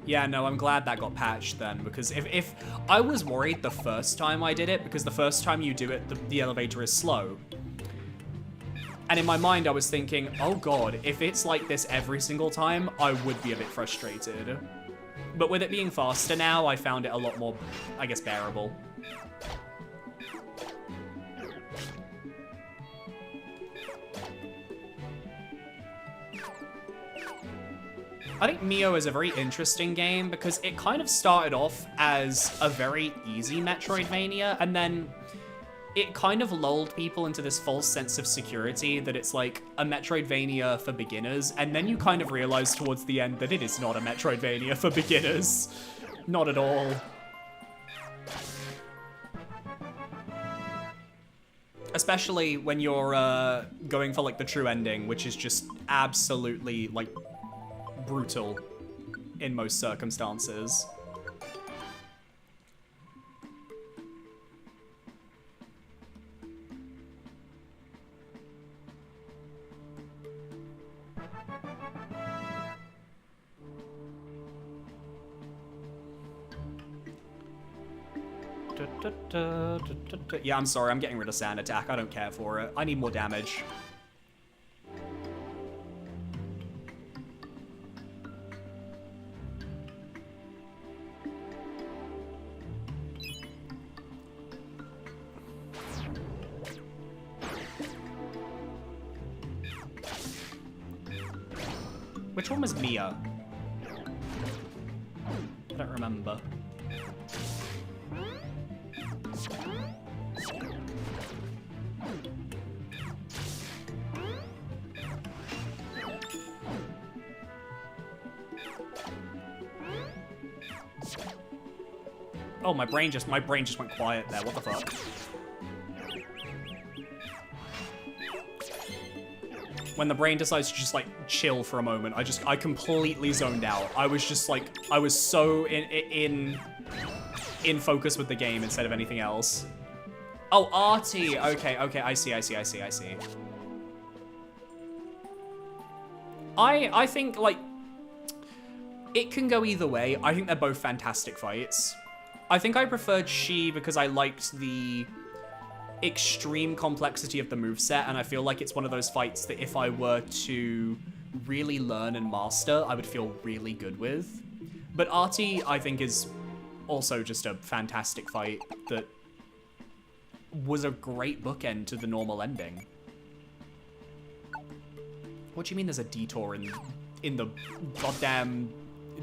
Yeah, no, I'm glad that got patched then, because if I was worried the first time I did it, because the first time you do it, the elevator is slow. And in my mind, I was thinking, oh god, if it's like this every single time, I would be a bit frustrated. But with it being faster now, I found it a lot more, I guess, bearable. I think Mio is a very interesting game because it kind of started off as a very easy Metroidvania, and then it kind of lulled people into this false sense of security that it's like a Metroidvania for beginners, and then you kind of realize towards the end that it is not a Metroidvania for beginners. Not at all. Especially when you're going for like the true ending, which is just absolutely like brutal in most circumstances. Yeah, I'm sorry, I'm getting rid of Sand Attack. I don't care for it. I need more damage. Which one was Mia? I don't remember. Oh, my brain just went quiet there. What the fuck? When the brain decides to just like chill for a moment, I completely zoned out. I was just like, I was so in focus with the game instead of anything else. Oh, Artie. Okay, I see. I think like it can go either way. I think they're both fantastic fights. I think I preferred She because I liked the extreme complexity of the moveset, and I feel like it's one of those fights that if I were to really learn and master, I would feel really good with. But Artie, I think, is also just a fantastic fight that was a great bookend to the normal ending. What do you mean there's a detour in the goddamn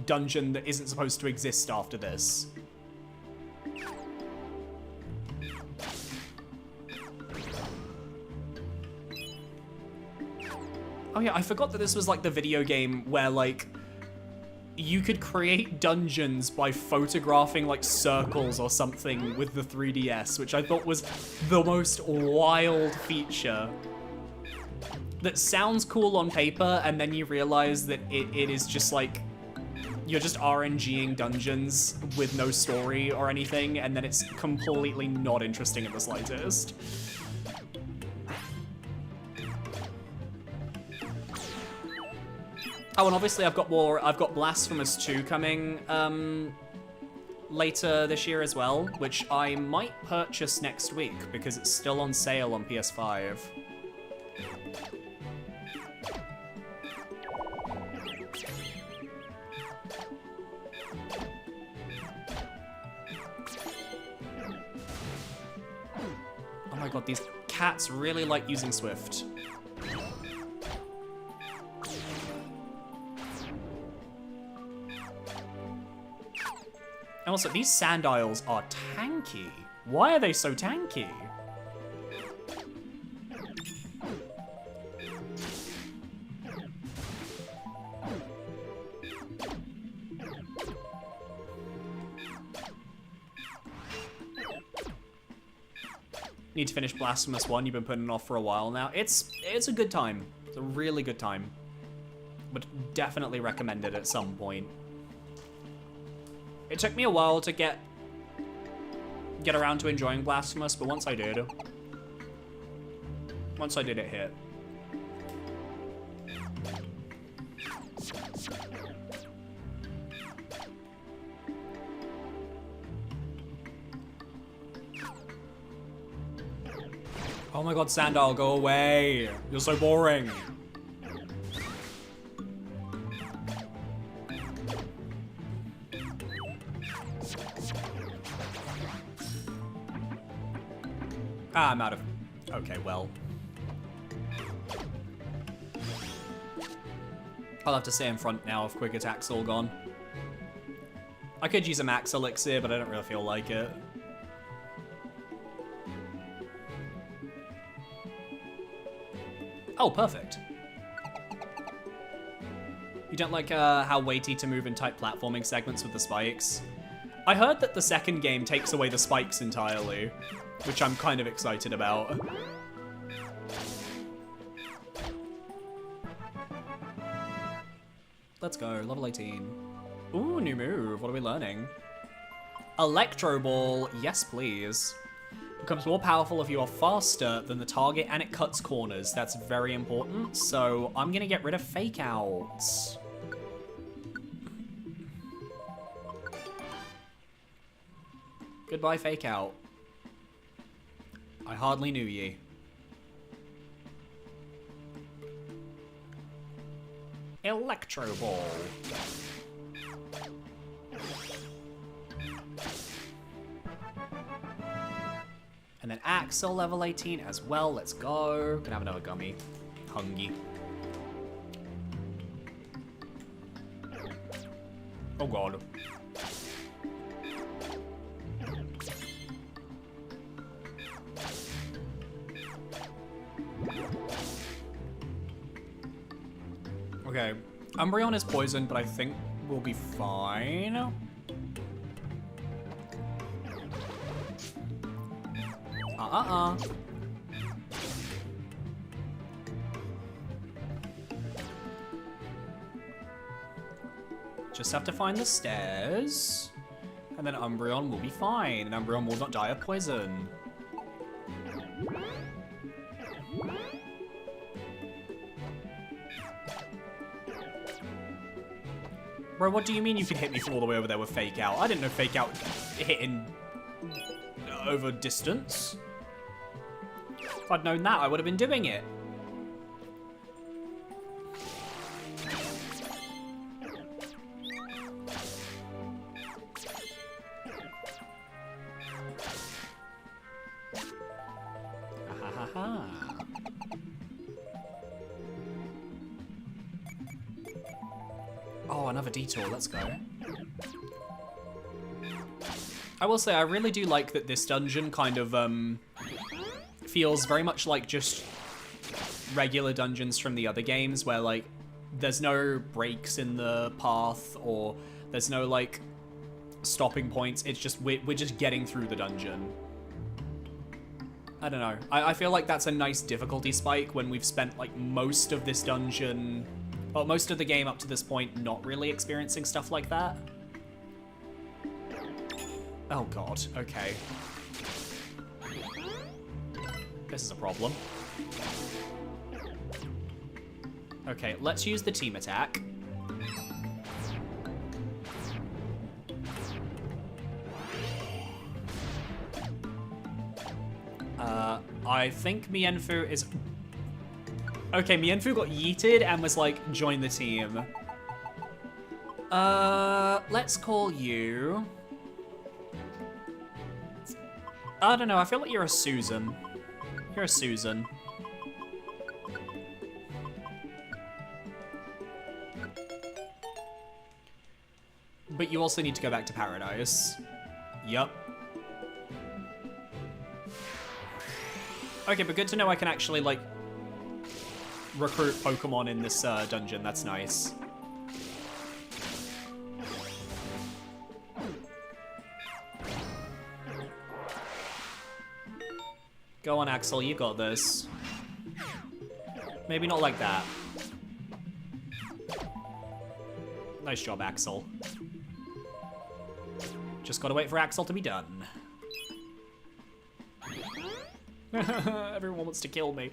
dungeon that isn't supposed to exist after this? Oh yeah, I forgot that this was like the video game where like you could create dungeons by photographing like circles or something with the 3DS, which I thought was the most wild feature. That sounds cool on paper, and then you realize that it is just like, you're just RNGing dungeons with no story or anything, and then it's completely not interesting in the slightest. Oh, and obviously I've got Blasphemous 2 coming later this year as well, which I might purchase next week because it's still on sale on PS5. Oh my god, these cats really like using Swift. And also, these Sandiles are tanky. Why are they so tanky? Need to finish Blasphemous 1. You've been putting it off for a while now. It's a good time. It's a really good time. But definitely recommend it at some point. It took me a while to get around to enjoying Blasphemous, but once I did, it hit. Oh my god, Sandal, go away. You're so boring. Ah, I'm out of... Okay, well. I'll have to stay in front now if Quick Attack's all gone. I could use a Max Elixir, but I don't really feel like it. Oh, perfect. You don't like how weighty to move in tight platforming segments with the spikes? I heard that the second game takes away the spikes entirely, which I'm kind of excited about. Let's go, level 18. Ooh, new move, what are we learning? Electro Ball, yes please. Becomes more powerful if you are faster than the target and it cuts corners. That's very important, so I'm gonna get rid of Fake Outs. Goodbye, Fake Out. I hardly knew ye. Electro Ball. And then Axel level 18 as well. Let's go. Gonna have another gummy. Hungry. Oh god. Okay, Umbreon is poisoned, but I think we'll be fine. Just have to find the stairs, and then Umbreon will be fine, and Umbreon will not die of poison. Bro, what do you mean you can hit me from all the way over there with Fake Out? I didn't know Fake Out hit in over distance. If I'd known that, I would have been doing it. another detour. Let's go. I will say, I really do like that this dungeon kind of feels very much like just regular dungeons from the other games, where like there's no breaks in the path or there's no like stopping points. It's just we're just getting through the dungeon. I don't know. I feel like that's a nice difficulty spike when we've spent like most of this dungeon, or most of the game up to this point, not really experiencing stuff like that. Oh god, okay. This is a problem. Okay, let's use the team attack. I think Mienfu is... Okay, Mienfu got yeeted and was like, join the team. Let's call you... I don't know, I feel like you're a Susan. You're a Susan. But you also need to go back to Paradise. Yup. Okay, but good to know I can actually, like, recruit Pokemon in this dungeon. That's nice. Go on, Axel, you got this. Maybe not like that. Nice job, Axel. Just gotta wait for Axel to be done. Everyone wants to kill me.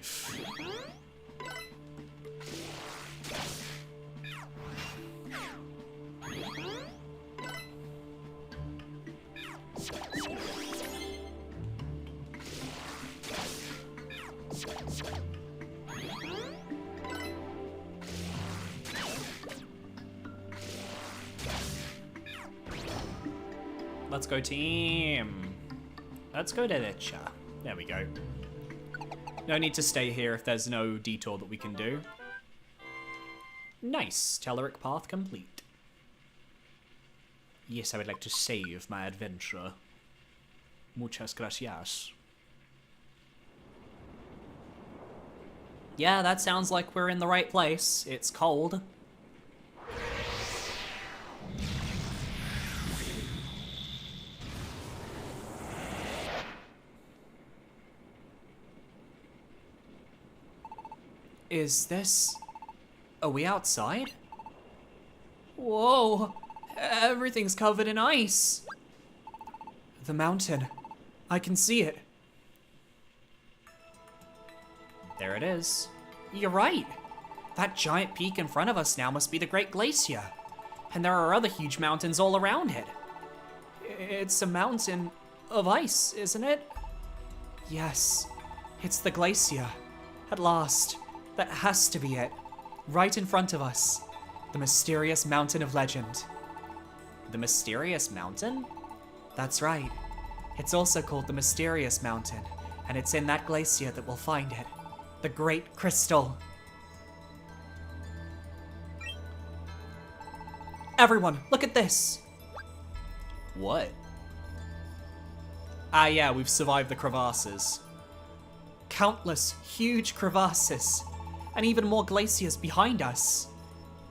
Let's go, team. Let's go to Licha. There we go. No need to stay here if there's no detour that we can do. Nice. Telleric path complete. Yes, I would like to save my adventure. Muchas gracias. Yeah, that sounds like we're in the right place. It's cold. Is this... Are we outside? Whoa! Everything's covered in ice! The mountain. I can see it. There it is. You're right. That giant peak in front of us now must be the Great Glacier. And there are other huge mountains all around it. It's a mountain of ice, isn't it? Yes. It's the glacier. At last. That has to be it. Right in front of us. The mysterious mountain of legend. The mysterious mountain? That's right. It's also called the Mysterious Mountain, and it's in that glacier that we'll find it. The Great Crystal. Everyone, look at this! What? Ah yeah, we've survived the crevasses. Countless huge crevasses. And even more glaciers behind us.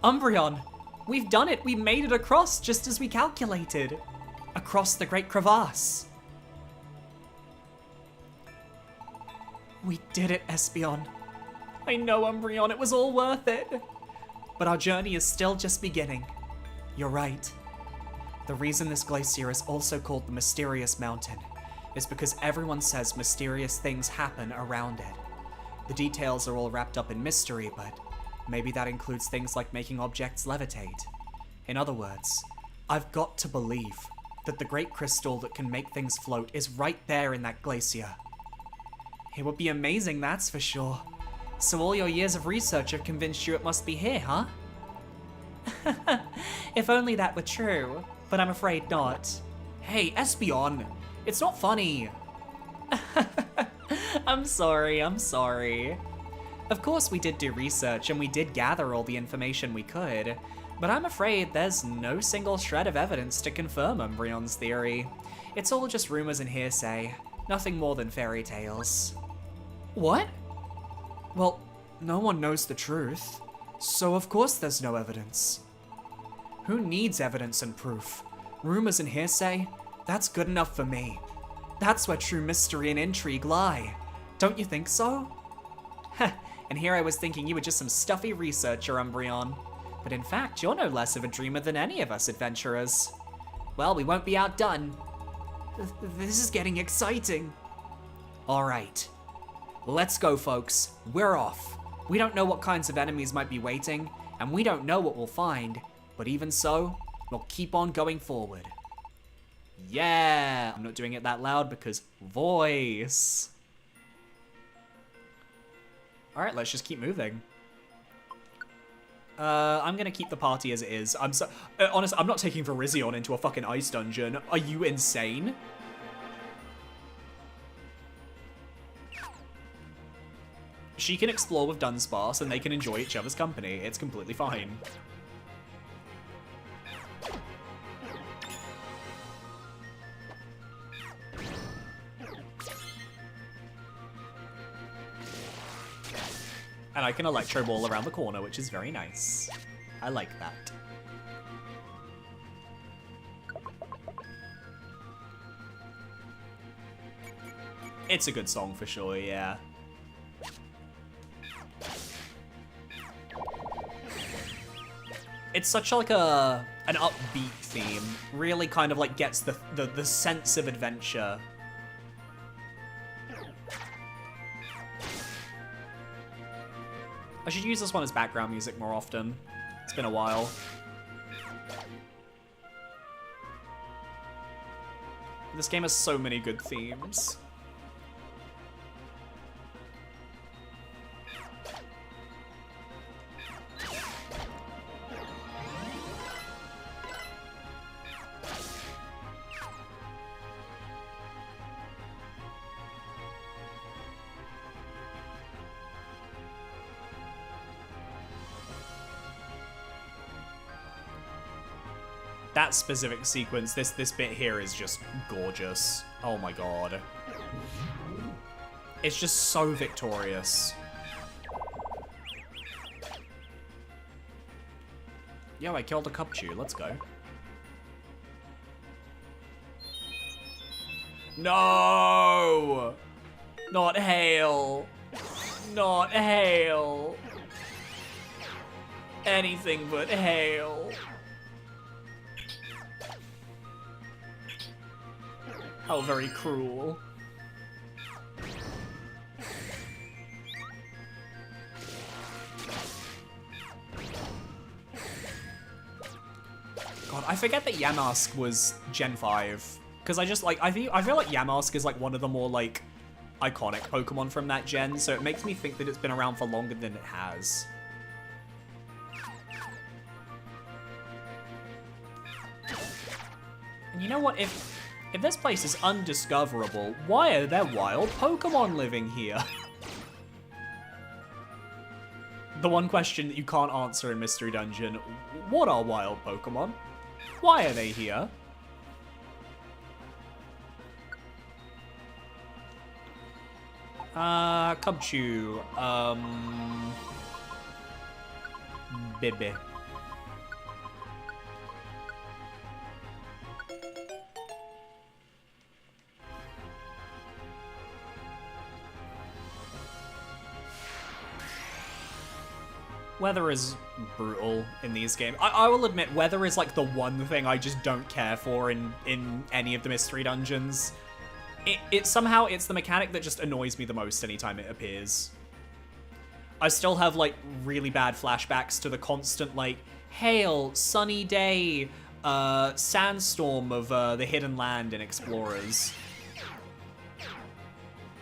Umbreon, we've done it. We made it across just as we calculated. Across the Great Crevasse. We did it, Espeon. I know, Umbreon, it was all worth it. But our journey is still just beginning. You're right. The reason this glacier is also called the Mysterious Mountain is because everyone says mysterious things happen around it. The details are all wrapped up in mystery, but maybe that includes things like making objects levitate. In other words, I've got to believe that the great crystal that can make things float is right there in that glacier. It would be amazing, that's for sure. So all your years of research have convinced you it must be here, huh? If only that were true, but I'm afraid not. Hey, Espeon, it's not funny. I'm sorry. Of course we did do research and we did gather all the information we could, But I'm afraid there's no single shred of evidence to confirm Umbreon's theory. It's all just rumors and hearsay, nothing more than fairy tales. What? Well, no one knows the truth, so of course there's no evidence. Who needs evidence and proof? Rumors and hearsay? That's good enough for me. That's where true mystery and intrigue lie. Don't you think so? Heh, and here I was thinking you were just some stuffy researcher, Umbreon. But in fact, you're no less of a dreamer than any of us adventurers. Well, we won't be outdone. This is getting exciting. All right. Let's go, folks. We're off. We don't know what kinds of enemies might be waiting, and we don't know what we'll find. But even so, we'll keep on going forward. Yeah! I'm not doing it that loud because voice. All right, let's just keep moving. I'm gonna keep the party as it is. Honestly, I'm not taking Virizion into a fucking ice dungeon. Are you insane? She can explore with Dunsparce and they can enjoy each other's company. It's completely fine. And I can Electro Ball around the corner, which is very nice. I like that. It's a good song for sure, yeah. It's such like an upbeat theme. Really kind of like gets the sense of adventure. I should use this one as background music more often. It's been a while. This game has so many good themes. That specific sequence, this bit here is just gorgeous. Oh my god. It's just so victorious. Yo, I killed a Cupchew, let's go. No! Not hail. Not hail. Anything but hail. How very cruel. God, I forget that Yamask was Gen 5. Because I feel like Yamask is like one of the more like iconic Pokemon from that gen, so it makes me think that it's been around for longer than it has. And you know what, if this place is undiscoverable, why are there wild Pokemon living here? The one question that you can't answer in Mystery Dungeon, what are wild Pokemon? Why are they here? Cubchoo, Bebe. Weather is brutal in these games. I will admit, weather is like the one thing I just don't care for in any of the mystery dungeons. It's the mechanic that just annoys me the most anytime it appears. I still have like really bad flashbacks to the constant like hail, sunny day, sandstorm of the hidden land in Explorers.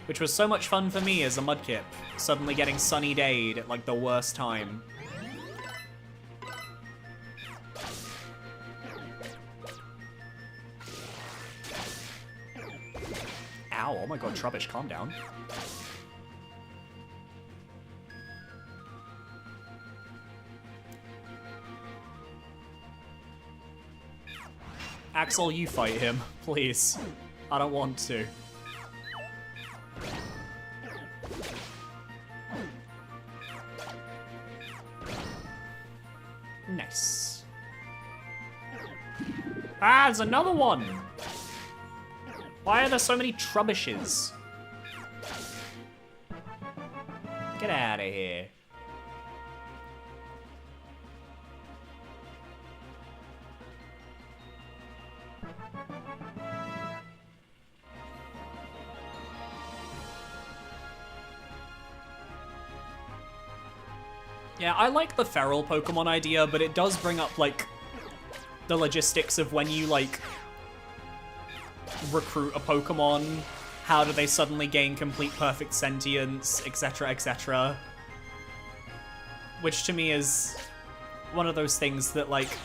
Which was so much fun for me as a Mudkip, suddenly getting sunny dayed at like the worst time. Ow, oh my god, Trubbish, calm down. Axel, you fight him, please. I don't want to. Nice. Ah, there's another one! Why are there so many Trubbishes? Get out of here. Yeah, I like the feral Pokemon idea, but it does bring up, like, the logistics of when you, like, recruit a Pokemon, how do they suddenly gain complete perfect sentience, etc., etc. Which to me is one of those things that, like,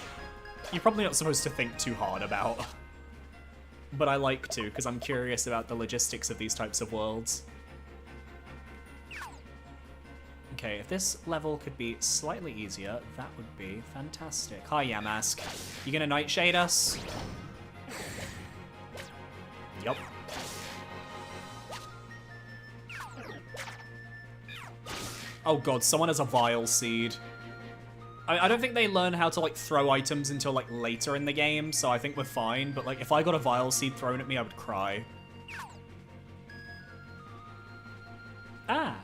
you're probably not supposed to think too hard about. But I like to, because I'm curious about the logistics of these types of worlds. Okay, if this level could be slightly easier, that would be fantastic. Hi, Yamask. You gonna Nightshade us? Yup. Oh god, someone has a Vile Seed. I don't think they learn how to, like, throw items until, like, later in the game, so I think we're fine. But, like, if I got a Vile Seed thrown at me, I would cry. Ah.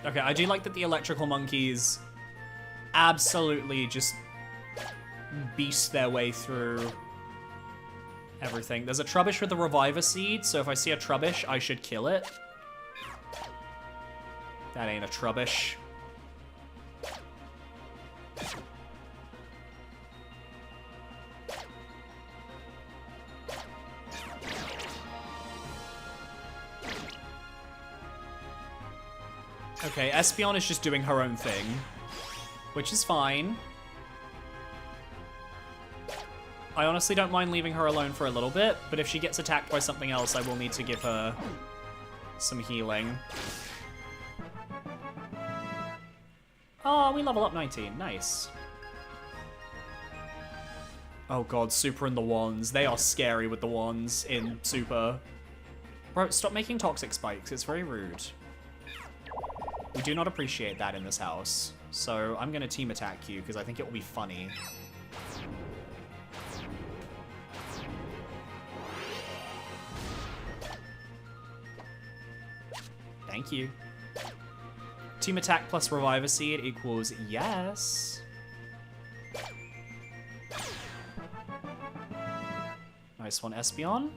Okay, I do like that the electrical monkeys absolutely just beast their way through everything. There's a Trubbish with a Reviver Seed, so if I see a Trubbish, I should kill it. That ain't a Trubbish. Okay, Espeon is just doing her own thing, which is fine. I honestly don't mind leaving her alone for a little bit, but if she gets attacked by something else, I will need to give her some healing. Oh, we level up 19. Nice. Oh god, Super and the Wands. They are scary with the Wands in Super. Bro, stop making toxic spikes. It's very rude. We do not appreciate that in this house. So I'm going to team attack you because I think it will be funny. Thank you. Team attack plus Reviver Seed equals yes. Nice one, Espeon.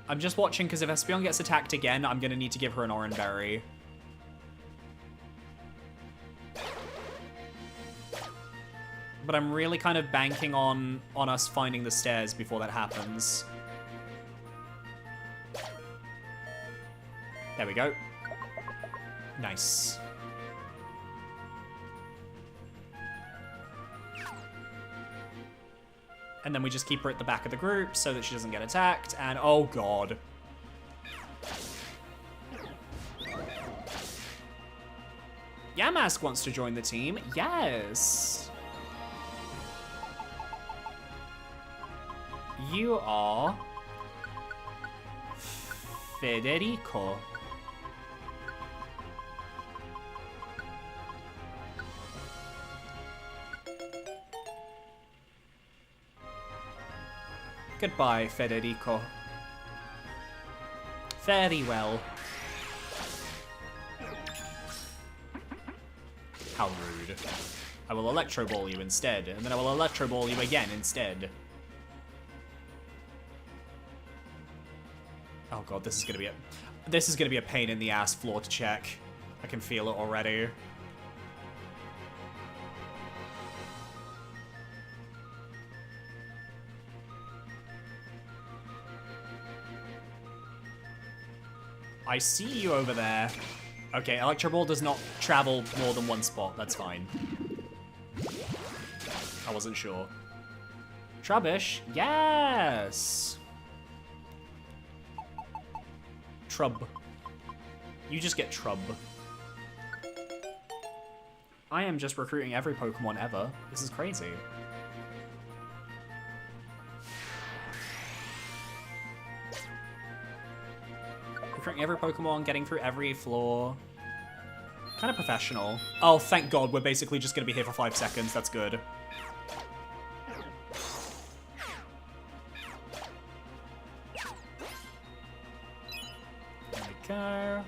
I'm just watching because if Espeon gets attacked again, I'm going to need to give her an Oran Berry. But I'm really kind of banking on us finding the stairs before that happens. There we go. Nice. And then we just keep her at the back of the group so that she doesn't get attacked. And oh god. Yamask wants to join the team. Yes. You are Federico. Goodbye, Federico. Very well. How rude. I will Electro Ball you instead, and then I will Electro Ball you again instead. Oh god, this is gonna be a pain in the ass floor to check. I can feel it already. I see you over there. Okay, Electro Ball does not travel more than one spot. That's fine. I wasn't sure. Trubbish. Yes. Trub. You just get Trub. I am just recruiting every Pokemon ever. This is crazy. Recruiting every Pokemon, getting through every floor. Kind of professional. Oh, thank God, we're basically just gonna be here for 5 seconds. That's good. There we go.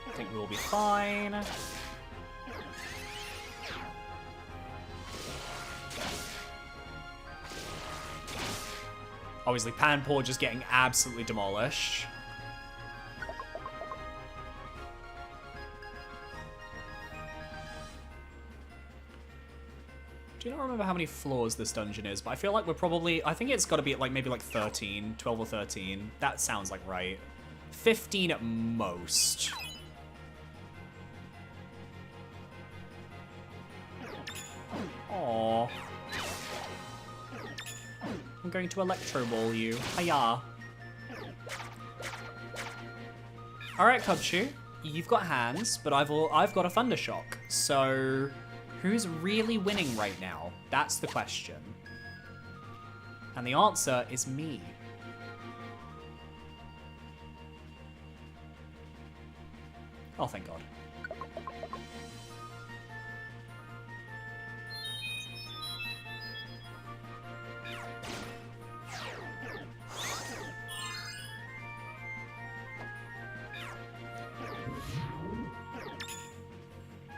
I think we'll be fine. Obviously, Panpour just getting absolutely demolished. Do not remember how many floors this dungeon is, but I feel like we're probably... I think it's got to be at like maybe like 13, 12 or 13. That sounds like right. 15 at most. Aww. I'm going to Electro Ball you. Hiya. Alright, Cubchoo. You've got hands, but I've got a Thundershock. So, who's really winning right now? That's the question. And the answer is me. Oh, thank God.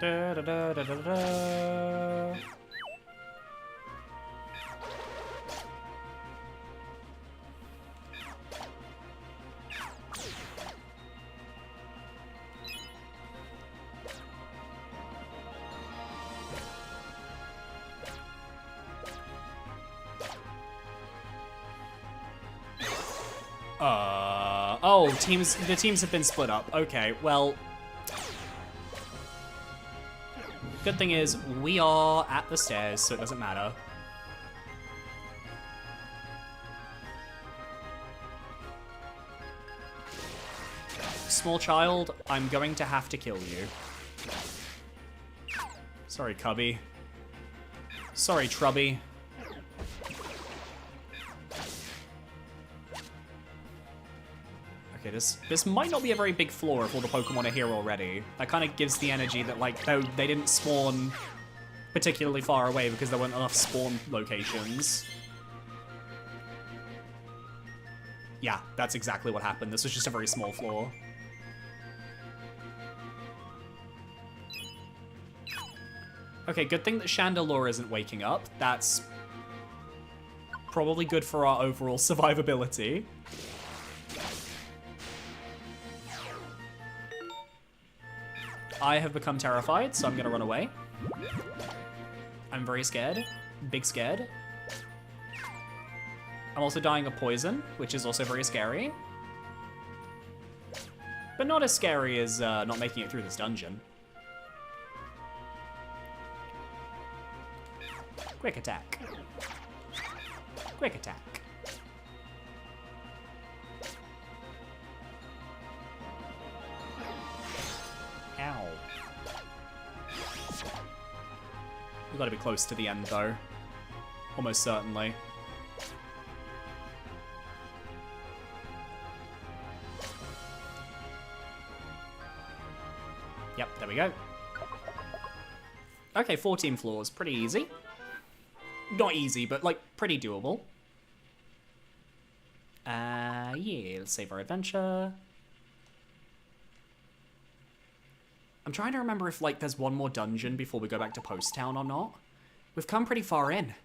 Da, da, da, da, da, da. Oh, the teams have been split up. Okay, well, good thing is we are at the stairs, so it doesn't matter. Small child, I'm going to have to kill you. Sorry, Cubby. Sorry, Trubby. Okay, this might not be a very big floor if all the Pokemon are here already. That kind of gives the energy that, like, they didn't spawn particularly far away because there weren't enough spawn locations. Yeah, that's exactly what happened. This was just a very small floor. Okay, good thing that Chandelure isn't waking up. That's probably good for our overall survivability. I have become terrified, so I'm gonna run away. I'm very scared. Big scared. I'm also dying of poison, which is also very scary. But not as scary as not making it through this dungeon. Quick attack. Quick attack. Ow. We've got to be close to the end, though. Almost certainly. Yep, there we go. Okay, 14 floors. Pretty easy. Not easy, but, like, pretty doable. Yeah, let's save our adventure. I'm trying to remember if, like, there's one more dungeon before we go back to Post Town or not. We've come pretty far in.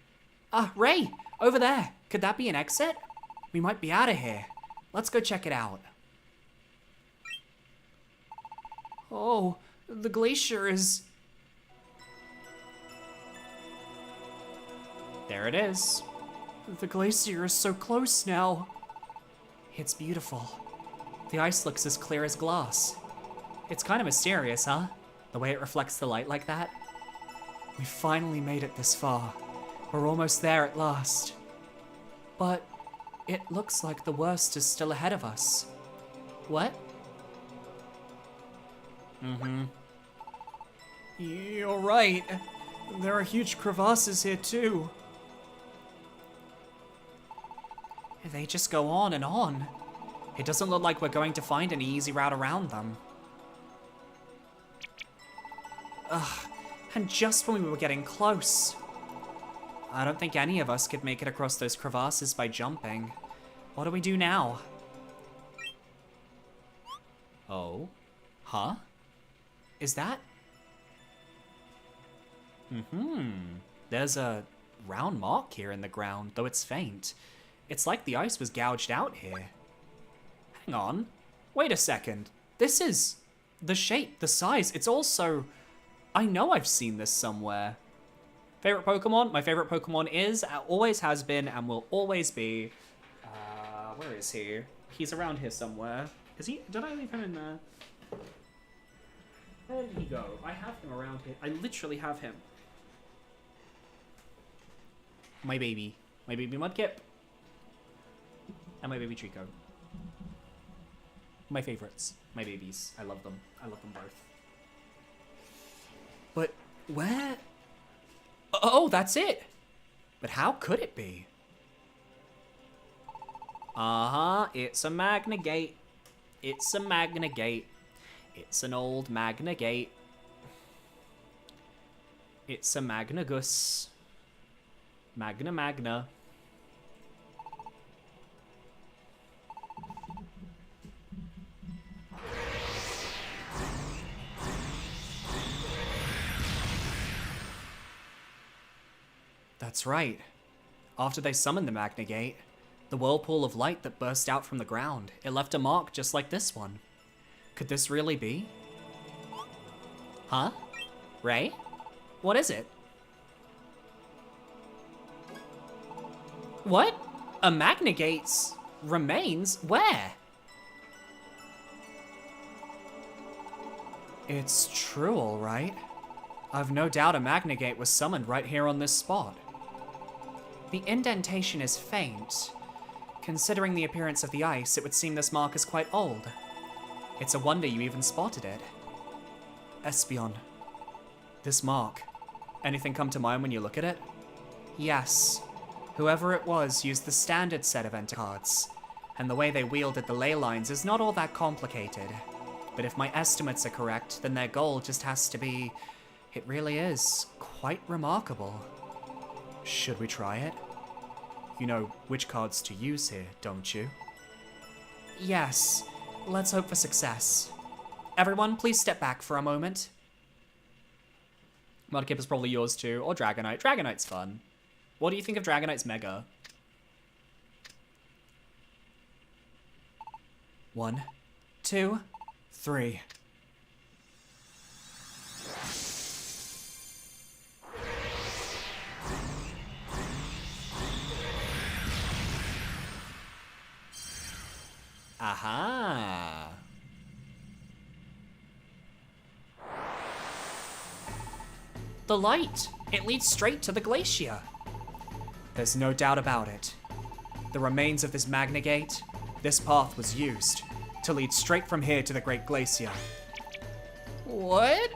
Ah, Ray! Over there! Could that be an exit? We might be out of here. Let's go check it out. Oh, the glacier is... There it is. The glacier is so close now. It's beautiful. The ice looks as clear as glass. It's kind of mysterious, huh? The way it reflects the light like that. We finally made it this far. We're almost there at last. But it looks like the worst is still ahead of us. What? You're right. There are huge crevasses here too. They just go on and on. It doesn't look like we're going to find any easy route around them. Ugh, and just when we were getting close. I don't think any of us could make it across those crevasses by jumping. What do we do now? Oh? Huh? Is that? There's a round mark here in the ground, though it's faint. It's like the ice was gouged out here. Hang on. Wait a second. This is the shape, the size. It's also... I know I've seen this somewhere. Favorite Pokemon? My favorite Pokemon is, always has been, and will always be... where is he? He's around here somewhere. Is he? Did I leave him in there? Where did he go? I have him around here. I literally have him. My baby. My baby Mudkip. And my baby Trico. My favorites. My babies. I love them. I love them both. But where? Oh, that's it. But how could it be? It's a Magnagate. It's a Magnagate. It's an old Magnagate. It's a Magnagus. Magna. That's right. After they summoned the Magnagate, the whirlpool of light that burst out from the ground, it left a mark just like this one. Could this really be? Huh? Ray? What is it? What? A Magnagate's remains? Where? It's true, all right. I've no doubt a Magnagate was summoned right here on this spot. The indentation is faint. Considering the appearance of the ice, it would seem this mark is quite old. It's a wonder you even spotted it. Espeon. This mark. Anything come to mind when you look at it? Yes. Whoever it was used the standard set of enter cards, and the way they wielded the ley lines is not all that complicated. But if my estimates are correct, then their goal just has to be... It really is quite remarkable. Should we try it? You know which cards to use here, don't you? Yes. Let's hope for success. Everyone, please step back for a moment. Mudkip is probably yours too, or Dragonite. Dragonite's fun. What do you think of Dragonite's Mega? 1, 2, 3. Aha! The light! It leads straight to the glacier. There's no doubt about it. The remains of this Magnagate, this path was used to lead straight from here to the Great Glacier. What?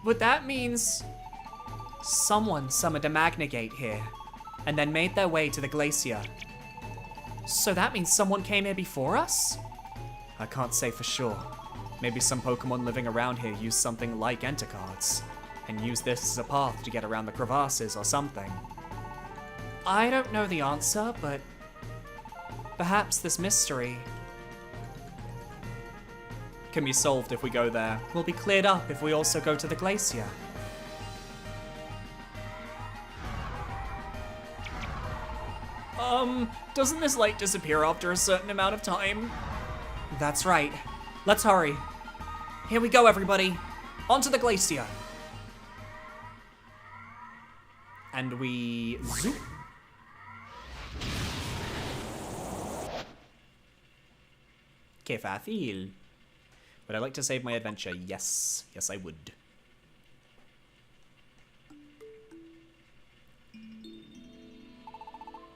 But that means... Someone summoned a Magnagate here, and then made their way to the glacier. So that means someone came here before us? I can't say for sure. Maybe some Pokemon living around here used something like enter cards, and used this as a path to get around the crevasses or something. I don't know the answer, but perhaps this mystery can be solved if we go there. Will be cleared up if we also go to the glacier. Doesn't this light disappear after a certain amount of time? That's right. Let's hurry. Here we go, everybody. Onto the glacier. And we zoom. Que fácil. Would I like to save my adventure? Yes. Yes, I would.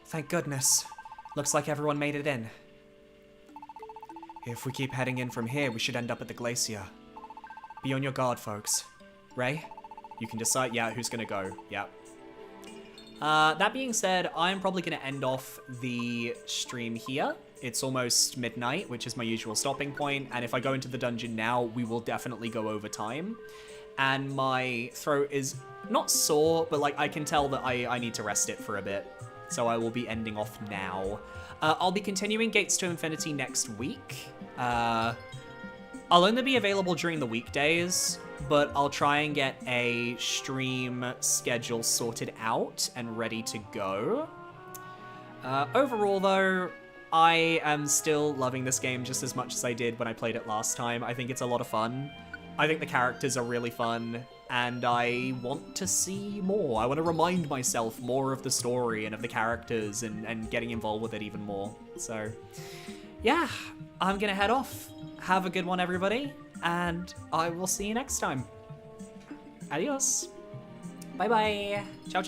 Thank goodness. Looks like everyone made it in. If we keep heading in from here, we should end up at the glacier. Be on your guard, folks. Ray? You can decide, yeah, who's gonna go. Yeah. That being said, I'm probably gonna end off the stream here. It's almost midnight, which is my usual stopping point, and if I go into the dungeon now, we will definitely go over time. And my throat is not sore, but like I can tell that I need to rest it for a bit. So I will be ending off now. I'll be continuing Gates to Infinity next week. I'll only be available during the weekdays, but I'll try and get a stream schedule sorted out and ready to go. Overall, though, I am still loving this game just as much as I did when I played it last time. I think it's a lot of fun. I think the characters are really fun, and I want to see more. I want to remind myself more of the story and of the characters and getting involved with it even more. So, yeah, I'm gonna head off. Have a good one, everybody, and I will see you next time. Adios. Bye-bye. Ciao, ciao.